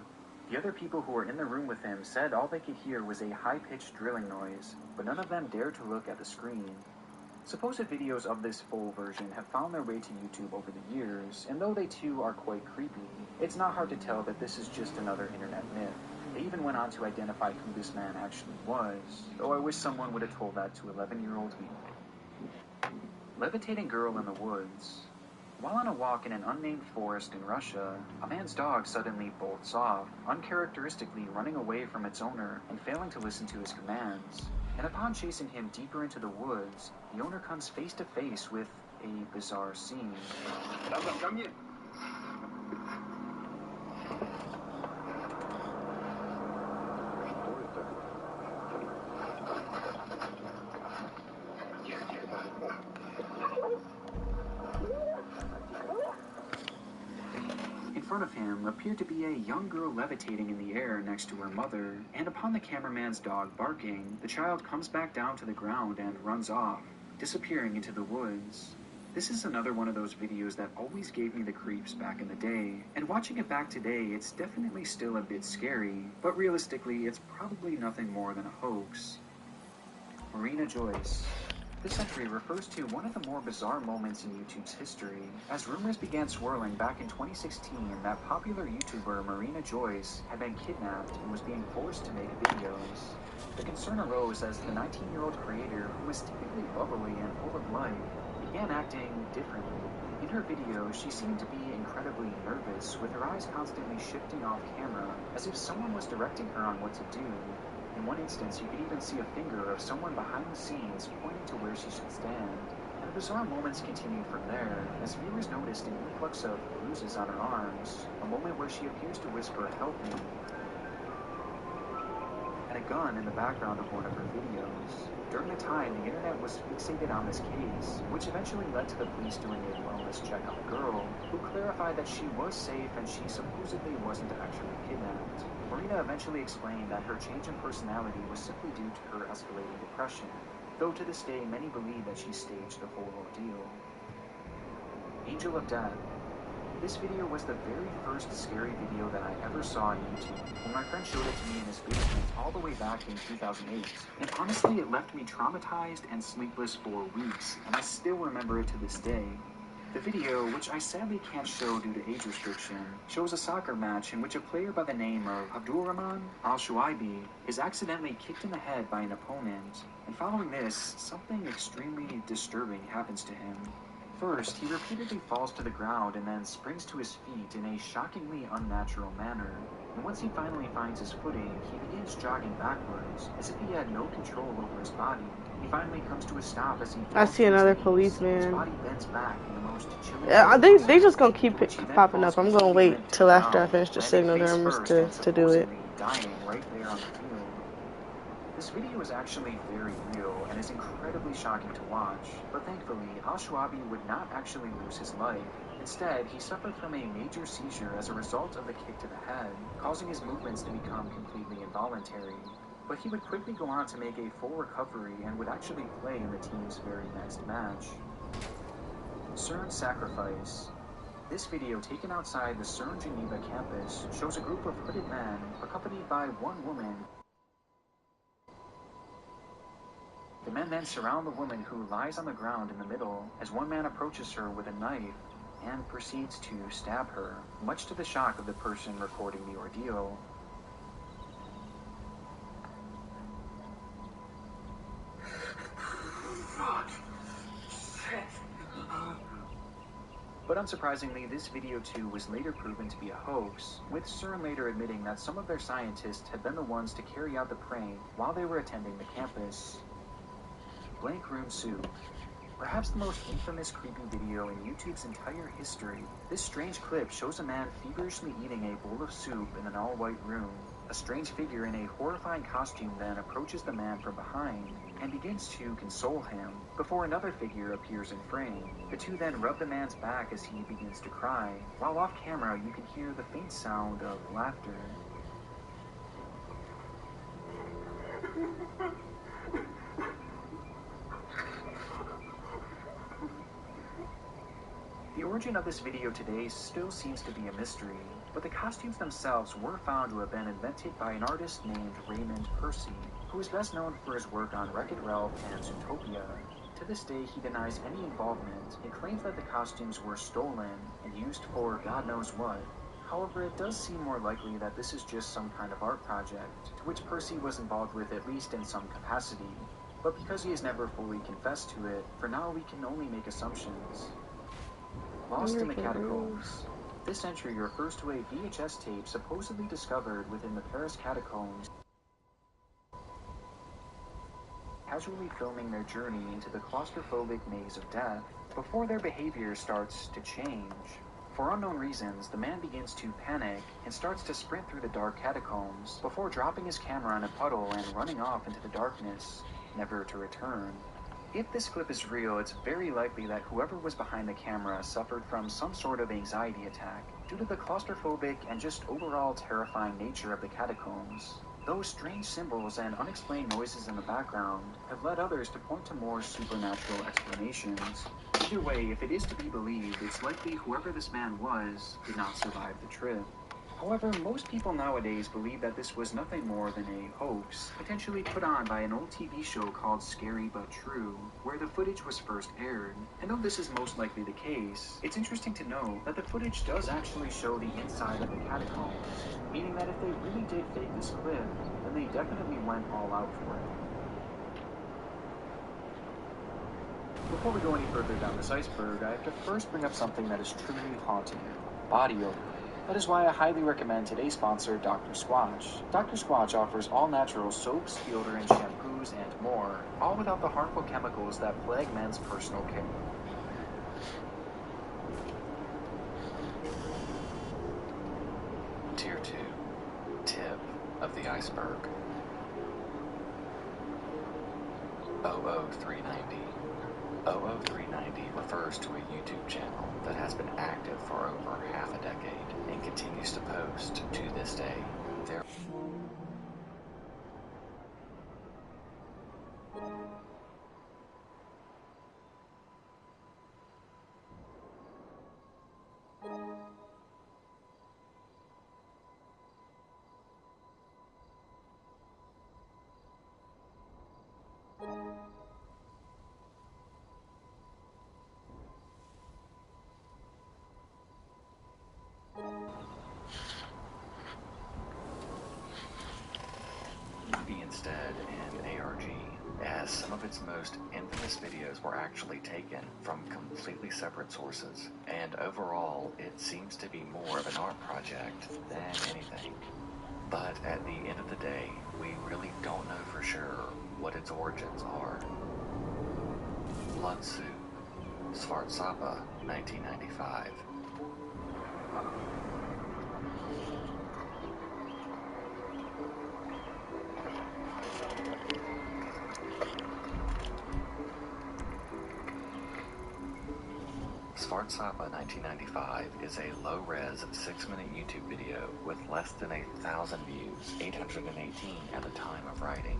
The other people who were in the room with him said all they could hear was a high-pitched drilling noise, but none of them dared to look at the screen. Supposed videos of this full version have found their way to YouTube over the years, and though they too are quite creepy, it's not hard to tell that this is just another internet myth. They even went on to identify who this man actually was, though I wish someone would have told that to 11-year-old me. Levitating girl in the woods. While on a walk in an unnamed forest in Russia, a man's dog suddenly bolts off, uncharacteristically running away from its owner and failing to listen to his commands. And upon chasing him deeper into the woods, the owner comes face to face with a bizarre scene. In front of him appeared to be a young girl levitating in the air next to her mother, and upon the cameraman's dog barking, the child comes back down to the ground and runs off, disappearing into the woods. This is another one of those videos that always gave me the creeps back in the day, and watching it back today, it's definitely still a bit scary, but realistically, it's probably nothing more than a hoax. Marina Joyce. This entry refers to one of the more bizarre moments in YouTube's history, as rumors began swirling back in 2016 that popular YouTuber Marina Joyce had been kidnapped and was being forced to make videos. The concern arose as the 19-year-old creator, who was typically bubbly and full of life, began acting differently. In her videos, she seemed to be incredibly nervous, with her eyes constantly shifting off camera, as if someone was directing her on what to do. In one instance, you could even see a finger of someone behind the scenes pointing to where she should stand. And the bizarre moments continued from there, as viewers noticed an influx of bruises on her arms, a moment where she appears to whisper, "Help me," and a gun in the background of one of her videos. During the time, the internet was fixated on this case, which eventually led to the police doing a wellness check on the girl, who clarified that she was safe and she supposedly wasn't actually kidnapped. Marina eventually explained that her change in personality was simply due to her escalating depression, though to this day many believe that she staged the whole ordeal. Angel of Death. This video was the very first scary video that I ever saw on YouTube, when my friend showed it to me in his basement all the way back in 2008. And honestly, it left me traumatized and sleepless for weeks, and I still remember it to this day. The video, which I sadly can't show due to age restriction, shows a soccer match in which a player by the name of Abdulrahman Al-Shuaibi is accidentally kicked in the head by an opponent, and following this, something extremely disturbing happens to him. First, he repeatedly falls to the ground and then springs to his feet in a shockingly unnatural manner. And once he finally finds his footing, he begins jogging backwards, as if he had no control over his body. He finally comes to a stop as he falls. I see another policeman. His body bends back in the most chilling Yeah, they just gonna keep popping up. I'm gonna wait till after I finish the signal to do it. Dying right there on the field. This video is actually very real and is incredibly shocking to watch, but thankfully, Al-Shuaibi would not actually lose his life. Instead, he suffered from a major seizure as a result of the kick to the head, causing his movements to become completely involuntary. But he would quickly go on to make a full recovery and would actually play in the team's very next match. CERN Sacrifice. This video, taken outside the CERN Geneva campus, shows a group of hooded men, accompanied by one woman. The men then surround the woman who lies on the ground in the middle, as one man approaches her with a knife and proceeds to stab her, much to the shock of the person recording the ordeal. But unsurprisingly, this video too was later proven to be a hoax, with CERN later admitting that some of their scientists had been the ones to carry out the prank while they were attending the campus. Blank Room Soup. Perhaps the most infamous creepy video in YouTube's entire history, this strange clip shows a man feverishly eating a bowl of soup in an all-white room. A strange figure in a horrifying costume then approaches the man from behind and begins to console him, before another figure appears in frame. The two then rub the man's back as he begins to cry, while off camera you can hear the faint sound of laughter. The origin of this video today still seems to be a mystery, but the costumes themselves were found to have been invented by an artist named Raymond Percy, who is best known for his work on Wreck-It Ralph and Zootopia. To this day, he denies any involvement and claims that the costumes were stolen and used for God knows what. However, it does seem more likely that this is just some kind of art project, to which Percy was involved with at least in some capacity. But because he has never fully confessed to it, for now we can only make assumptions. Lost in the Catacombs. This entry refers to a VHS tape supposedly discovered within the Paris catacombs, casually filming their journey into the claustrophobic maze of death, before their behavior starts to change. For unknown reasons, the man begins to panic and starts to sprint through the dark catacombs, before dropping his camera in a puddle and running off into the darkness, never to return. If this clip is real, it's very likely that whoever was behind the camera suffered from some sort of anxiety attack due to the claustrophobic and just overall terrifying nature of the catacombs. Those strange symbols and unexplained noises in the background have led others to point to more supernatural explanations. Either way, if it is to be believed, it's likely whoever this man was did not survive the trip. However, most people nowadays believe that this was nothing more than a hoax, potentially put on by an old TV show called Scary But True, where the footage was first aired. And though this is most likely the case, it's interesting to note that the footage does actually show the inside of the catacombs, meaning that if they really did fake this clip, then they definitely went all out for it. Before we go any further down this iceberg, I have to first bring up something that is truly haunting: body odor. That is why I highly recommend today's sponsor, Dr. Squatch. Dr. Squatch offers all-natural soaps, deodorants, shampoos, and more, all without the harmful chemicals that plague men's personal care. Tier 2. Tip of the iceberg. 00390. 00390 refers to a YouTube channel that has been active for over half a decade and continues to post to this day. instead in ARG, as some of its most infamous videos were actually taken from completely separate sources, and overall it seems to be more of an art project than anything. But at the end of the day, we really don't know for sure what its origins are. Blood Soup, Svartsapa, 1995. Svartsapa 1995 is a low-res 6-minute YouTube video with less than 1,000 views, 818 at the time of writing.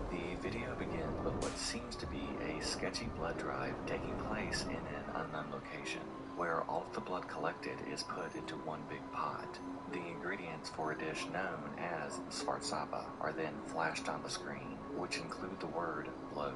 The video begins with what seems to be a sketchy blood drive taking place in an unknown location, where all of the blood collected is put into one big pot. The ingredients for a dish known as Svartsapa are then flashed on the screen, which include the word blod,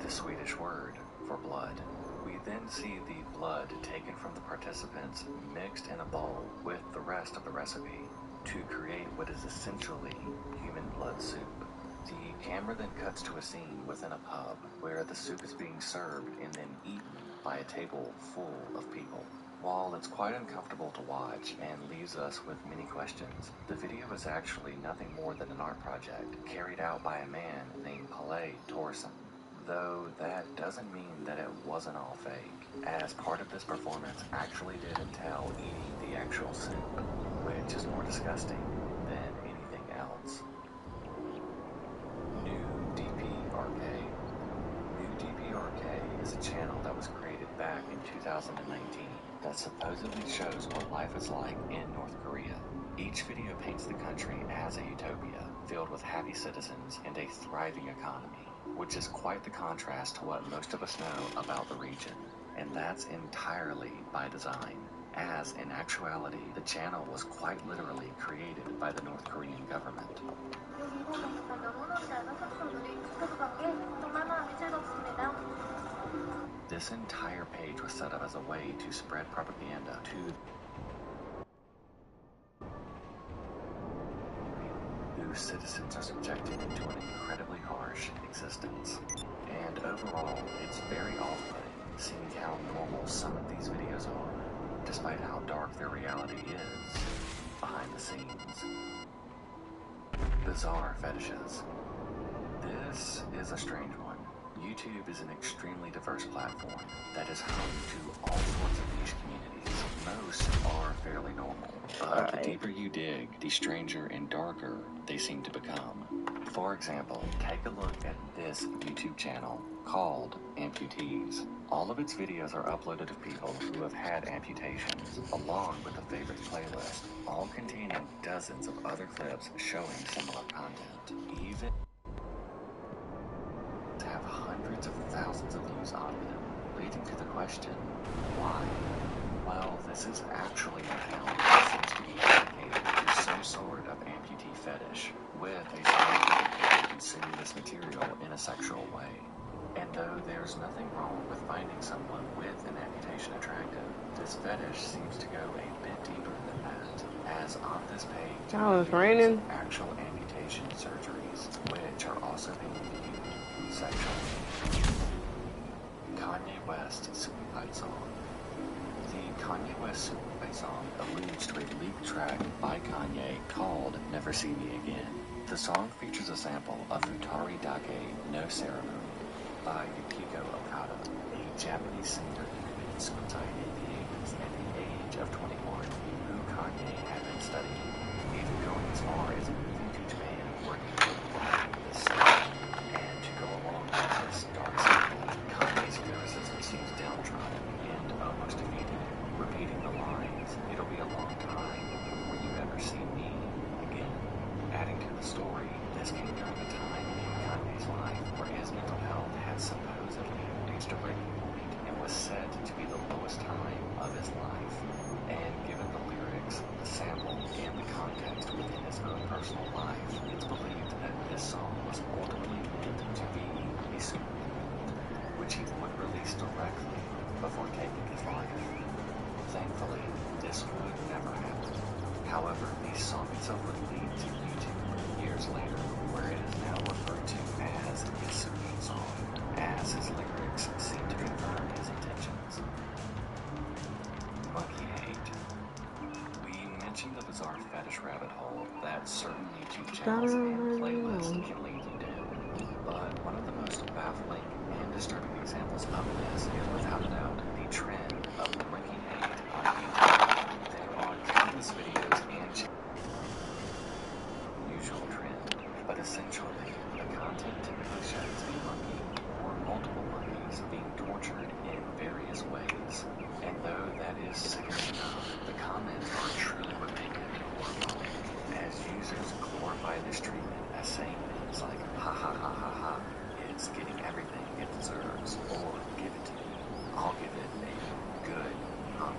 the Swedish word for blood. We then see the blood taken from the participants mixed in a bowl with the rest of the recipe to create what is essentially human blood soup. The camera then cuts to a scene within a pub where the soup is being served and then eaten by a table full of people. While it's quite uncomfortable to watch and leaves us with many questions, the video is actually nothing more than an art project carried out by a man named Palle Thorsen. Though that doesn't mean that it wasn't all fake, as part of this performance actually did entail eating the actual soup, which is more disgusting than anything else. New DPRK. New DPRK is a channel that was created back in 2019 that supposedly shows what life is like in North Korea. Each video paints the country as a utopia, filled with happy citizens and a thriving economy, which is quite the contrast to what most of us know about the region, and that's entirely by design, as in actuality, the channel was quite literally created by the North Korean government. This entire page was set up as a way to spread propaganda to whose citizens are subjected to an incredibly harsh existence. And overall, it's very off-putting seeing how normal some of these videos are, despite how dark their reality is behind the scenes. Bizarre fetishes. This is a strange one. YouTube is an extremely diverse platform that is home to all sorts of niche communities. Most are fairly normal, but the deeper you dig, the stranger and darker they seem to become. For example, take a look at this YouTube channel called Amputees. All of its videos are uploaded of people who have had amputations, along with a favorites playlist, all containing dozens of other clips showing similar content. Even have hundreds of thousands of views on them, leading to the question, why? Well, this is actually an account that seems to be dedicated to some sort of amputee fetish, with a scientific view to consuming this material in a sexual way. And though there's nothing wrong with finding someone with an amputation attractive, this fetish seems to go a bit deeper than that, as on this page, it's raining. Actual amputation surgeries, which are also being viewed sexually. Kanye West Suicide Song. The Kanye West Suicide Song alludes to a leaked track by Kanye called Never See Me Again. The song features a sample of Futari Dake No Ceremony by Yukiko Okada, a Japanese singer who committed suicide in the 80s at the age of 21, who Kanye had been studying, even going as far as moving to Japan working for this song. And to go along with this dark cycle, Kanye's lyricism seems downtrodden and almost defeated, repeating the lines, "It'll be a long time before you ever see me again." Adding to the story, this came during a time in Kanye's life where his mental health had supposedly reached a breaking point and was said to be the lowest time of his life. And given the lyrics, the sample, and the context within his own personal details and playlist can lead you to. But one of the most baffling and disturbing examples of this is without a doubt the trend of monkey hate on YouTube. There are countless videos and usual trend, but essentially the content typically shows a monkey or multiple monkeys being tortured in various ways. And though that is sickening enough, the comments are truly what make it horrifying, as users glorify this treatment as saying things like, ha ha ha ha ha, it's getting everything it deserves, or give it to me, I'll give it a good hump.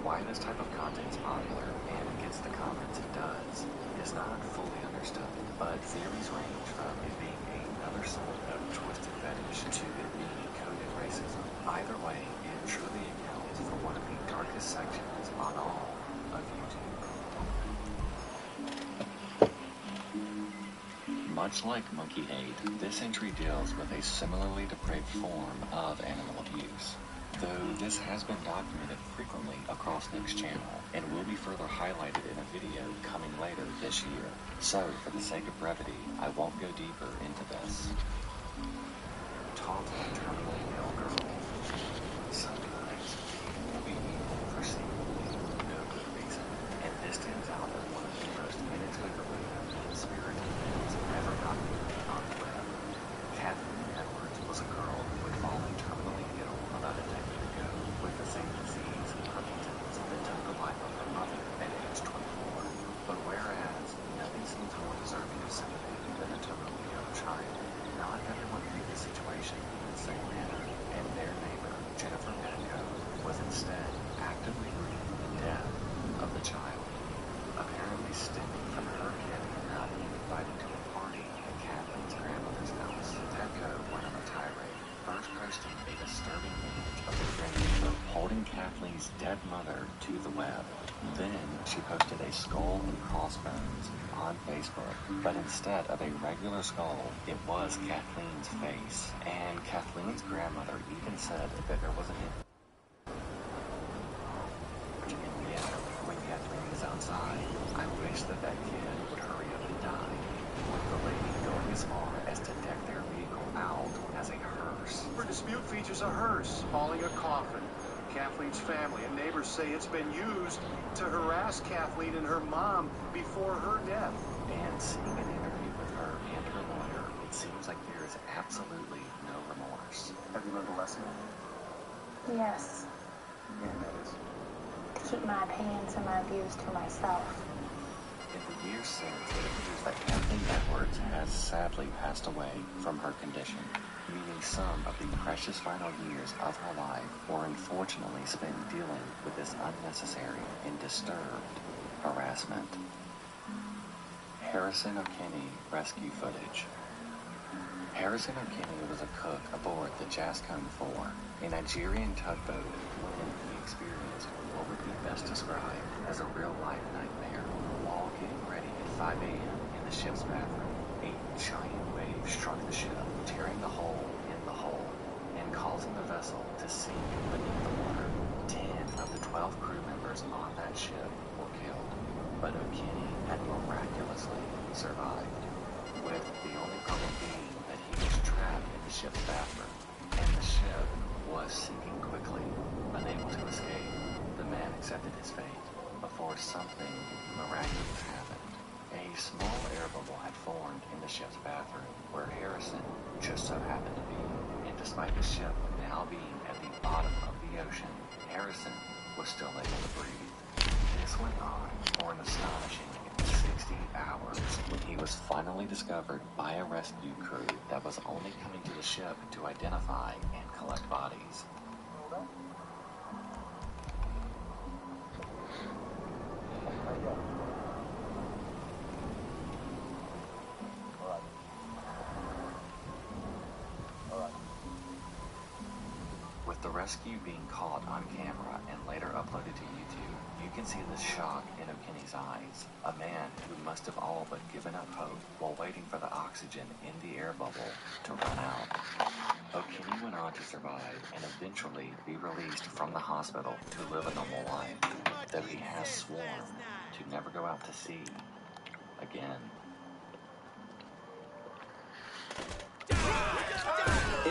Why this type of content is popular and gets the comments it does is not fully understood, but theories range from it being another sort of twisted fetish to it being coded racism. Either way, it truly accounts for one of the darkest sections on all of YouTube. Much like monkey hate, this entry deals with a similarly depraved form of animal abuse. Though this has been documented frequently across Nick's channel and will be further highlighted in a video coming later this year. So, for the sake of brevity, I won't go deeper into this. Taunting terminally ill girl. Sometimes people will be evil for seemingly no good reason, and this stands out as one of the most inexplicably mean-spirited things ever documented on the web. Kathleen Edwards was a girl who had fallen terminally ill about a decade ago with the same disease, Huntington's, that took the life of her mother at age 24. But whereas nothing seems more deserving of sympathy than a terminally ill child, not everyone viewed the situation in the same manner, and their neighbor, Jennifer Petticoat, was instead actively grieving the death of the child, apparently stemming from her getting not being invited to a party at Kathleen's grandmother's house. Petticoat went on a tirade, first posting a disturbing image of the grandmother holding Kathleen's dead mother to the web. Then she posted a skull and crossbones on Facebook, but instead of a regular skull, it was Kathleen's face. And Kathleen's grandmother even said that there was an in the air when Kathleen is outside. I wish that kid would hurry up and die, with the lady going as far as to deck their vehicle out as a hearse. For dispute features a hearse hauling a coffin. Kathleen's family and neighbors say it's been used to harass Kathleen and her mom before her death. And seeing an interview with her and her lawyer, it seems like there is absolutely no remorse. Have you learned a lesson? Yes. Yeah, that is. To keep my opinions and my views to myself. In the years since, it appears that Kathleen Edwards has sadly passed away from her condition, meaning some of the precious final years of her life were unfortunately spent dealing with this unnecessary and disturbed harassment. Harrison O'Kinney rescue footage. Harrison O'Kinney was a cook aboard the Jascon 4, a Nigerian tugboat, when he experienced what would be best described as a real-life nightmare. While getting ready at 5 a.m. in the ship's bathroom, a giant wave struck the ship, tearing the hole in the hull and causing the vessel to sink beneath the water. 10 of the 12 crew members on that ship were killed, but O'Kinney had miraculously survived, with the only problem being that he was trapped in the ship's bathroom, and the ship was sinking quickly. Unable to escape, the man accepted his fate before something miraculous happened. A small air bubble had formed in the ship's bathroom, where Harrison just so happened to be, and despite the ship now being at the bottom of the ocean, Harrison was still able to breathe. This went on for an astonishing 60 hours when he was finally discovered by a rescue crew that was only coming to the ship to identify and collect bodies. With the rescue being caught on camera and later uploaded to YouTube, you can see the shock in O'Kinney's eyes, a man who must have all but given up hope while waiting for the oxygen in the air bubble to run out. O'Kinney went on to survive and eventually be released from the hospital to live a normal life, though he has sworn to never go out to sea again.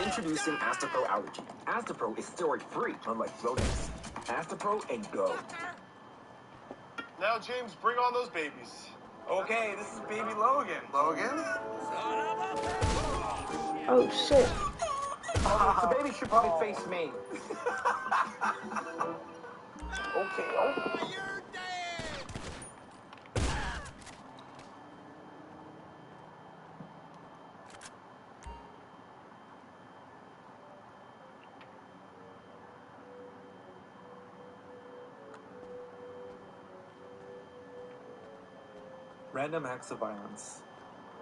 Introducing Astapro Allergy. Astapro is steroid-free, unlike Rodex. Astapro and go. Now, James, bring on those babies. Okay, this is baby Logan. Logan? Oh shit. The baby should probably face me. Okay, You're dead! Random acts of violence.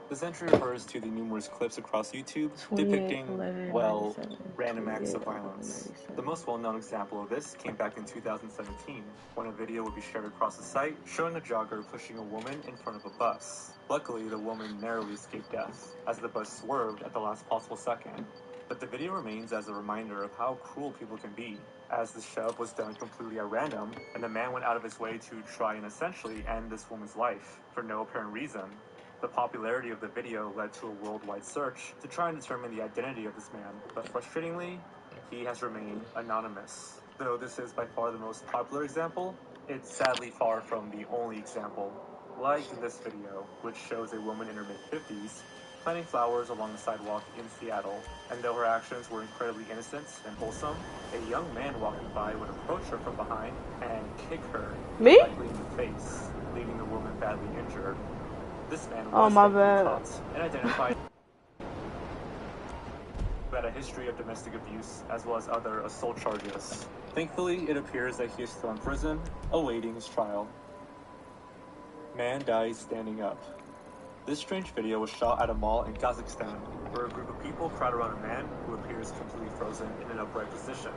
This entry refers to the numerous clips across YouTube depicting, 11, well, 97, random acts of 28, violence. 97. The most well-known example of this came back in 2017, when a video would be shared across the site showing a jogger pushing a woman in front of a bus. Luckily, the woman narrowly escaped death, as the bus swerved at the last possible second. But the video remains as a reminder of how cruel people can be, as the shove was done completely at random, and the man went out of his way to try and essentially end this woman's life, for no apparent reason. The popularity of the video led to a worldwide search to try and determine the identity of this man, but frustratingly, he has remained anonymous. Though this is by far the most popular example, it's sadly far from the only example. Like this video, which shows a woman in her mid-50s planting flowers along the sidewalk in Seattle, and though her actions were incredibly innocent and wholesome, a young man walking by would approach her from behind and kick her directly in the face, leaving the woman badly injured. This man was caught and identified had a history of domestic abuse as well as other assault charges. Thankfully, it appears that he is still in prison, awaiting his trial. Man dies standing up. This strange video was shot at a mall in Kazakhstan, where a group of people crowd around a man who appears completely frozen in an upright position.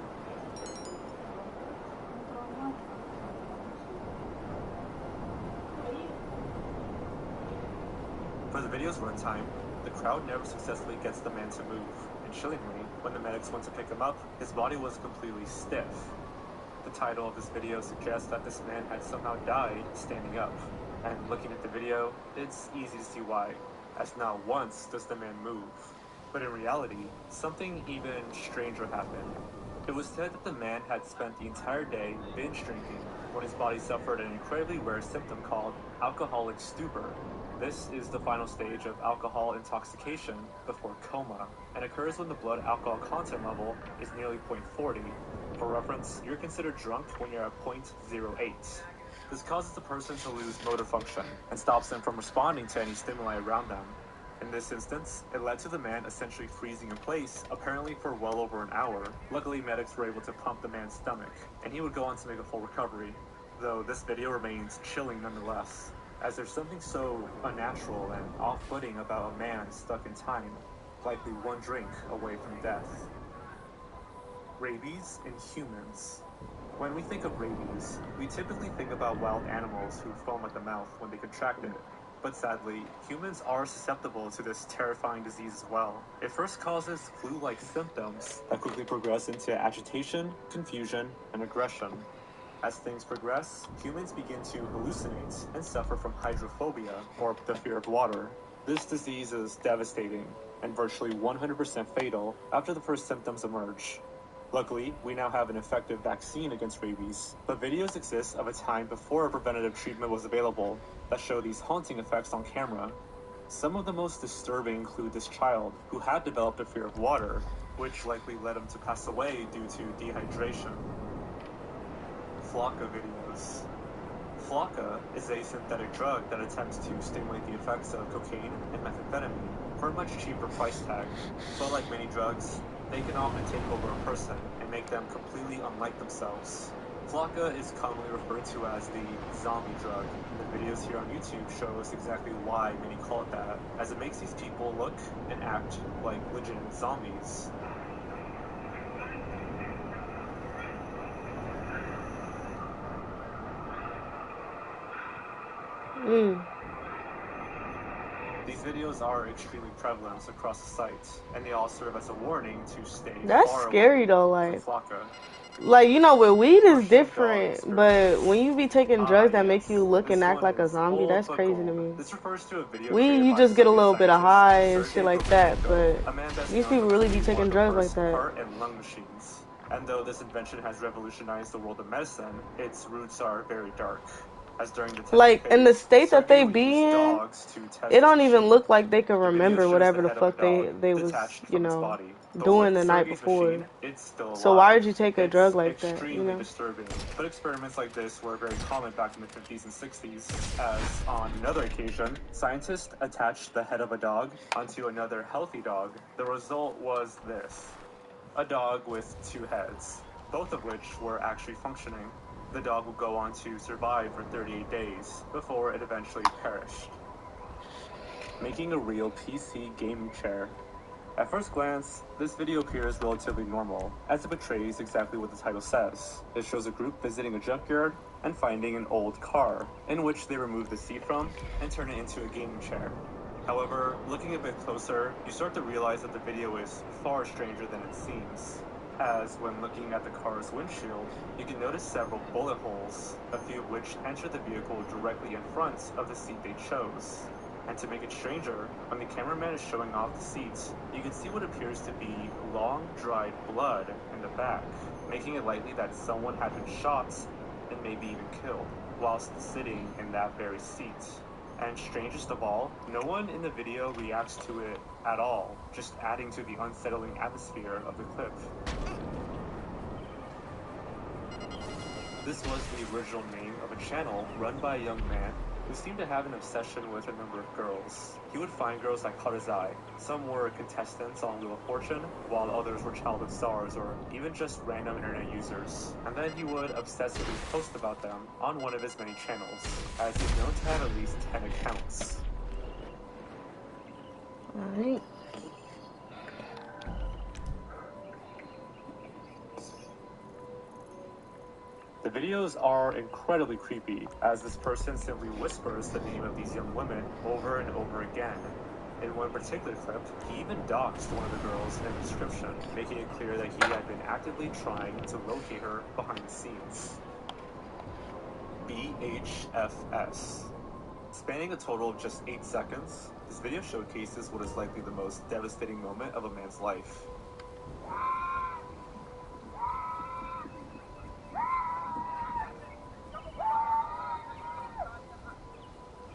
For the video's runtime, the crowd never successfully gets the man to move, and chillingly, when the medics went to pick him up, his body was completely stiff. The title of this video suggests that this man had somehow died standing up, and looking at the video, it's easy to see why, as not once does the man move. But in reality, something even stranger happened. It was said that the man had spent the entire day binge drinking when his body suffered an incredibly rare symptom called alcoholic stupor. This is the final stage of alcohol intoxication before coma, and occurs when the blood alcohol content level is nearly 0.40. For reference, you're considered drunk when you're at 0.08. This causes the person to lose motor function and stops them from responding to any stimuli around them. In this instance, it led to the man essentially freezing in place, apparently for well over an hour. Luckily, medics were able to pump the man's stomach, and he would go on to make a full recovery, though this video remains chilling nonetheless, as there's something so unnatural and off-putting about a man stuck in time, likely one drink away from death. Rabies in humans. When we think of rabies, we typically think about wild animals who foam at the mouth when they contract it. But sadly, humans are susceptible to this terrifying disease as well. It first causes flu-like symptoms that quickly progress into agitation, confusion, and aggression. As things progress, humans begin to hallucinate and suffer from hydrophobia, or the fear of water. This disease is devastating and virtually 100% fatal after the first symptoms emerge. Luckily, we now have an effective vaccine against rabies, but videos exist of a time before a preventative treatment was available that show these haunting effects on camera. Some of the most disturbing include this child who had developed a fear of water, which likely led him to pass away due to dehydration. Flocka videos. Flocka is a synthetic drug that attempts to stimulate the effects of cocaine and methamphetamine for a much cheaper price tag, but like many drugs, they can often take over a person and make them completely unlike themselves. Flocka is commonly referred to as the zombie drug, and the videos here on YouTube show us exactly why many call it that, as it makes these people look and act like legitimate zombies. These videos are extremely prevalent across the site, and they all serve as a warning to stay That's far scary away though, from Flocka. like, you know, with weed is different, but when you be taking drugs that make you look and This act one like a is zombie, old that's but crazy to gold. me. This refers to a video Weed, created you by just get a Soviet little bit of scientist high and Sergei shit like that, Dostoevsky, but a man best these known people for really be creating one taking of the drugs like first that. heart and lung machines. And though this invention has revolutionized the world of medicine, its roots are very dark. As during the testing Like, in the phase, state that Sergei they would be use in, dogs to test it his don't even machine. look like they can The video remember shows whatever the the head of a fuck dog they was, detached you from its know, body. But doing with the night Sergei's before. machine, it's still alive. So why would you take a It's drug like that, you extremely know? disturbing. But experiments like this were very common back in the 50s and 60s, as on another occasion, scientists attached the head of a dog onto another healthy dog. The result was this: a dog with two heads, both of which were actually functioning. The dog would go on to survive for 38 days before it eventually perished. Making a real PC gaming chair. At first glance, this video appears relatively normal, as it betrays exactly what the title says. It shows a group visiting a junkyard and finding an old car, in which they remove the seat from and turn it into a gaming chair. However, looking a bit closer, you start to realize that the video is far stranger than it seems, as when looking at the car's windshield, you can notice several bullet holes, a few of which enter the vehicle directly in front of the seat they chose. And to make it stranger, when the cameraman is showing off the seats, you can see what appears to be long, dried blood in the back, making it likely that someone had been shot and maybe even killed, whilst sitting in that very seat. And strangest of all, no one in the video reacts to it at all, just adding to the unsettling atmosphere of the clip. This was the original name of a channel run by a young man who seemed to have an obsession with a number of girls. He would find girls that caught his eye. Some were contestants on Wheel of Fortune, while others were childhood stars or even just random internet users. And then he would obsessively post about them on one of his many channels, as he's known to have at least 10 accounts. Alright. The videos are incredibly creepy, as this person simply whispers the name of these young women over and over again. In one particular clip, he even doxed one of the girls in the description, making it clear that he had been actively trying to locate her behind the scenes. BHFS. Spanning a total of just 8 seconds, this video showcases what is likely the most devastating moment of a man's life.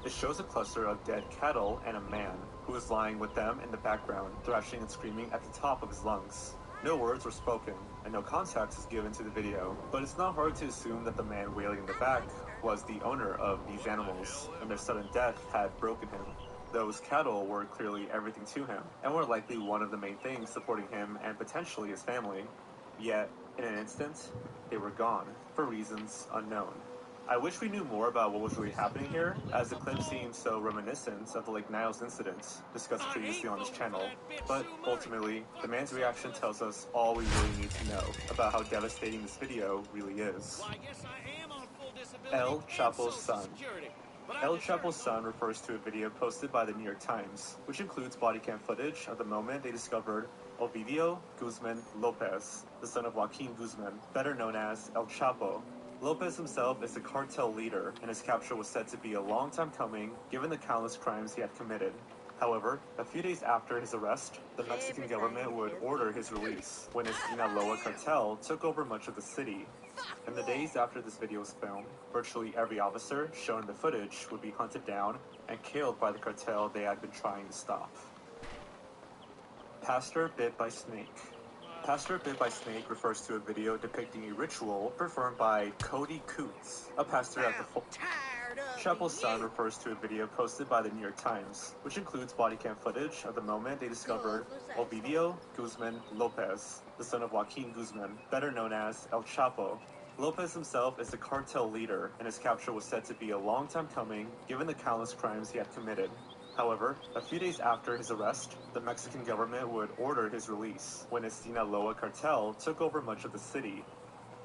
It shows a cluster of dead cattle and a man, who is lying with them in the background, thrashing and screaming at the top of his lungs. No words were spoken, and no context is given to the video, but it's not hard to assume that the man wailing in the back was the owner of these animals, and their sudden death had broken him. Those cattle were clearly everything to him, and were likely one of the main things supporting him and potentially his family. Yet, in an instant, they were gone, for reasons unknown. I wish we knew more about what was really happening here, as the clip seems so reminiscent of the Lake Niles incident discussed previously on this channel. But ultimately, the man's reaction tells us all we really need to know about how devastating this video really is. El Chapo's son. El Chapo's son refers to a video posted by the New York Times, which includes body cam footage of the moment they discovered Ovidio Guzman Lopez, the son of Joaquin Guzman, better known as El Chapo. Lopez himself is the cartel leader, and his capture was said to be a long time coming, given the countless crimes he had committed. However, a few days after his arrest, the Mexican government would order his release, when his Sinaloa cartel took over much of the city. In the days after this video was filmed, virtually every officer shown in the footage would be hunted down and killed by the cartel they had been trying to stop. Pastor Bit by Snake. Pastor Bit by Snake refers to a video depicting a ritual performed by Cody Coots, a pastor at the Chapo's son refers to a video posted by the New York Times, which includes body cam footage of the moment they discovered Ovidio Guzman Lopez, the son of Joaquin Guzman, better known as El Chapo. Lopez himself is the cartel leader, and his capture was said to be a long time coming, given the countless crimes he had committed. However, a few days after his arrest, the Mexican government would order his release, when his Sinaloa cartel took over much of the city.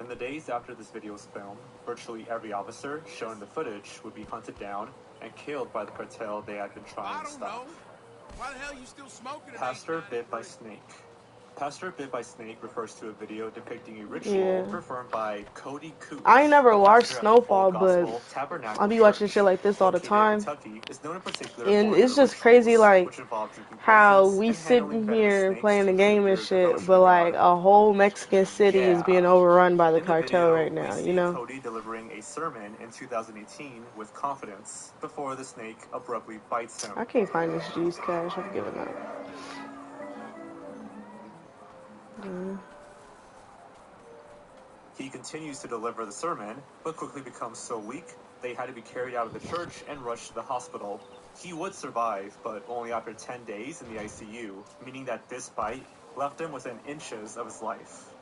In the days after this video was filmed, virtually every officer shown in the footage would be hunted down and killed by the cartel they had been trying to stop. Why the hell you still smoking? Pastor Bit by Snake. Pastor Bit by Snake refers to a video depicting a ritual performed by Cody Coots. I ain't never watched pastor at the Snowfall, Full but Gospel Tabernacle I'll be watching Church, shit like this all the located in time. Kentucky, is known in particular And for it's their just crazy, rituals, like, which involve drinking how poisons we and handling sitting venomous here snakes playing to the game keep and their shit, devotion but to like God. a whole Mexican city is being overrun by the In the cartel video, right now, we you see know? Cody delivering a sermon in 2018 with confidence before the snake abruptly bites him. I can't find this juice cash. I'm giving up. He continues to deliver the sermon, but quickly becomes so weak they had to be carried out of the church and rushed to the hospital. He would survive, but only after 10 days in the ICU, meaning that this bite left him within inches of his life.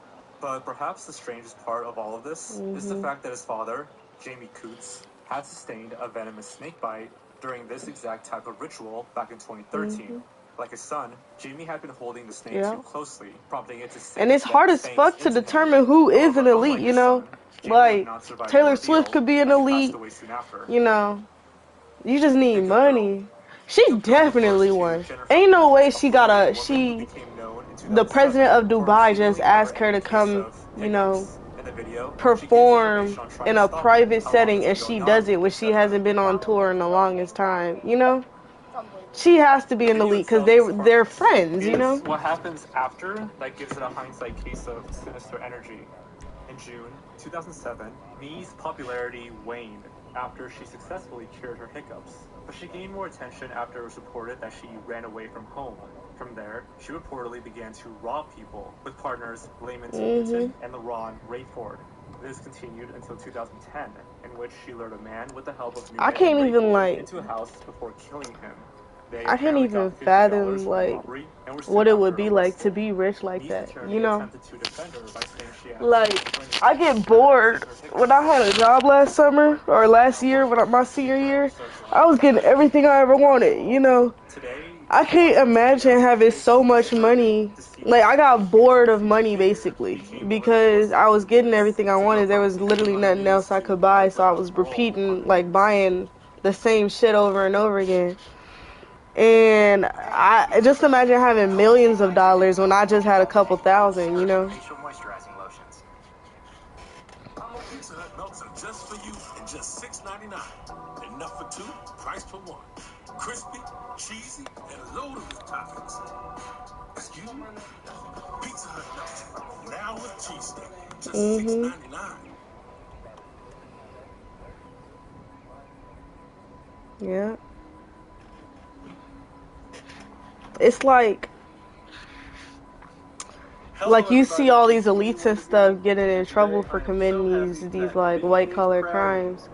But perhaps the strangest part of all of this is the fact that his father, Jamie Coots, had sustained a venomous snake bite during this exact type of ritual back in 2013. Like his son, Jamie had been holding the snake too closely, prompting it to sink And it's hard as fuck to determine who is an elite, you know? Like, Taylor Swift could be an elite, you know? You just need money. She definitely won. Ain't no way she got the president of Dubai just asked her to come, you know, perform in a private setting and she does it when she hasn't been on tour in the longest time, you know? She has to be an elite because they're friends, you know? What happens after that gives it a hindsight case of sinister energy. In June 2007, Mii's popularity waned after she successfully cured her hiccups, but she gained more attention after it was reported that she ran away from home. From there, she reportedly began to rob people with partners Layman Newton and LaRon Rayford. This continued until 2010, in which she lured a man with the help of Newman into a house before killing him. I can't even fathom, like, what it would be like to be rich like that, you know? Like, I get bored. When I had a job last summer, or last year, my senior year, I was getting everything I ever wanted, you know? I can't imagine having so much money. Like, I got bored of money, basically, because I was getting everything I wanted. There was literally nothing else I could buy, so I was repeating, like, buying the same shit over and over again. And I just imagine having millions of dollars when I just had a couple thousand, you know? Moisturizing lotions. Pizza Hut melts are just for you and just $6.99. Enough for two, price for one. Crispy, cheesy, and loaded with toppings. Excuse me? Pizza Hut melts. Now with cheesesteak. Just $6.99. Yeah. It's like you see all these elites and stuff getting in trouble for committing these like white collar crimes,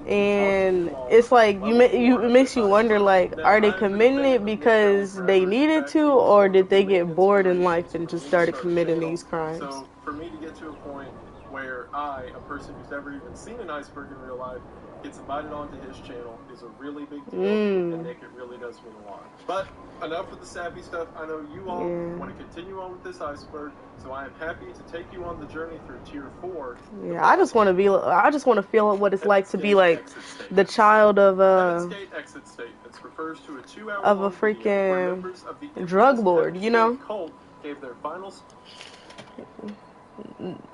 and it's like it makes you wonder, like, are they committing it because they needed to, or did they get bored in life and just started committing these crimes? So for me to get to a point where I, a person who's never even seen an iceberg in real life, gets invited onto his channel is a really big deal, and Nick, it really does mean a lot. But enough with the sappy stuff. I know you all want to continue on with this iceberg, so I am happy to take you on the journey through Tier 4. Yeah, I just want to feel what it's like to be like the child of Exit Statements refers to a 2-hour of a freaking drug lord, you know? Cult gave their final.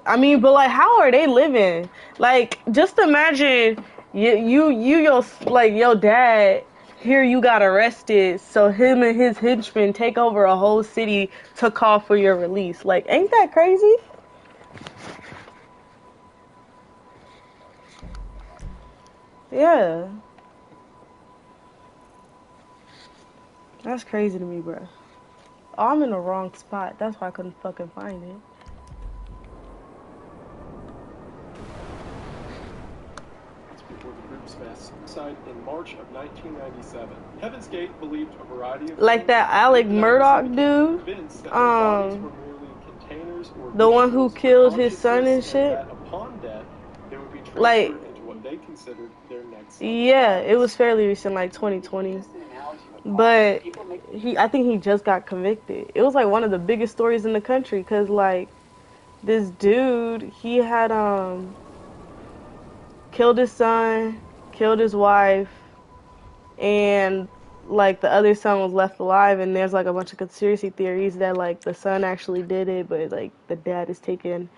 I mean, but like, how are they living? Like, just imagine your dad. Here you got arrested, so him and his henchmen take over a whole city to call for your release. Like, ain't that crazy? Yeah. That's crazy to me, bro. Oh, I'm in the wrong spot. That's why I couldn't fucking find it. Before the group's signed in March of 1997. Heaven's Gate believed a variety of like that Alec Murdoch dude, the one who killed his son and shit. Upon death, they would be transferred like, into what they considered their next. Yeah, it was fairly recent, like 2020. But I think he just got convicted. It was like one of the biggest stories in the country, because like this dude, he had killed his son, killed his wife, and like the other son was left alive, and there's like a bunch of conspiracy theories that like the son actually did it, but like the dad is taking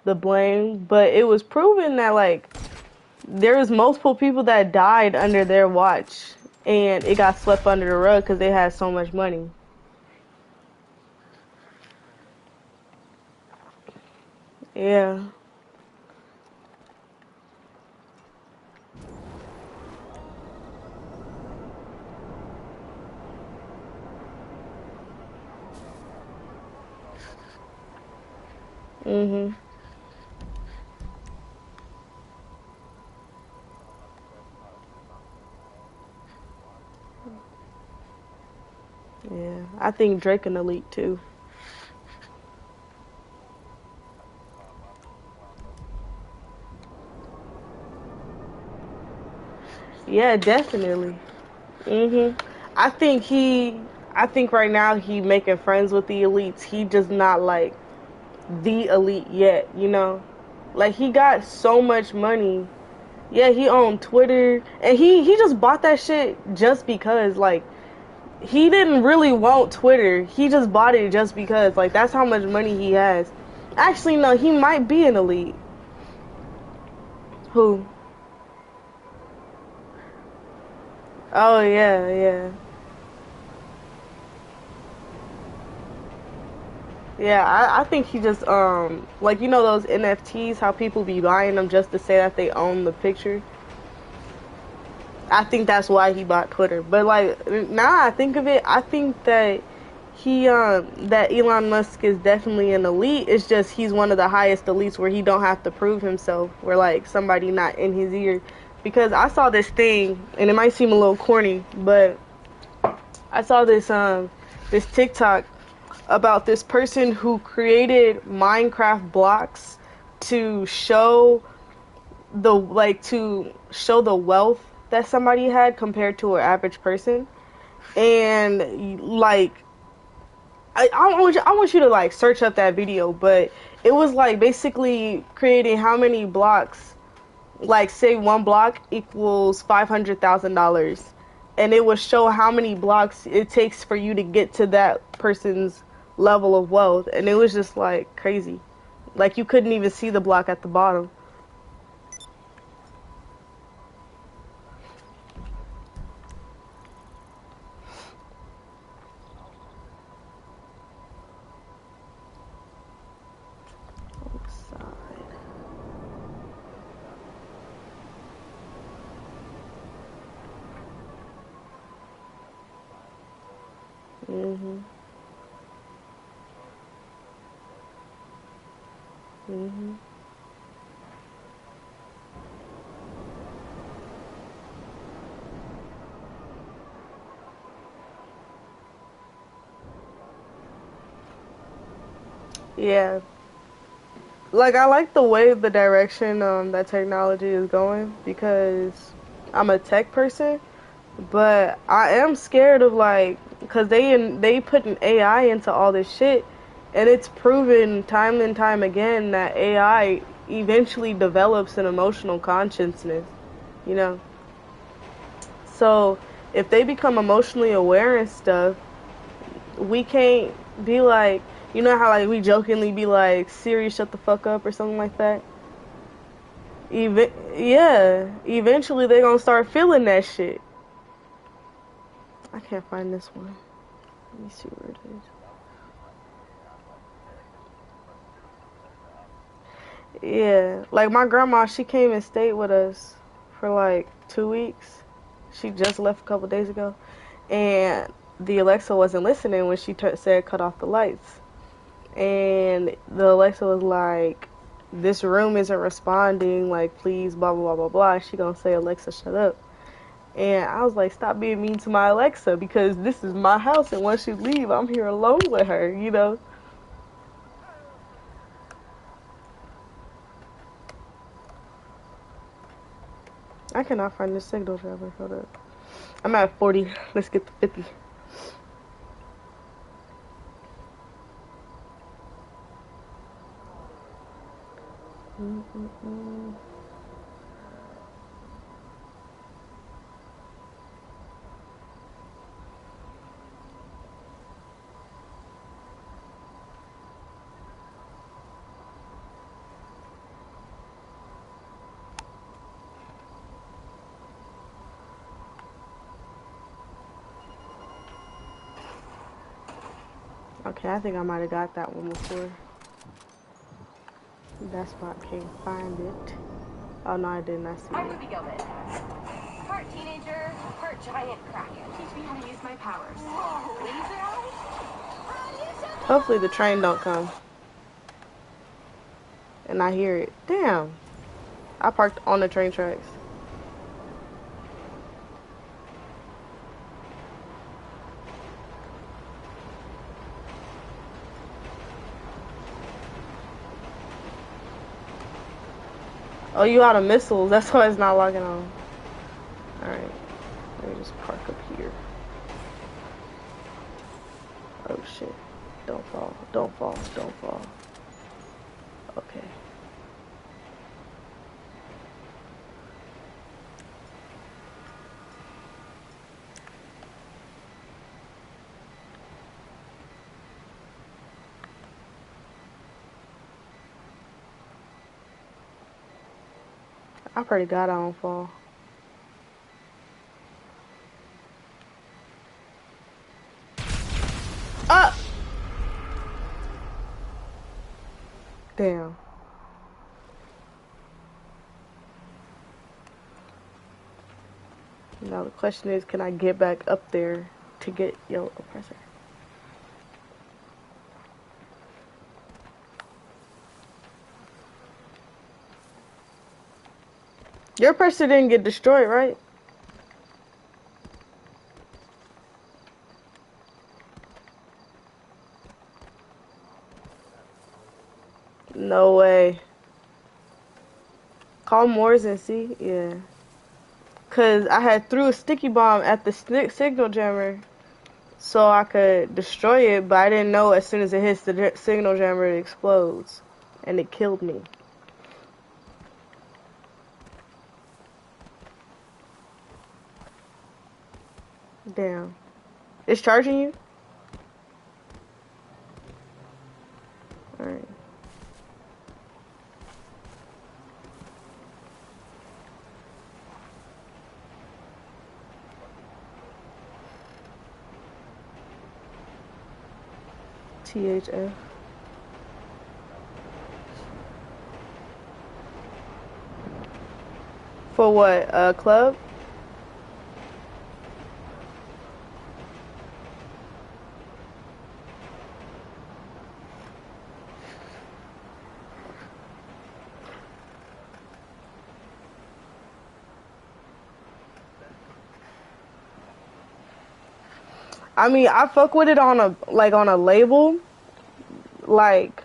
the blame. But it was proven that like there was multiple people that died under their watch, and it got swept under the rug because they had so much money. Yeah. Mhm. Yeah. I think Drake an elite too. Yeah, definitely. Mhm. I think right now he making friends with the elites. He just not like the elite yet, you know? Like he got so much money. Yeah, he owned Twitter, and he just bought that shit just because like he didn't really want Twitter. He just bought it just because like that's how much money he has. Actually, no, he might be an elite. Who? Oh yeah, yeah. Yeah, I think he just like you know those NFTs, how people be buying them just to say that they own the picture. I think that's why he bought Twitter. But like now I think of it, I think that that Elon Musk is definitely an elite. It's just he's one of the highest elites where he don't have to prove himself. Where like somebody not in his ear. Because I saw this thing, and it might seem a little corny, but I saw this TikTok about this person who created Minecraft blocks to show the wealth that somebody had compared to an average person. And like I want you to like search up that video, but it was like basically creating how many blocks, like say one block equals $500,000, and it would show how many blocks it takes for you to get to that person's level of wealth, and it was just like crazy. Like you couldn't even see the block at the bottom. Mhm. Mhm. Yeah. Like I like the way the direction that technology is going because I'm a tech person, but I am scared of like because they put an AI into all this shit, and it's proven time and time again that AI eventually develops an emotional consciousness, you know. So if they become emotionally aware and stuff, we can't be like, you know how like we jokingly be like, Siri, shut the fuck up or something like that. Yeah, eventually they're gonna start feeling that shit. I can't find this one. Let me see where it is. Yeah, like my grandma, she came and stayed with us for like 2 weeks. She just left a couple days ago, and the Alexa wasn't listening when she said cut off the lights. And the Alexa was like, this room isn't responding, like please blah blah blah blah blah. She gonna say, Alexa, shut up. And I was like, stop being mean to my Alexa because this is my house, and once you leave I'm here alone with her, you know. I cannot find this signal driver. Hold up, I'm at 40. Let's get to 50. Mm-mm-mm. Okay, I think I might have got that one before. That's why I can't find it. Oh no, I didn't. I see I'm it. Ruby Gilbert. Part teenager, part giant kraken. Teach me how to use my powers. Whoa, laser eyes? Hopefully the train don't come. And I hear it. Damn. I parked on the train tracks. Oh, you out of missiles. That's why it's not logging on. Alright. Let me just park up here. Oh shit. Don't fall. Don't fall. Don't fall. Okay. I pretty God I don't fall. Ah! Damn. Now the question is, can I get back up there to get your oppressor? Your oppressor didn't get destroyed, right? No way. Call Moores and see? Yeah. Cause I had threw a sticky bomb at the signal jammer so I could destroy it, but I didn't know as soon as it hits the signal jammer it explodes. And it killed me. Damn. It's charging you? Alright. THF. For what? Club? I mean, I fuck with it on a label, like,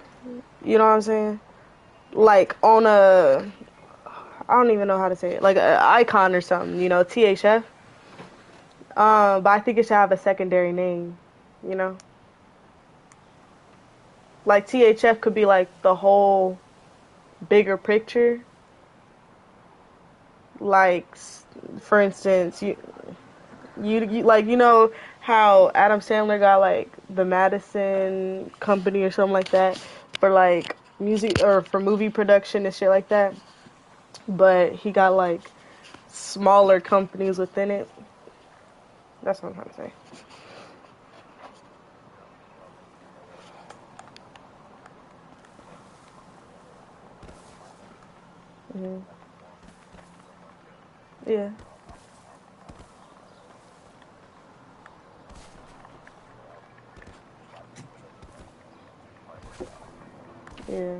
you know what I'm saying? Like on a, I don't even know how to say it, like an icon or something, you know, THF. But I think it should have a secondary name, you know? Like THF could be like the whole bigger picture. Like, for instance, you like, you know how Adam Sandler got like the Madison Company or something like that for like music or for movie production and shit like that, but he got like smaller companies within it. That's what I'm trying to say. Mm-hmm. Yeah. Yeah.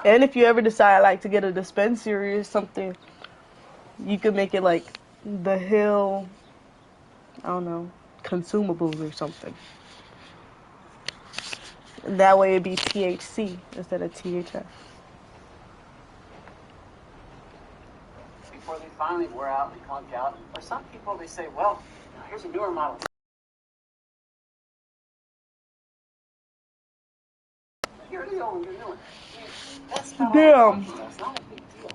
And if you ever decide like to get a dispensary or something, you could make it like the Hill, I don't know, consumables or something. That way it'd be THC instead of THF. Before they finally wear out and conk out. For some people, they say, well, here's a newer model. You're the old one, you're the new one. I mean, that's not all Damn. it's not a big deal.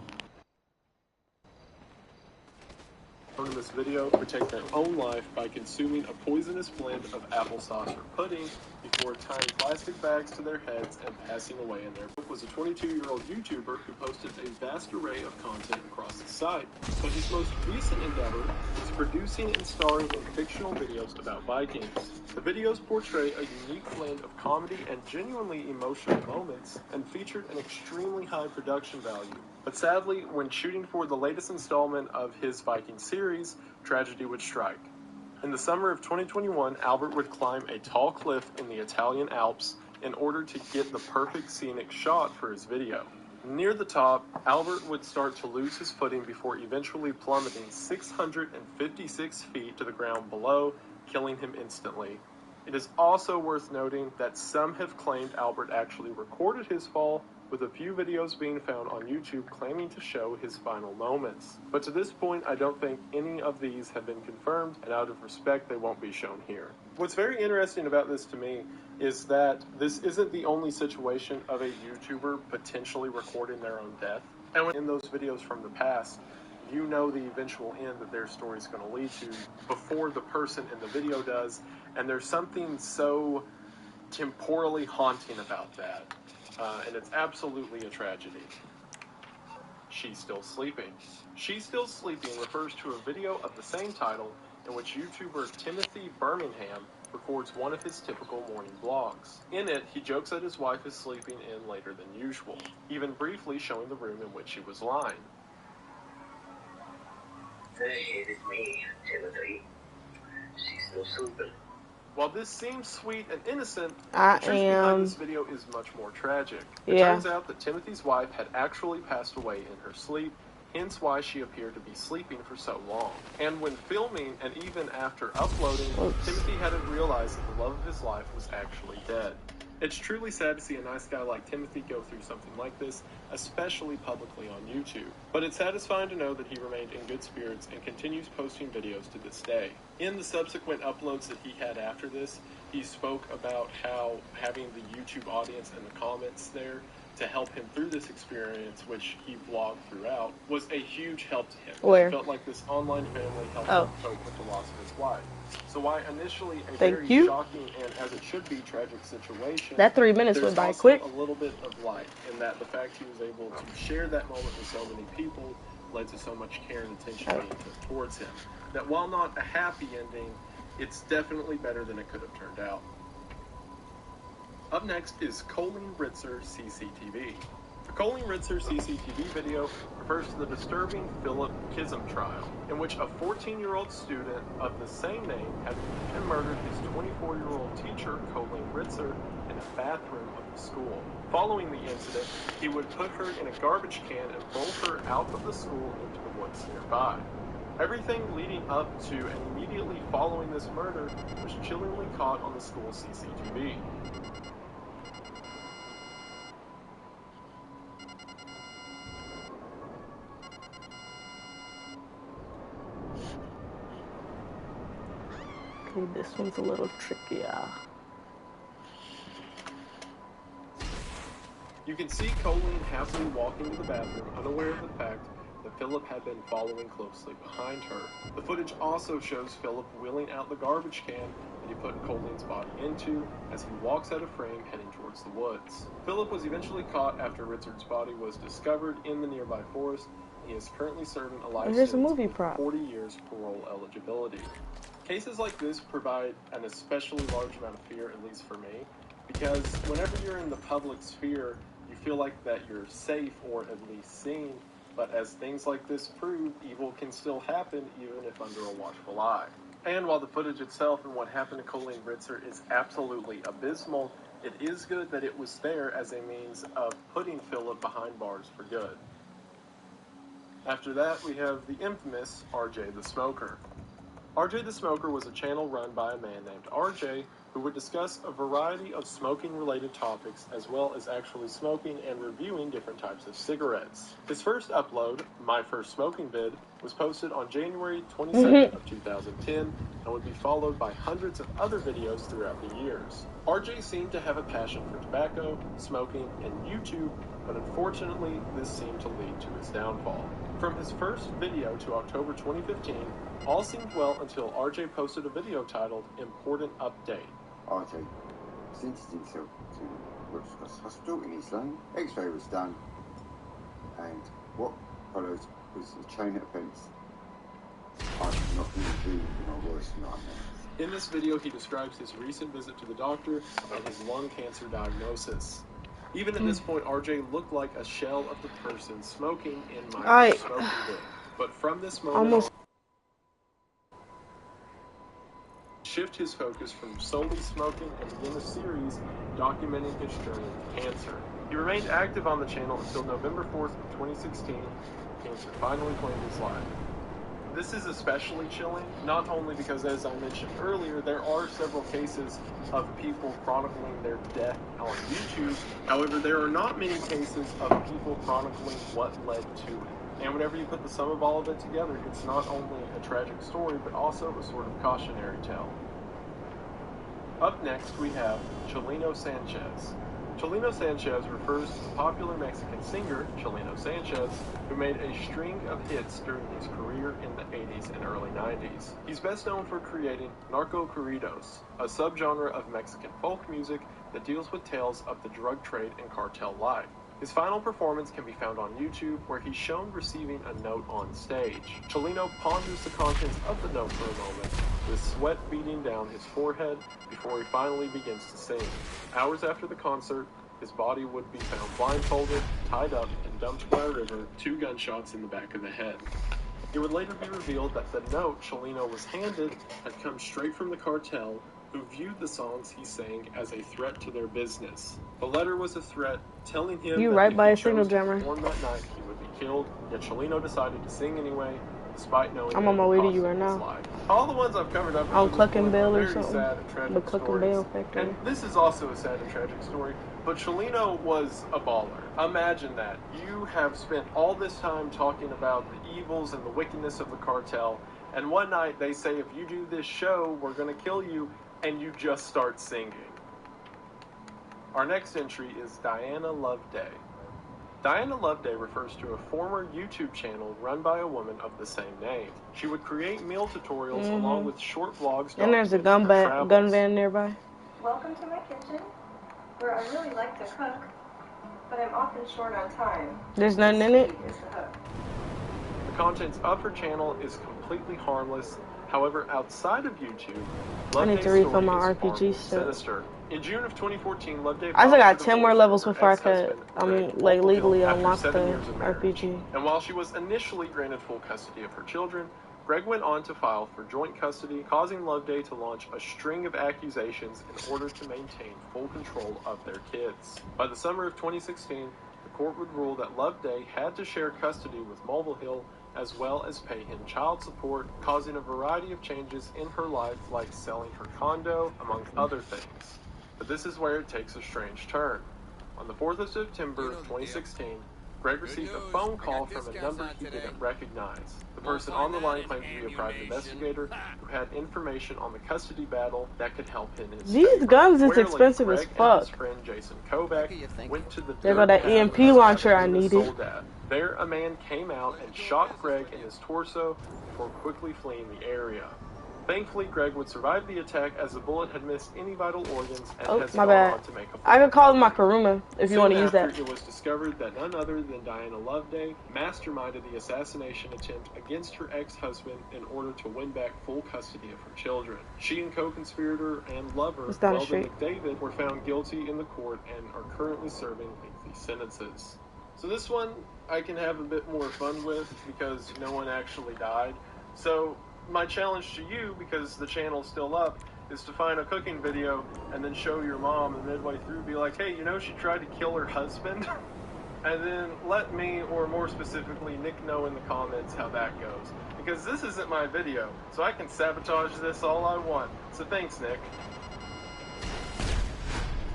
in this video protect their own life by consuming a poisonous blend of applesauce or pudding before tying plastic bags to their heads and passing away in their book. Was a 22-year-old YouTuber who posted a vast array of content across the site, but his most recent endeavor is producing and starring in fictional videos about Vikings. The videos portray a unique blend of comedy and genuinely emotional moments and featured an extremely high production value. But sadly, when shooting for the latest installment of his Viking series, tragedy would strike. In the summer of 2021, Albert would climb a tall cliff in the Italian Alps in order to get the perfect scenic shot for his video. Near the top, Albert would start to lose his footing before eventually plummeting 656 feet to the ground below, killing him instantly. It is also worth noting that some have claimed Albert actually recorded his fall, with a few videos being found on YouTube claiming to show his final moments. But to this point, I don't think any of these have been confirmed, and out of respect, they won't be shown here. What's very interesting about this to me is that this isn't the only situation of a YouTuber potentially recording their own death. And in those videos from the past, you know the eventual end that their story is going to lead to before the person in the video does, and there's something so temporally haunting about that. And it's absolutely a tragedy. She's Still Sleeping. She's Still Sleeping refers to a video of the same title in which YouTuber Timothy Birmingham records one of his typical morning vlogs. In it, he jokes that his wife is sleeping in later than usual, even briefly showing the room in which she was lying. Hey, it is me, Timothy. She's still sleeping. While this seems sweet and innocent, the truth behind this video is much more tragic. It turns out that Timothy's wife had actually passed away in her sleep, hence why she appeared to be sleeping for so long. And when filming, and even after uploading, Timothy hadn't realized that the love of his life was actually dead. It's truly sad to see a nice guy like Timothy go through something like this, especially publicly on YouTube. But it's satisfying to know that he remained in good spirits and continues posting videos to this day. In the subsequent uploads that he had after this, he spoke about how having the YouTube audience and the comments there to help him through this experience, which he vlogged throughout, was a huge help to him. Where? He felt like this online family helped him cope with the loss of his wife. So why initially a Thank very you. shocking and, as it should be, tragic situation, that 3 minutes went by also quick. a little bit of light in that the fact he was able to share that moment with so many people led to so much care and attention being put towards him. That while not a happy ending, it's definitely better than it could have turned out. Up next is Colleen Ritzer CCTV. The Colleen Ritzer CCTV video refers to the disturbing Philip Kism trial, in which a 14-year-old student of the same name had beaten and murdered his 24-year-old teacher, Colleen Ritzer, in a bathroom of the school. Following the incident, he would put her in a garbage can and roll her out of the school into the woods nearby. Everything leading up to and immediately following this murder was chillingly caught on the school's CCTV. Okay, this one's a little trickier. You can see Colleen happily walking to the bathroom, unaware of the fact that Philip had been following closely behind her. The footage also shows Philip wheeling out the garbage can that he put Colleen's body into as he walks out of frame heading towards the woods. Philip was eventually caught after Ritzard's body was discovered in the nearby forest. He is currently serving a life sentence with 40 years parole eligibility. Cases like this provide an especially large amount of fear, at least for me, because whenever you're in the public sphere, you feel like that you're safe or at least seen, but as things like this prove, evil can still happen even if under a watchful eye. And while the footage itself and what happened to Colleen Ritzer is absolutely abysmal, it is good that it was there as a means of putting Philip behind bars for good. After that, we have the infamous RJ the Smoker. RJ the Smoker was a channel run by a man named RJ who would discuss a variety of smoking-related topics as well as actually smoking and reviewing different types of cigarettes. His first upload, My First Smoking Vid, was posted on January 22nd of 2010 and would be followed by hundreds of other videos throughout the years. RJ seemed to have a passion for tobacco, smoking, and YouTube, but unfortunately this seemed to lead to his downfall. From his first video to October 2015, all seemed well until RJ posted a video titled Important Update. RJ presented himself to Woodcross Hospital in East London. X-ray was done, and what followed was a chain of events I could not really do in my worst nightmare. In this video, he describes his recent visit to the doctor and his lung cancer diagnosis. Even at this point, RJ looked like a shell of the person smoking in my smoking bin. But from this moment on, shift his focus from solely smoking and begin a series documenting his journey with cancer. He remained active on the channel until November 4th of 2016, cancer finally claimed his life. This is especially chilling, not only because, as I mentioned earlier, there are several cases of people chronicling their death on YouTube. However, there are not many cases of people chronicling what led to it. And whenever you put the sum of all of it together, it's not only a tragic story, but also a sort of cautionary tale. Up next, we have Chelino Sanchez. Chelino Sanchez refers to the popular Mexican singer, Chelino Sanchez, who made a string of hits during his career in the 80s and early 90s. He's best known for creating narco corridos, a subgenre of Mexican folk music that deals with tales of the drug trade and cartel life. His final performance can be found on YouTube, where he's shown receiving a note on stage. Chelino ponders the contents of the note for a moment, with sweat beading down his forehead before he finally begins to sing. Hours after the concert, his body would be found blindfolded, tied up, and dumped by a river, 2 gunshots in the back of the head. It would later be revealed that the note Chelino was handed had come straight from the cartel, who viewed the songs he sang as a threat to their business. The letter was a threat, telling him that if he chose to perform that night, he would be killed, yet Chelino decided to sing anyway, despite knowing I'm on my way to you right now. Life. All the ones I've covered up on Cluck and Bale or something. Sad and tragic The Cluck and Bale factory. And this is also a sad and tragic story, but Chelino was a baller. Imagine that. You have spent all this time talking about the evils and the wickedness of the cartel, and one night they say, if you do this show, we're going to kill you, and you just start singing. Our next entry is Diana Loveday. Diana Loveday refers to a former YouTube channel run by a woman of the same name. She would create meal tutorials along with short vlogs. And there's a gun van nearby. Welcome to my kitchen, where I really like to cook, but I'm often short on time. There's nothing in it? The contents of her channel is completely harmless. However, outside of YouTube, I need to refill my RPG stuff. Sinister. In June of 2014, Loveday I still got 10 more levels before I could, like, legally unlock the RPG. And while she was initially granted full custody of her children, Greg went on to file for joint custody, causing Loveday to launch a string of accusations in order to maintain full control of their kids. By the summer of 2016, the court would rule that Loveday had to share custody with Mulvihill, as well as pay him child support, causing a variety of changes in her life, like selling her condo, among other things. But this is where it takes a strange turn. On the 4th of September of 2016, Greg received a phone call from a number he didn't recognize. The person on the line claimed to be a private investigator who had information on the custody battle that could help him in his These guns is expensive as fuck. His friend Jason Kovac went to the there go that EMP launcher I needed. There, a man came out and shot Greg in his torso before quickly fleeing the area. Thankfully, Greg would survive the attack as the bullet had missed any vital organs and has gone on to make a I could call him my Karuma if you want to use that. It was discovered that none other than Diana Loveday masterminded the assassination attempt against her ex-husband in order to win back full custody of her children. She and co-conspirator and lover, Weldon McDavid, were found guilty in the court and are currently serving lengthy sentences. So this one I can have a bit more fun with because no one actually died. So my challenge to you, because the channel's still up, is to find a cooking video and then show your mom, and midway through be like, hey, you know she tried to kill her husband? And then let me, or more specifically Nick, know in the comments how that goes. Because this isn't my video, so I can sabotage this all I want. So thanks, Nick.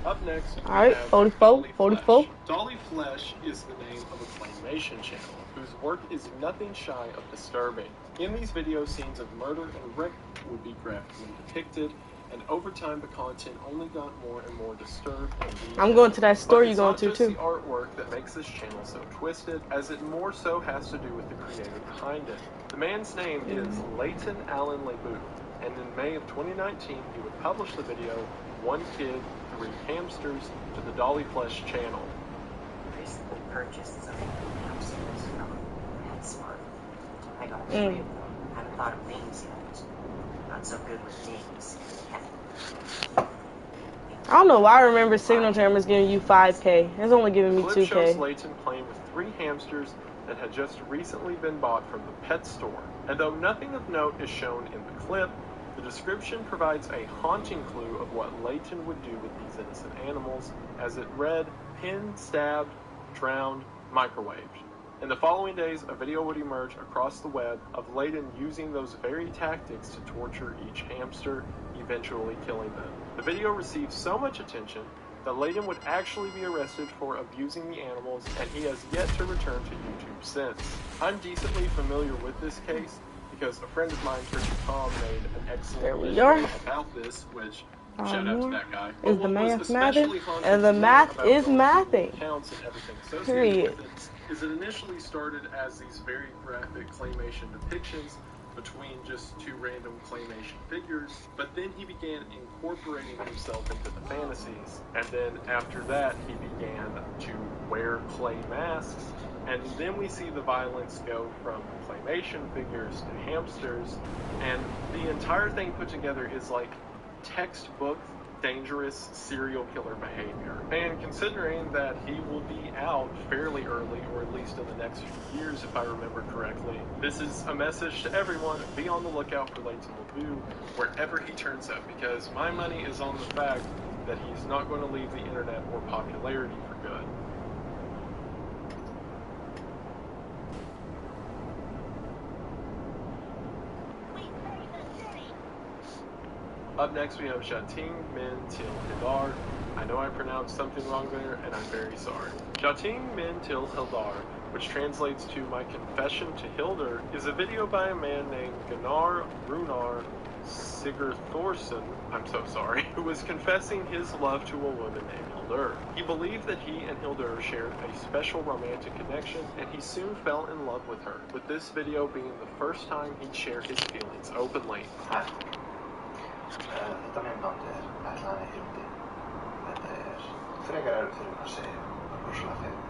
Up next, alright, 44. Dolly Flesh is the name of a claymation channel, whose work is nothing shy of disturbing. In these videos, scenes of murder and wreck would be graphically depicted, and over time the content only got more and more disturbed and detailed. I'm going to that store you're going to, It's not too. just the artwork that makes this channel so twisted, as it more so has to do with the creator behind it. The man's name is Leighton Allen LeBouf, and in May of 2019 he would publish the video, One Kid, 3 Hamsters, to the Dolly Flesh channel. Recently purchased some hamsters from PetSmart. I got 3 of them. Haven't thought of names yet. Not so good with names. I don't know why I remember Signal Term is giving you 5K. It's only giving me 2K. The clip shows Leighton playing with 3 hamsters that had just recently been bought from the pet store. And though nothing of note is shown in the clip, the description provides a haunting clue of what Leighton would do with these innocent animals, as it read, pinned, stabbed, drowned, microwaved. In the following days, a video would emerge across the web of Leighton using those very tactics to torture each hamster, eventually killing them. The video received so much attention that Leighton would actually be arrested for abusing the animals, and he has yet to return to YouTube since. I'm decently familiar with this case because a friend of mine, Richard Tom, made an excellent video about this, which shout out to that guy. Is the math mathing? And the math is mathing. Period. Is it initially started as these very graphic claymation depictions between just 2 random claymation figures, but then he began incorporating himself into the fantasies, and then after that he began to wear clay masks, and then we see the violence go from claymation figures to hamsters, and the entire thing put together is like textbook dangerous serial killer behavior. And considering that he will be out fairly early, or at least in the next few years if I remember correctly, this is a message to everyone: be on the lookout for Leighton LeBouf wherever he turns up, because my money is on the fact that he's not going to leave the internet or popularity for good. Up next we have Jating Min Til Hildar. I know I pronounced something wrong there, and I'm very sorry. Jating Min Til Hildar, which translates to My Confession to Hildur, is a video by a man named Gunnar Runar Sigurþórsson, I'm so sorry, who was confessing his love to a woman named Hildur. He believed that he and Hildur shared a special romantic connection, and he soon fell in love with her, with this video being the first time he'd shared his feelings openly. Þetta myndband ætlaði Hildi. Þetta frekar erfitt fyrir að segja rosalega fyrir.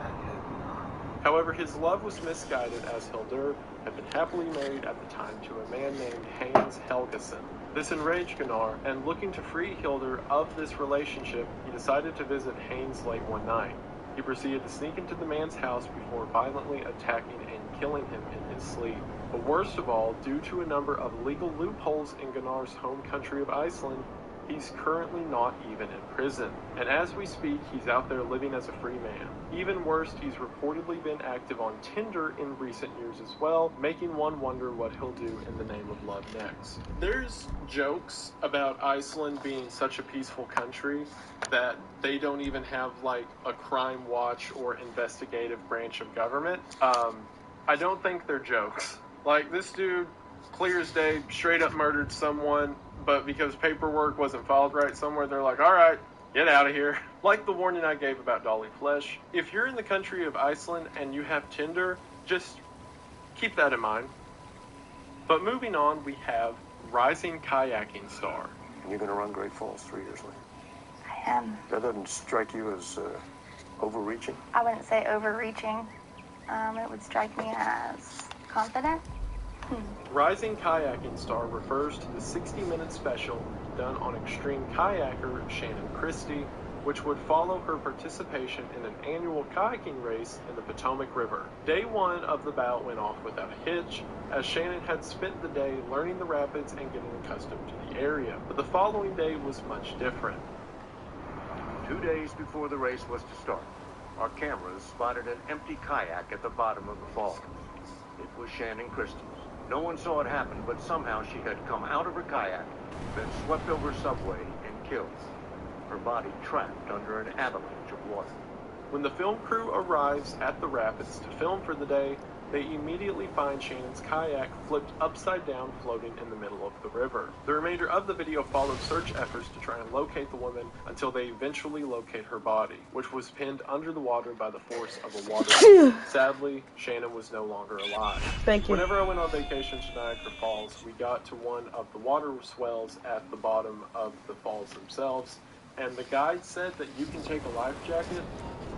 En However, his love was misguided, as Hildur had been happily married at the time to a man named Hans Helgeson. This enraged Gunnar, and looking to free Hildur of this relationship, he decided to visit Hans late one night. He proceeded to sneak into the man's house before violently attacking and killing him in his sleep. But worst of all, due to a number of legal loopholes in Gunnar's home country of Iceland, he's currently not even in prison. And as we speak, he's out there living as a free man. Even worse, he's reportedly been active on Tinder in recent years as well, making one wonder what he'll do in the name of love next. There's jokes about Iceland being such a peaceful country that they don't even have like a crime watch or investigative branch of government. I don't think they're jokes. Like, this dude, clear as day, straight up murdered someone, but because paperwork wasn't filed right somewhere, they're like, alright, get out of here. Like the warning I gave about Dolly Flesh, if you're in the country of Iceland and you have Tinder, just keep that in mind. But moving on, we have rising kayaking star. And you're going to run Great Falls 3 years later. I am. That doesn't strike you as overreaching? I wouldn't say overreaching. It would strike me as confident. Rising kayaking star refers to the 60-minute special done on extreme kayaker Shannon Christie, which would follow her participation in an annual kayaking race in the Potomac River. Day one of the bout went off without a hitch, as Shannon had spent the day learning the rapids and getting accustomed to the area. But the following day was much different. 2 days before the race was to start, our cameras spotted an empty kayak at the bottom of the falls. It was Shannon Christie's. No one saw it happen, but somehow she had come out of her kayak, been swept over Subway, and killed. Her body trapped under an avalanche of water. When the film crew arrives at the rapids to film for the day, they immediately find Shannon's kayak flipped upside down floating in the middle of the river. The remainder of the video followed search efforts to try and locate the woman until they eventually locate her body, which was pinned under the water by the force of a water. Sadly, Shannon was no longer alive. Thank you. Whenever I went on vacation to Niagara Falls, we got to one of the water swells at the bottom of the falls themselves, and the guide said that you can take a life jacket,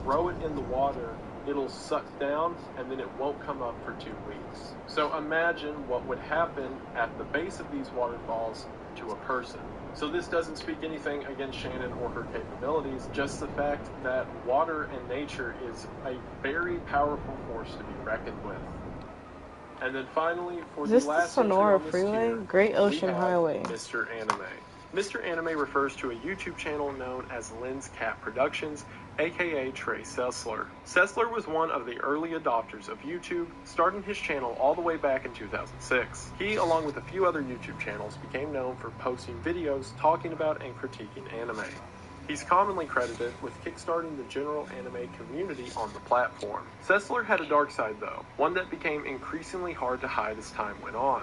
throw it in the water, it'll suck down, and then it won't come up for 2 weeks. So imagine what would happen at the base of these waterfalls to a person. So this doesn't speak anything against Shannon or her capabilities, just the fact that water and nature is a very powerful force to be reckoned with. And then finally, for the last Sonora entry on this Freeway? tier, Great Ocean we have Highway. Mr. Anime. Mr. Anime refers to a YouTube channel known as Lynn's Cat Productions, aka Trey Sessler. Sessler was one of the early adopters of YouTube, starting his channel all the way back in 2006. He, along with a few other YouTube channels, became known for posting videos talking about and critiquing anime. He's commonly credited with kickstarting the general anime community on the platform. Sessler had a dark side though, one that became increasingly hard to hide as time went on.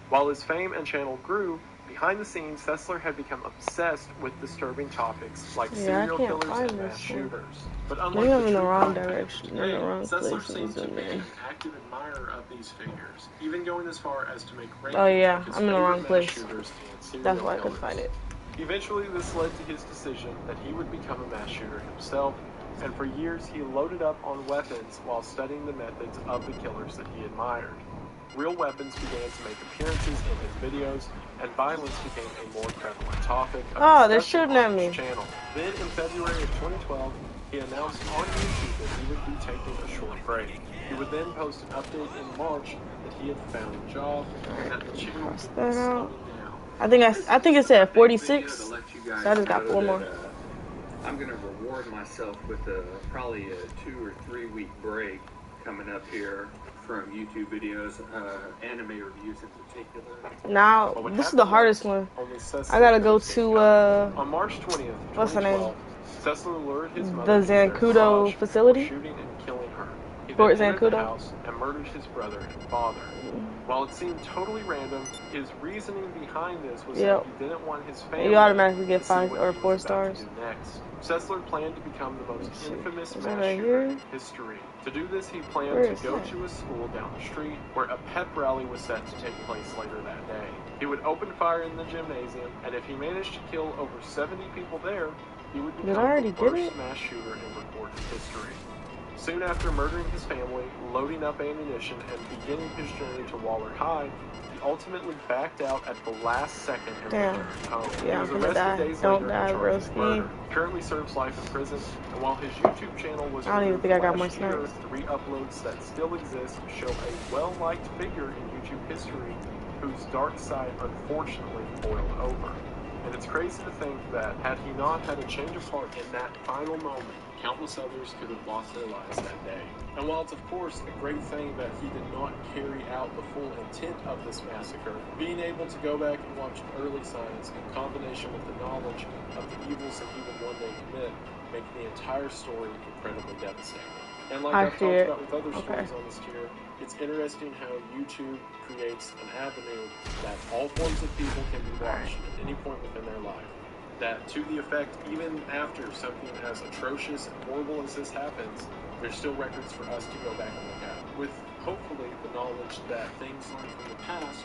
While his fame and channel grew, behind the scenes, Sessler had become obsessed with disturbing topics like serial killers and mass shooters. But unlike I'm the in the true wrong content direction. today, In the wrong Sessler place. seemed to be an active admirer of these figures, even going as far as to make rankings Oh yeah, of his I'm in the favorite wrong mass place. shooters and serial That's why I killers. couldn't find it. Eventually, this led to his decision that he would become a mass shooter himself, and for years he loaded up on weapons while studying the methods of the killers that he admired. Real weapons began to make appearances in his videos, and violence became a more prevalent topic of they're discussion shooting at on me. his channel. Then, in February of 2012, he announced on YouTube that he would be taking a short break. He would then post an update in March that he had found a job and that the channel would be slowing down. I think it said 46. So I just got 4 more. I'm going to reward myself with probably a 2 or 3 week break coming up here from YouTube videos, anime reviews in particular. Now, this is the hardest one. I gotta go to, on March 20th, what's the name? Sessler lured his The mother Zancudo facility? shooting and killing her. He Fort then entered the Zancudo? house and murdered his brother and father. While it seemed totally random, his reasoning behind this was that he didn't want his family You automatically get to see 5 what or he 4 was about to stars. do next. Sessler planned to become the most infamous Is it mass right shooter here? in history. To do this, he planned Where to is go that? to a school down the street where a pep rally was set to take place later that day. He would open fire in the gymnasium, and if he managed to kill over 70 people there, he would Did I become already the get first it? mass shooter in recorded history. Soon after murdering his family, loading up ammunition, and beginning his journey to Waller High, he ultimately backed out at the last second and Damn. returned home. Yeah, he was I'm gonna arrested die. days Don't later die, and charged with broski. murder. Currently serves life in prison, and while his YouTube channel was I don't even removed think I got more last year, snipes. 3 uploads that still exist show a well-liked figure in YouTube history whose dark side unfortunately boiled over. And it's crazy to think that had he not had a change of heart in that final moment, countless others could have lost their lives that day. And while it's of course a great thing that he did not carry out the full intent of this massacre, being able to go back and watch early signs in combination with the knowledge of the evils that he would one day commit make the entire story incredibly devastating. And like I've talked about with other stories on this tier, it's interesting how YouTube creates an avenue that all forms of people can be watched at any point within their life. That to the effect, even after something as atrocious and horrible as this happens, there's still records for us to go back and look at, with hopefully the knowledge that things learned from the past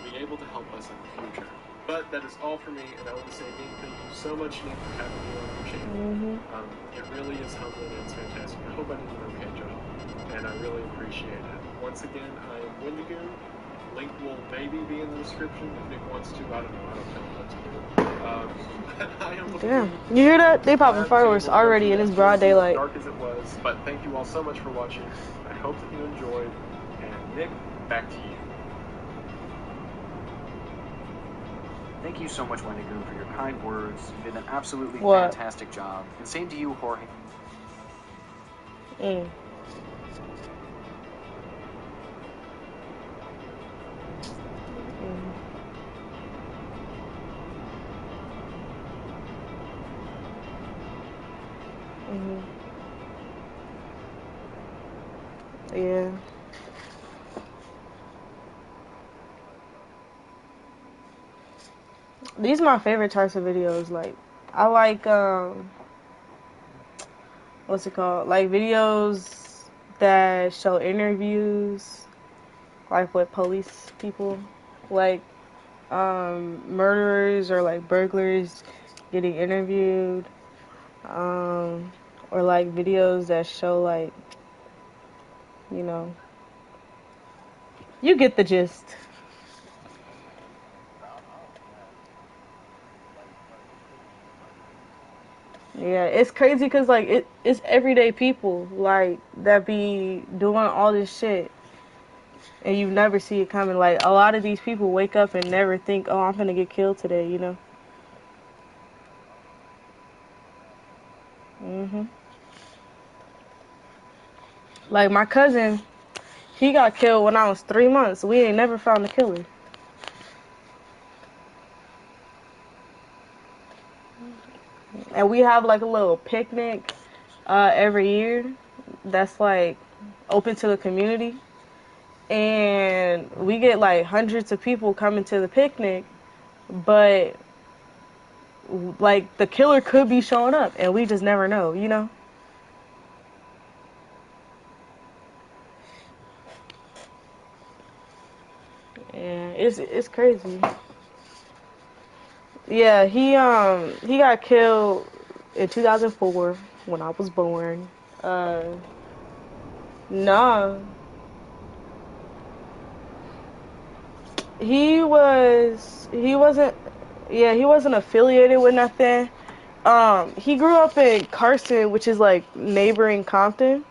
will be able to help us in the future. But that is all for me, and I want to say again, thank you so much, Nick, for having me on your channel. It really is humbling and it's fantastic. I hope I did an okay job, and I really appreciate it. Once again, I am Wendigo. Link will maybe be in the description if Nick wants to. I don't know. I don't tell him what to do. I am Damn. You hear that? They popping fireworks already and it's broad daylight. Dark as it was, but thank you all so much for watching. I hope that you enjoyed. And Nick, back to you. Thank you so much, Wendigo, for your kind words. You did an absolutely What? fantastic job. And same to you, Jorge. Yeah. These are my favorite types of videos. Like, I like, what's it called? Like, videos that show interviews, like, with police people. Like, murderers or, like, burglars getting interviewed. Or, like, videos that show, like, you know, you get the gist. Yeah, it's crazy because, like, it's everyday people, like, that be doing all this shit, and you never see it coming. Like, a lot of these people wake up and never think, oh, I'm gonna get killed today, you know? Like, my cousin, he got killed when I was 3 months. We ain't never found the killer. And we have, like, a little picnic every year that's, like, open to the community. And we get, like, hundreds of people coming to the picnic, but, like, the killer could be showing up, and we just never know, you know? Yeah, it's crazy. Yeah, he got killed in 2004 when I was born. Nah. He wasn't affiliated with nothing. He grew up in Carson, which is like neighboring Compton.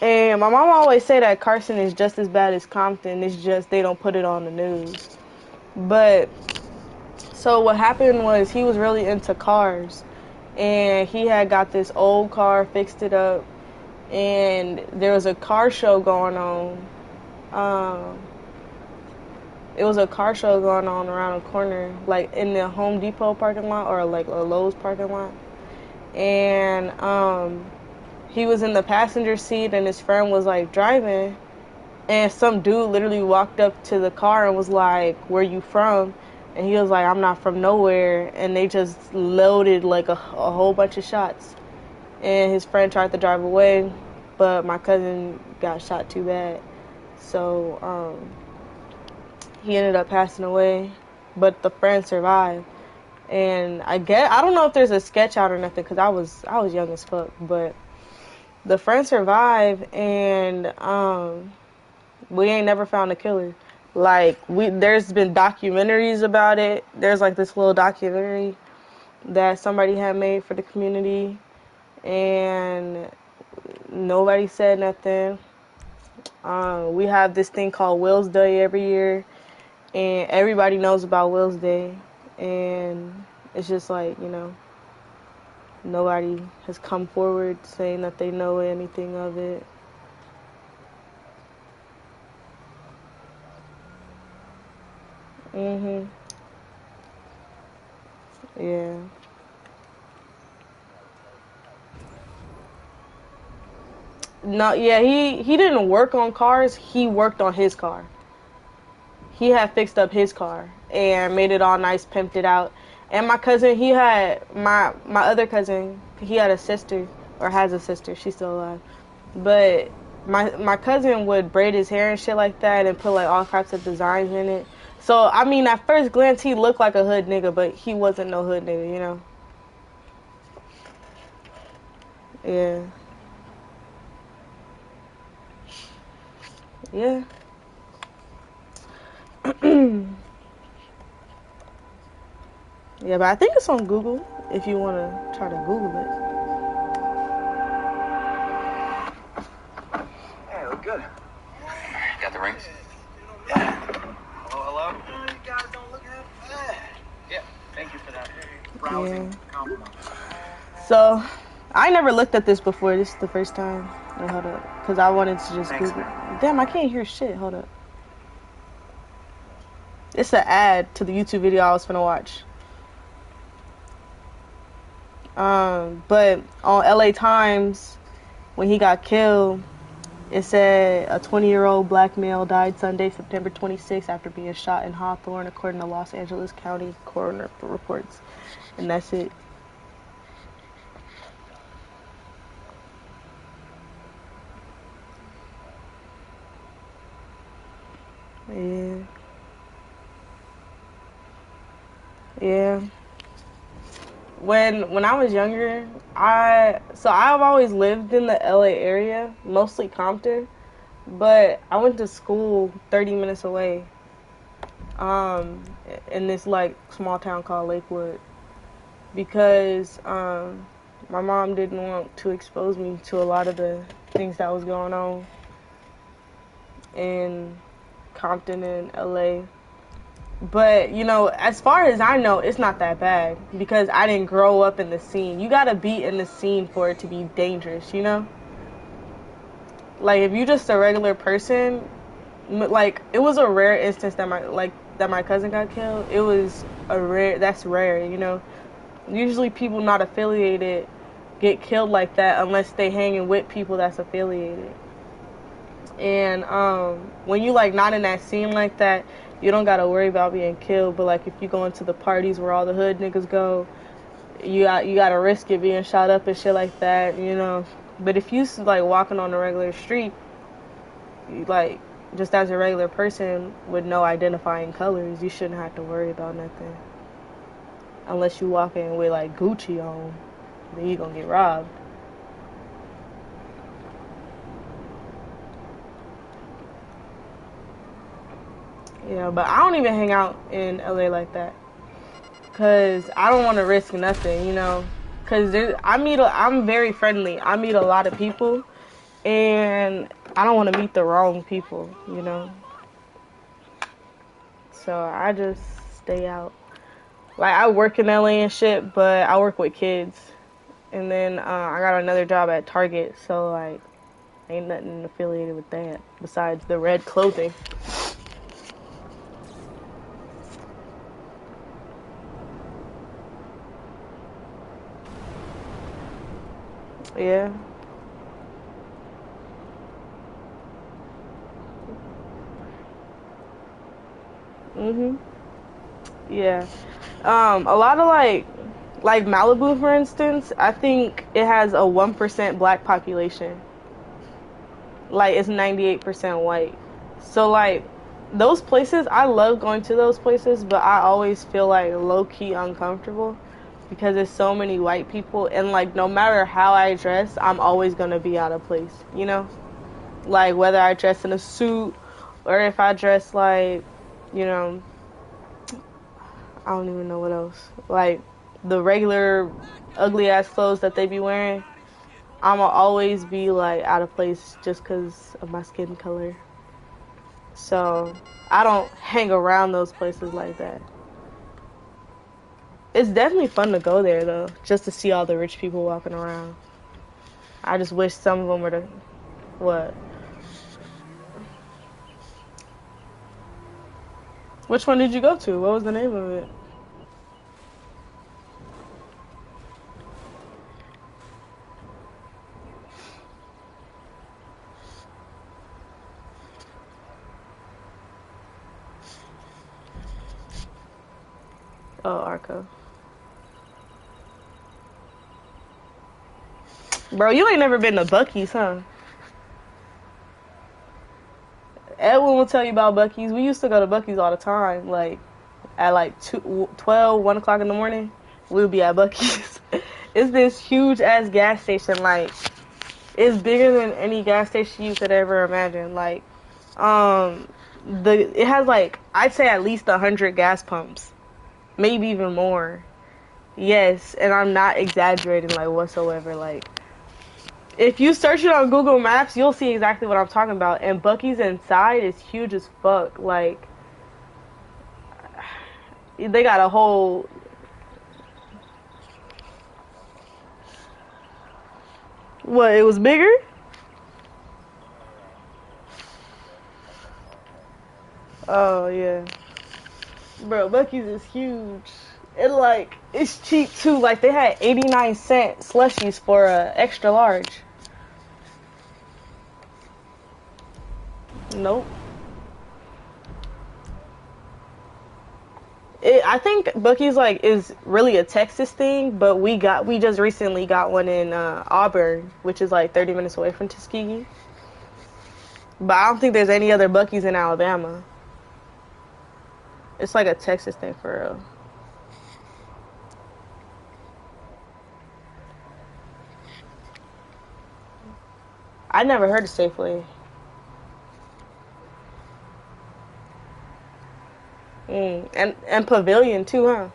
And my mom always say that Carson is just as bad as Compton. It's just they don't put it on the news. But so what happened was he was really into cars, and he had got this old car, fixed it up, and there was a car show going on. It was a car show going on around the corner, like in the Home Depot parking lot or like a Lowe's parking lot. And he was in the passenger seat and his friend was like driving, and some dude literally walked up to the car and was like, "Where you from?" And he was like, "I'm not from nowhere." And they just loaded like a whole bunch of shots. And his friend tried to drive away, but my cousin got shot too bad. So he ended up passing away, but the friend survived. And I don't know if there's a sketch out or nothing, because I was young as fuck, but the friend survived, and we ain't never found the killer. Like, there's been documentaries about it. There's like this little documentary that somebody had made for the community, and nobody said nothing. We have this thing called Will's Day every year, and everybody knows about Will's Day, and it's just like, you know, nobody has come forward saying that they know anything of it. Yeah. No, yeah, he didn't work on cars, he worked on his car. He had fixed up his car and made it all nice, pimped it out. And my cousin, he had, my other cousin, he had a sister, or has a sister, she's still alive. But my cousin would braid his hair and shit like that and put like all types of designs in it. So, I mean, at first glance, he looked like a hood nigga, but he wasn't no hood nigga, you know? Yeah. Yeah. Yeah, but I think it's on Google if you want to try to Google it. Hey, look good. Got the rings? Yeah. Hello? You guys don't look half bad. Yeah, thank you for that. Browsing compliment. So, I never looked at this before. This is the first time. Oh, hold up. Because I wanted to just Google. Damn, I can't hear shit. Hold up. It's an ad to the YouTube video I was finna watch. But on LA Times, when he got killed, It said a 20-year-old black male died Sunday, September 26th, after being shot in Hawthorne, according to Los Angeles County coroner reports. And that's it. Yeah. Yeah. When I was younger, I've always lived in the LA area, mostly Compton, but I went to school 30 minutes away, in this like small town called Lakewood, because my mom didn't want to expose me to a lot of the things that was going on in Compton and LA. But, you know, as far as I know, it's not that bad because I didn't grow up in the scene. You gotta be in the scene for it to be dangerous, you know? Like, if you just a regular person, like, it was a rare instance that my cousin got killed. It was that's rare, you know? Usually people not affiliated get killed like that unless they hanging with people that's affiliated. And when you like not in that scene like that, you don't gotta worry about being killed. But like if you go into the parties where all the hood niggas go, you gotta risk it being shot up and shit like that, you know. But if you like walking on a regular street, you, like just as a regular person with no identifying colors, you shouldn't have to worry about nothing. Unless you walk in with like Gucci on, then you gonna get robbed. Yeah, but I don't even hang out in LA like that, cause I don't want to risk nothing, you know. Cause I'm very friendly. I meet a lot of people, and I don't want to meet the wrong people, you know. So I just stay out. Like I work in LA and shit, but I work with kids, and then I got another job at Target, so like ain't nothing affiliated with that besides the red clothing. Yeah. Mhm. Yeah. A lot of like Malibu, for instance, I think it has a 1% black population. Like it's 98% white. So like those places, I love going to those places, but I always feel like low key uncomfortable because there's so many white people, and like no matter how I dress, I'm always gonna be out of place, you know? Like whether I dress in a suit or if I dress like, you know, I don't even know what else. Like the regular ugly ass clothes that they be wearing, I'ma always be like out of place just because of my skin color. So I don't hang around those places like that. It's definitely fun to go there though, just to see all the rich people walking around. I just wish some of them were to what? Which one did you go to? What was the name of it? Oh, Arco. Bro, you ain't never been to Buc-ee's, huh? Edwin will tell you about Buc-ee's. We used to go to Buc-ee's all the time. Like, at like 1 o'clock in the morning, we would be at Buc-ee's. It's this huge-ass gas station. Like, it's bigger than any gas station you could ever imagine. Like, it has like, I'd say at least 100 gas pumps. Maybe even more. Yes, and I'm not exaggerating, like, whatsoever. Like, if you search it on Google Maps, you'll see exactly what I'm talking about. And Buc-ee's inside is huge as fuck. Like, they got a whole... What, it was bigger? Oh, yeah. Bro, Buc-ee's is huge. And, like, it's cheap, too. Like, they had 89-cent slushies for a extra large. Nope. I think Buc-ee's like is really a Texas thing, but we just recently got one in Auburn, which is like 30 minutes away from Tuskegee. But I don't think there's any other Buc-ee's in Alabama. It's like a Texas thing for real. I never heard of Safeway. And Pavilion too, huh?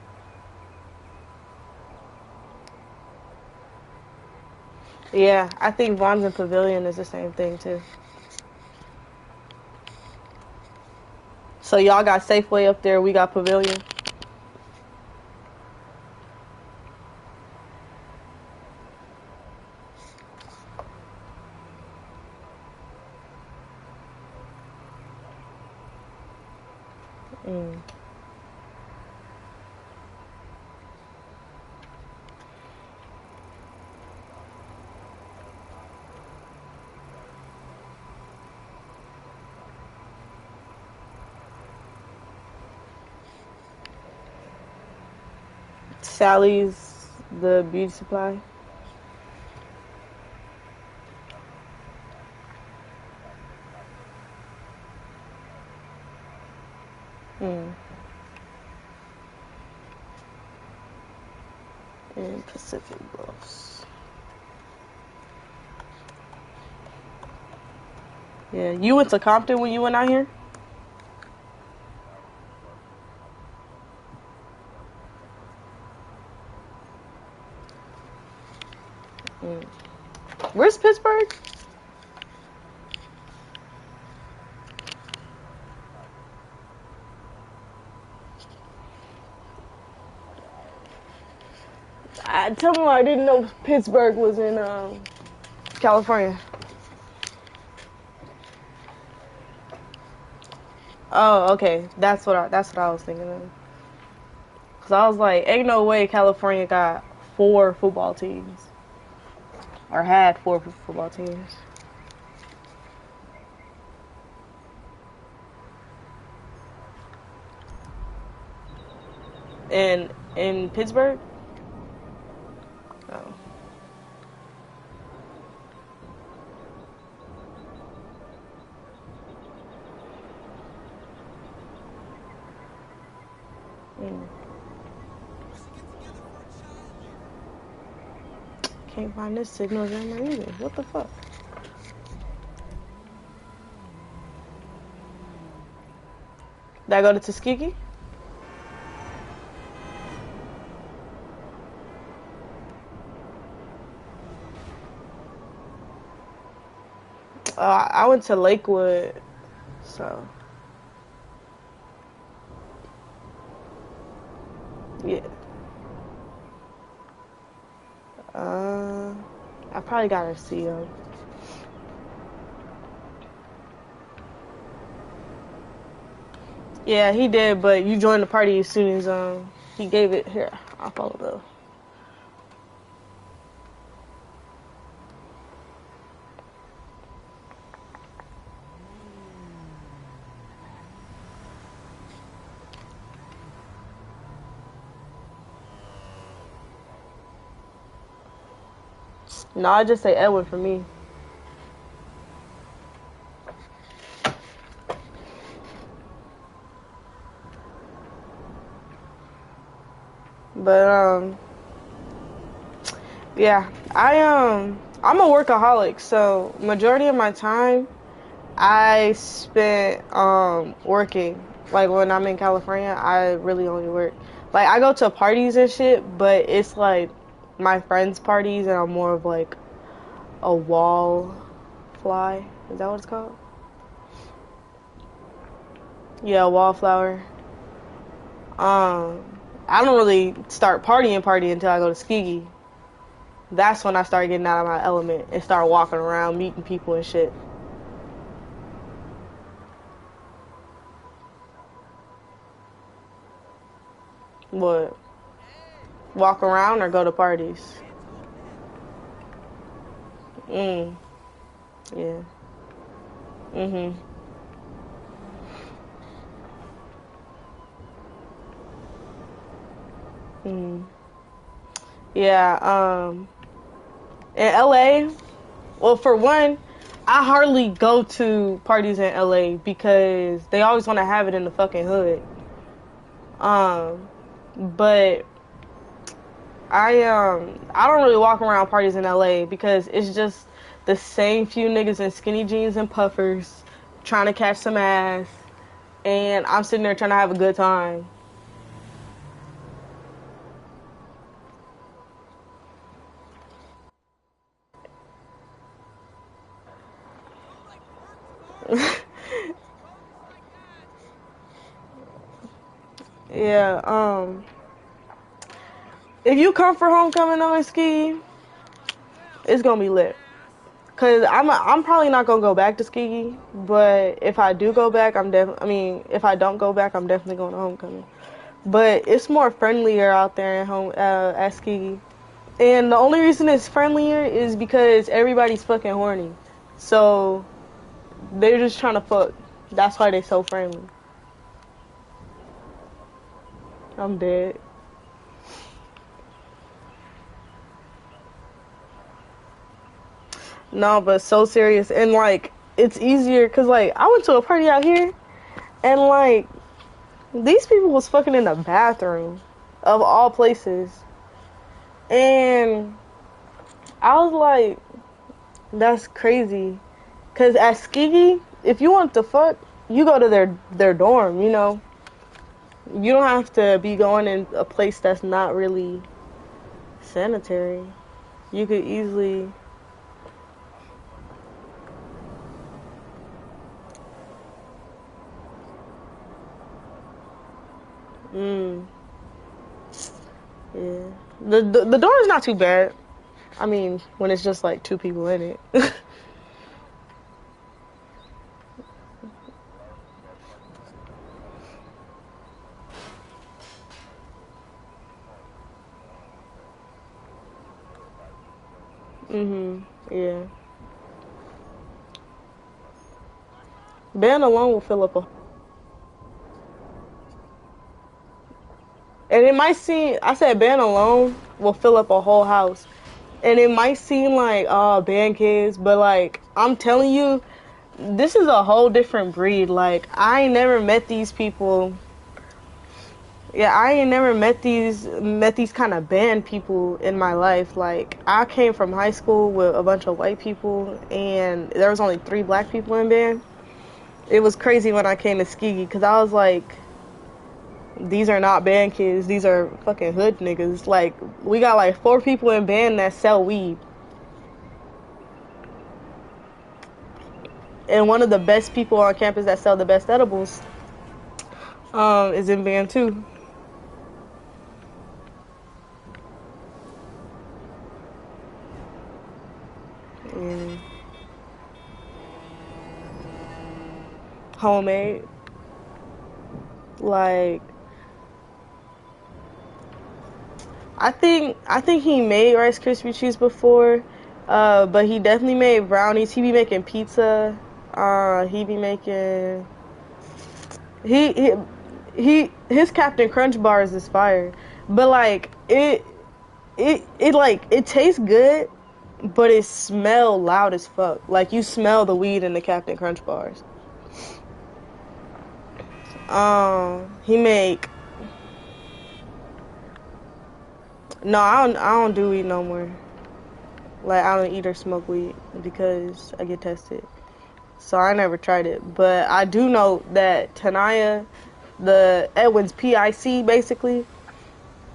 Yeah, I think Vaughn's and Pavilion is the same thing too. So y'all got Safeway up there, we got Pavilion. Sally's, the beauty supply. In Pacific Bluffs. Yeah, you went to Compton when you went out here? Where's Pittsburgh? Tell me why I didn't know Pittsburgh was in California. Oh, okay. That's what I was thinking of. Cause I was like, ain't no way California got 4 football teams. Or had 4 football teams. And in Pittsburgh? Oh. Can't find this signal anymore either. What the fuck? Did I go to Tuskegee? I went to Lakewood, so yeah. I probably gotta see him. Yeah, he did, but you joined the party as soon as he gave it. Here, I'll follow though. No, I just say Edwin for me. But yeah, I'm a workaholic, so majority of my time I spent working. Like when I'm in California, I really only work. Like I go to parties and shit, but it's like my friends' parties, and I'm more of like a wall fly. Is that what it's called? Yeah, wallflower. I don't really start partying until I go to Tuskegee. That's when I start getting out of my element and start walking around, meeting people and shit. What? Walk around or go to parties? Yeah. Mm. Yeah, in LA, well, for one, I hardly go to parties in LA because they always want to have it in the fucking hood. But I don't really walk around parties in LA because it's just the same few niggas in skinny jeans and puffers trying to catch some ass, and I'm sitting there trying to have a good time. Yeah, if you come for homecoming though in Ski, it's gonna be lit. Cause I'm probably not gonna go back to Ski, but if I do go back, if I don't go back, I'm definitely going to homecoming. But it's more friendlier out there at Ski. And the only reason it's friendlier is because everybody's fucking horny. So they're just trying to fuck. That's why they're so friendly. I'm dead. No, but so serious. And like, it's easier because like, I went to a party out here and like, these people was fucking in the bathroom of all places. And I was like, that's crazy. Cause at Skiggy, if you want to fuck, you go to their dorm, you know. You don't have to be going in a place that's not really sanitary. You could easily. Yeah. The dorm is not too bad. I mean, when it's just like two people in it. Yeah. Band alone will fill up a. And it might seem, I said band alone will fill up a whole house. And it might seem like, oh, band kids, but like, I'm telling you, this is a whole different breed. Like, I ain't never met these people. Yeah, I ain't never met these kind of band people in my life. Like, I came from high school with a bunch of white people, and there was only 3 black people in band. It was crazy when I came to Skiggy, because I was like, these are not band kids. These are fucking hood niggas. Like, we got like 4 people in band that sell weed. And one of the best people on campus that sell the best edibles is in band too. Yeah. Homemade. Like, I think he made Rice Krispie treats before, but he definitely made brownies. He be making pizza. He be making his Captain Crunch bars is fire, but like it tastes good, but it smell loud as fuck. Like, you smell the weed in the Captain Crunch bars. He make. No, I don't do weed no more. Like, I don't eat or smoke weed because I get tested. So I never tried it. But I do know that Tanaya, the Edwin's PIC, basically,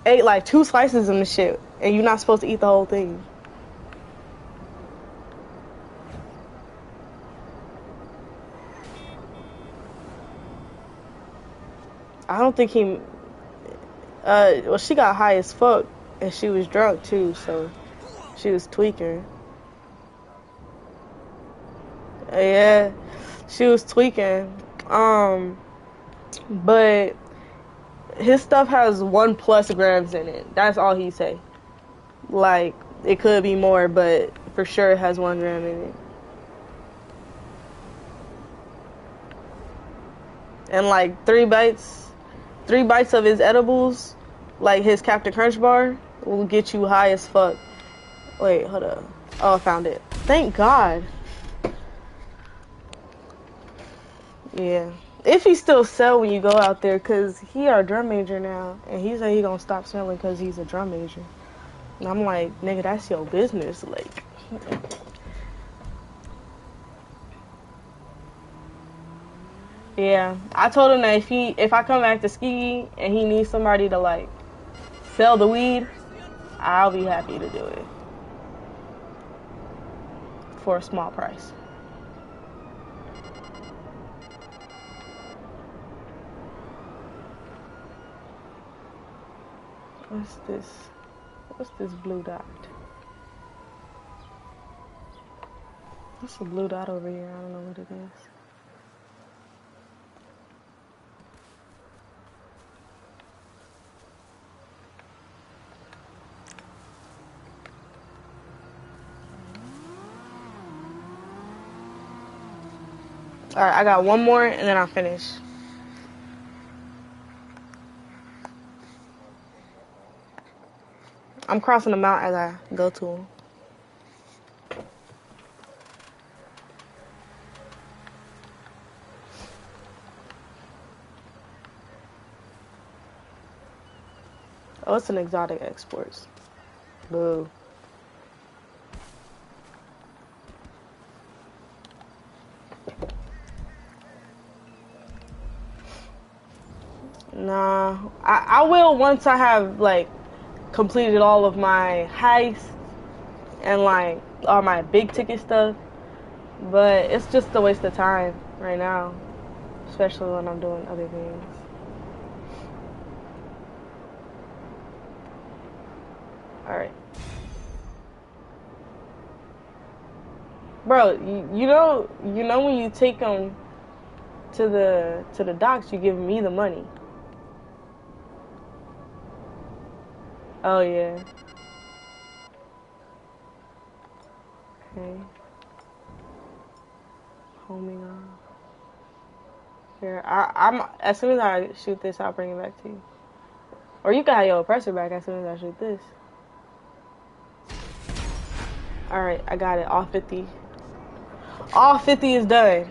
ate like 2 slices of the shit. And you're not supposed to eat the whole thing. I don't think he... well, she got high as fuck. And she was drunk, too, so... She was tweaking. Yeah, she was tweaking. But his stuff has 1+ grams in it. That's all he say. Like, it could be more, but for sure it has 1 gram in it. And like 3 bites of his edibles like his Captain Crunch bar, will get you high as fuck. Wait, hold up. Oh, I found it. Thank God. Yeah. If he still sell when you go out there, cause he our drum major now, and he said he gonna stop selling cause he's a drum major. And I'm like, nigga, that's your business, like. Yeah, I told him that if I come back to Ski and he needs somebody to like sell the weed, I'll be happy to do it for a small price. What's this? What's this blue dot? What's a blue dot over here? I don't know what it is. Alright, I got one more and then I'll finish. I'm crossing them out as I go to them. Oh, it's an exotic exports. Boo. Nah, I will once I have like completed all of my heists and like all my big ticket stuff, but it's just a waste of time right now, especially when I'm doing other things. Alright. Bro, you know when you take them to the docks, you give me the money. Oh yeah. Okay. Homing off. Here, I'm as soon as I shoot this, I'll bring it back to you. Or you can have your oppressor back as soon as I shoot this. Alright, I got it. All 50. All 50 is done.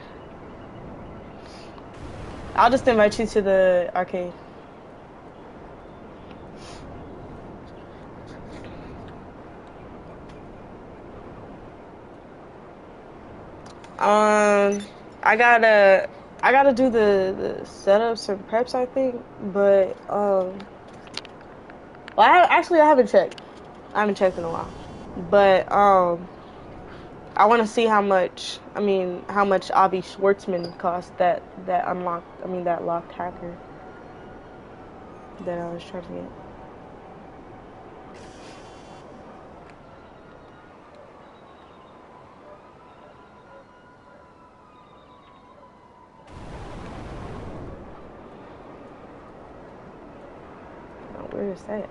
I'll just invite you to the arcade. I gotta do the setups and preps, I think, but well, I haven't checked. I haven't checked in a while, but I want to see how much Avi Schwartzman cost that locked hacker that I was trying to get. Where is that?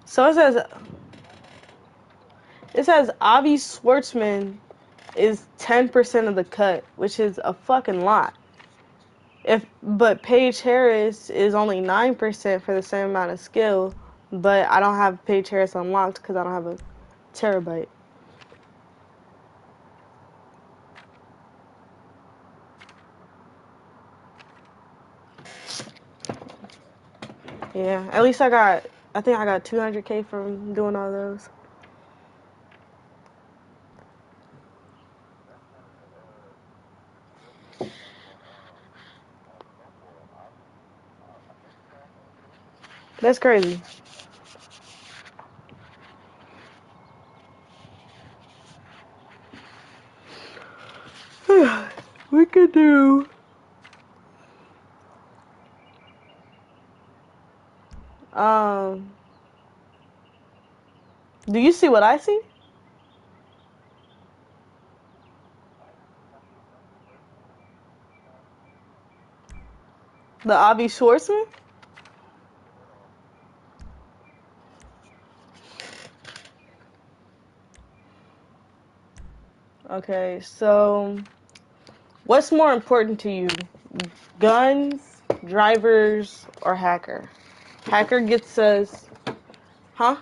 So it says Avi Schwartzman is 10% of the cut, which is a fucking lot. But Paige Harris is only 9% for the same amount of skill, but I don't have Paige Harris unlocked because I don't have a terabyte. Yeah, at least I think I got 200K from doing all those. That's crazy. We could do do you see what I see? The Avi Schwartzman? Okay, so what's more important to you? Guns, drivers, or hacker? Hacker gets us, huh?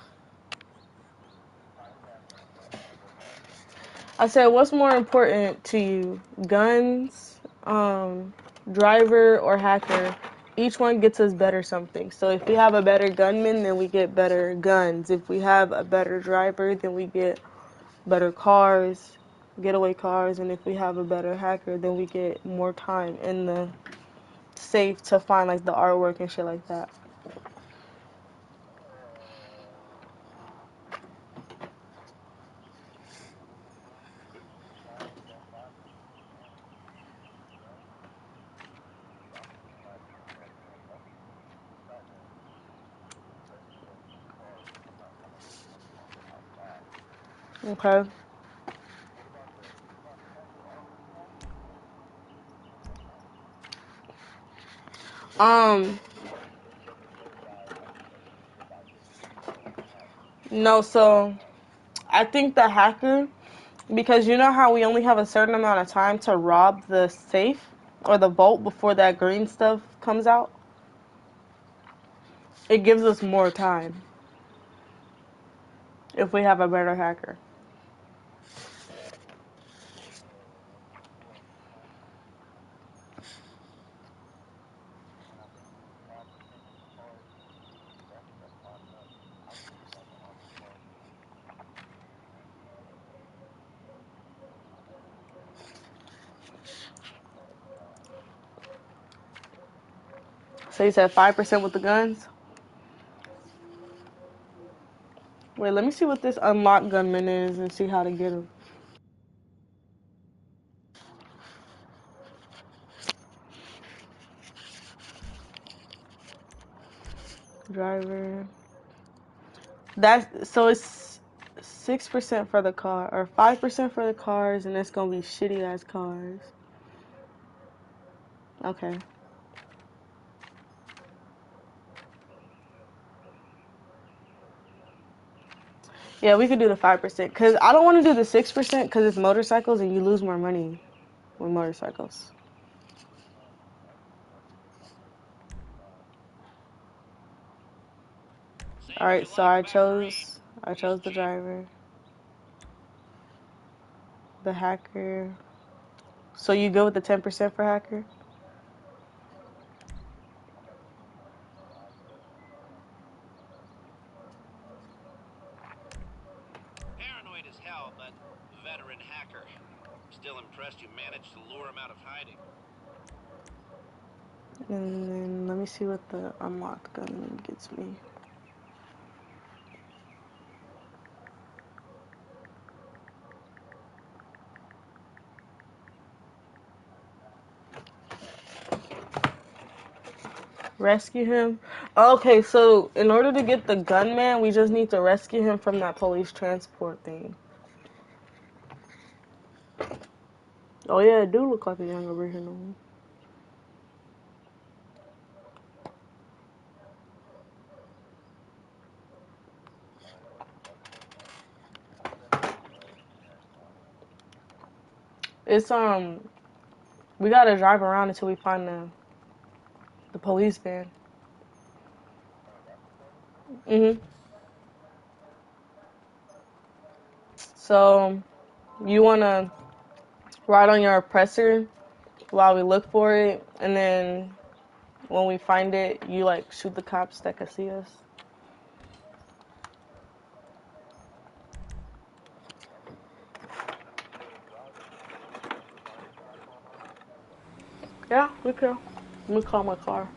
I said, what's more important to you? Guns, driver, or hacker? Each one gets us better something. So if we have a better gunman, then we get better guns. If we have a better driver, then we get better cars, getaway cars. And if we have a better hacker, then we get more time in the safe to find like the artwork and shit like that. Okay. Um, no, so I think the hacker, because you know how we only have a certain amount of time to rob the safe or the vault before that green stuff comes out? It gives us more time if we have a better hacker. So you said 5% with the guns? Wait, let me see what this unlocked gunman is and see how to get him. Driver. So it's 6% for the car, or 5% for the cars, and it's gonna be shitty ass cars. Okay. Yeah, we could do the 5%, cause I don't want to do the 6%, cause it's motorcycles and you lose more money with motorcycles. All right, so I chose the driver, the hacker. So you go with the 10% for hacker? Paranoid as hell, but veteran hacker. Still impressed you managed to lure him out of hiding. And then let me see what the unlocked gun gets me. Rescue him. Okay, so in order to get the gunman, we just need to rescue him from that police transport thing. Oh yeah, it do look like a younger version of him. It's we gotta drive around until we find the police van. So you wanna ride on your oppressor while we look for it, and then when we find it, you like shoot the cops that can see us. Yeah, we could. Let me call my car.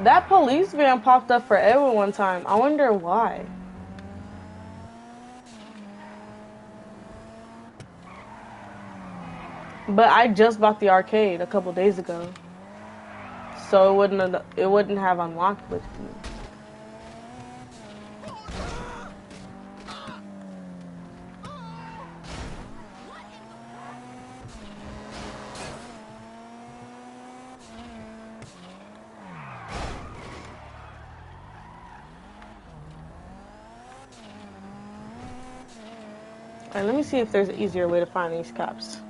That police van popped up for Edwin one time. I wonder why. But I just bought the arcade a couple days ago, so it wouldn't have unlocked with me. Alright, let me see if there's an easier way to find these cops.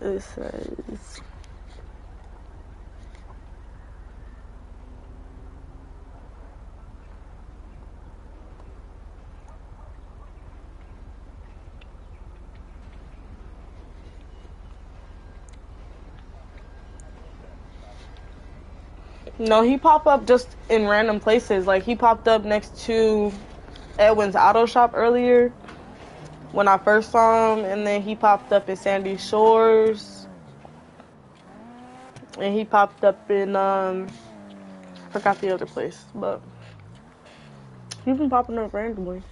It says no, he popped up just in random places. Like he popped up next to Edwin's auto shop earlier when I first saw him, and then he popped up in Sandy Shores, and he popped up in forgot the other place, but he's been popping up randomly.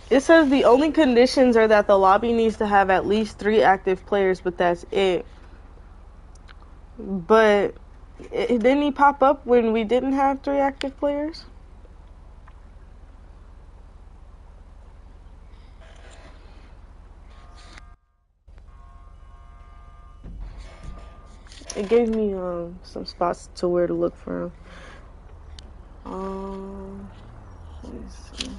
It says the only conditions are that the lobby needs to have at least 3 active players, but that's it. But didn't he pop up when we didn't have 3 active players? It gave me some spots to where to look for him. Let me see.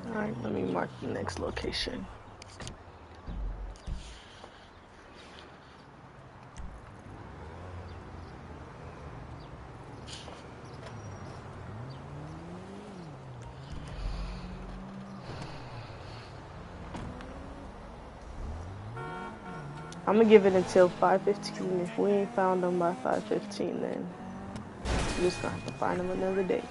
Alright, let me mark the next location. I'm gonna give it until 5:15. If we ain't found them by 5:15, then we're just gonna have to find them another day.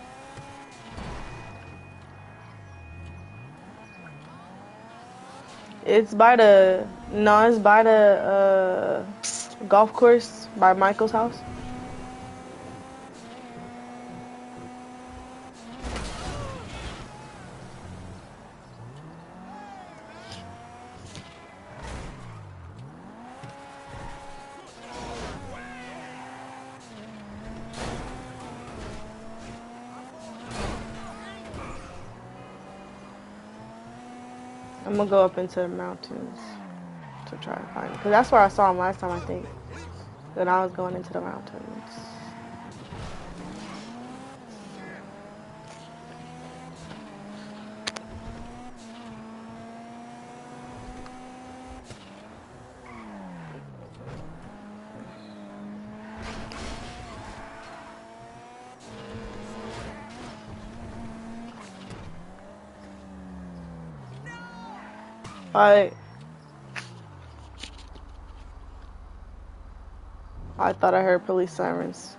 It's by the golf course by Michael's house. I'm gonna go up into the mountains to try to find him. Because that's where I saw him last time, I think. When I was going into the mountains. I thought I heard police sirens.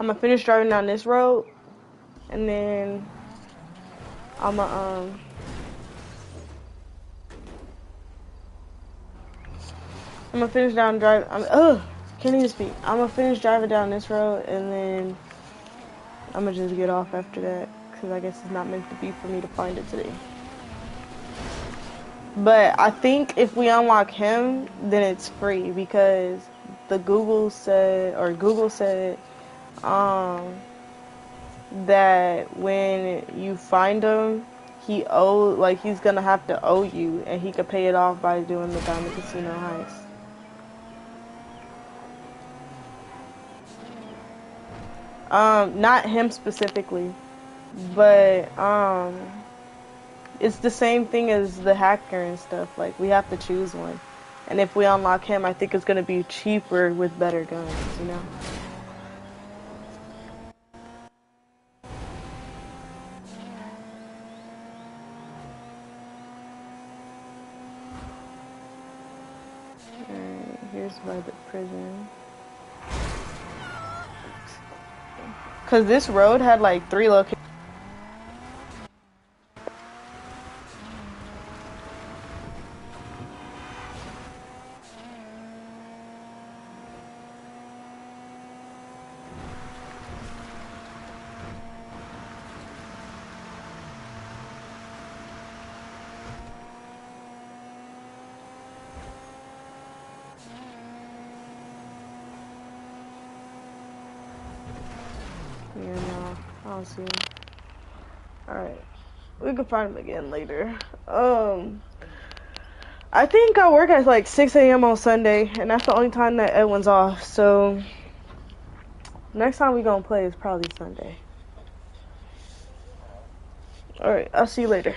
I'm gonna finish driving down this road, and then I'm gonna finish down drive. Can't even speak. I'm gonna finish driving down this road, and then I'm gonna just get off after that, because I guess it's not meant to be for me to find it today. But I think if we unlock him, then it's free, because the Google said that when you find him, he's gonna have to owe you, and he could pay it off by doing the Diamond Casino heist. Not him specifically, but it's the same thing as the hacker and stuff. Like, we have to choose one, and if we unlock him, I think it's gonna be cheaper with better guns, you know. Alright, here's by the prison. Cause this road had like 3 locations. Yeah, no, I don't see him. Alright. We can find him again later. I think I work at like 6 a.m. on Sunday, and that's the only time that Edwin's off, so next time we gonna play is probably Sunday. Alright, I'll see you later.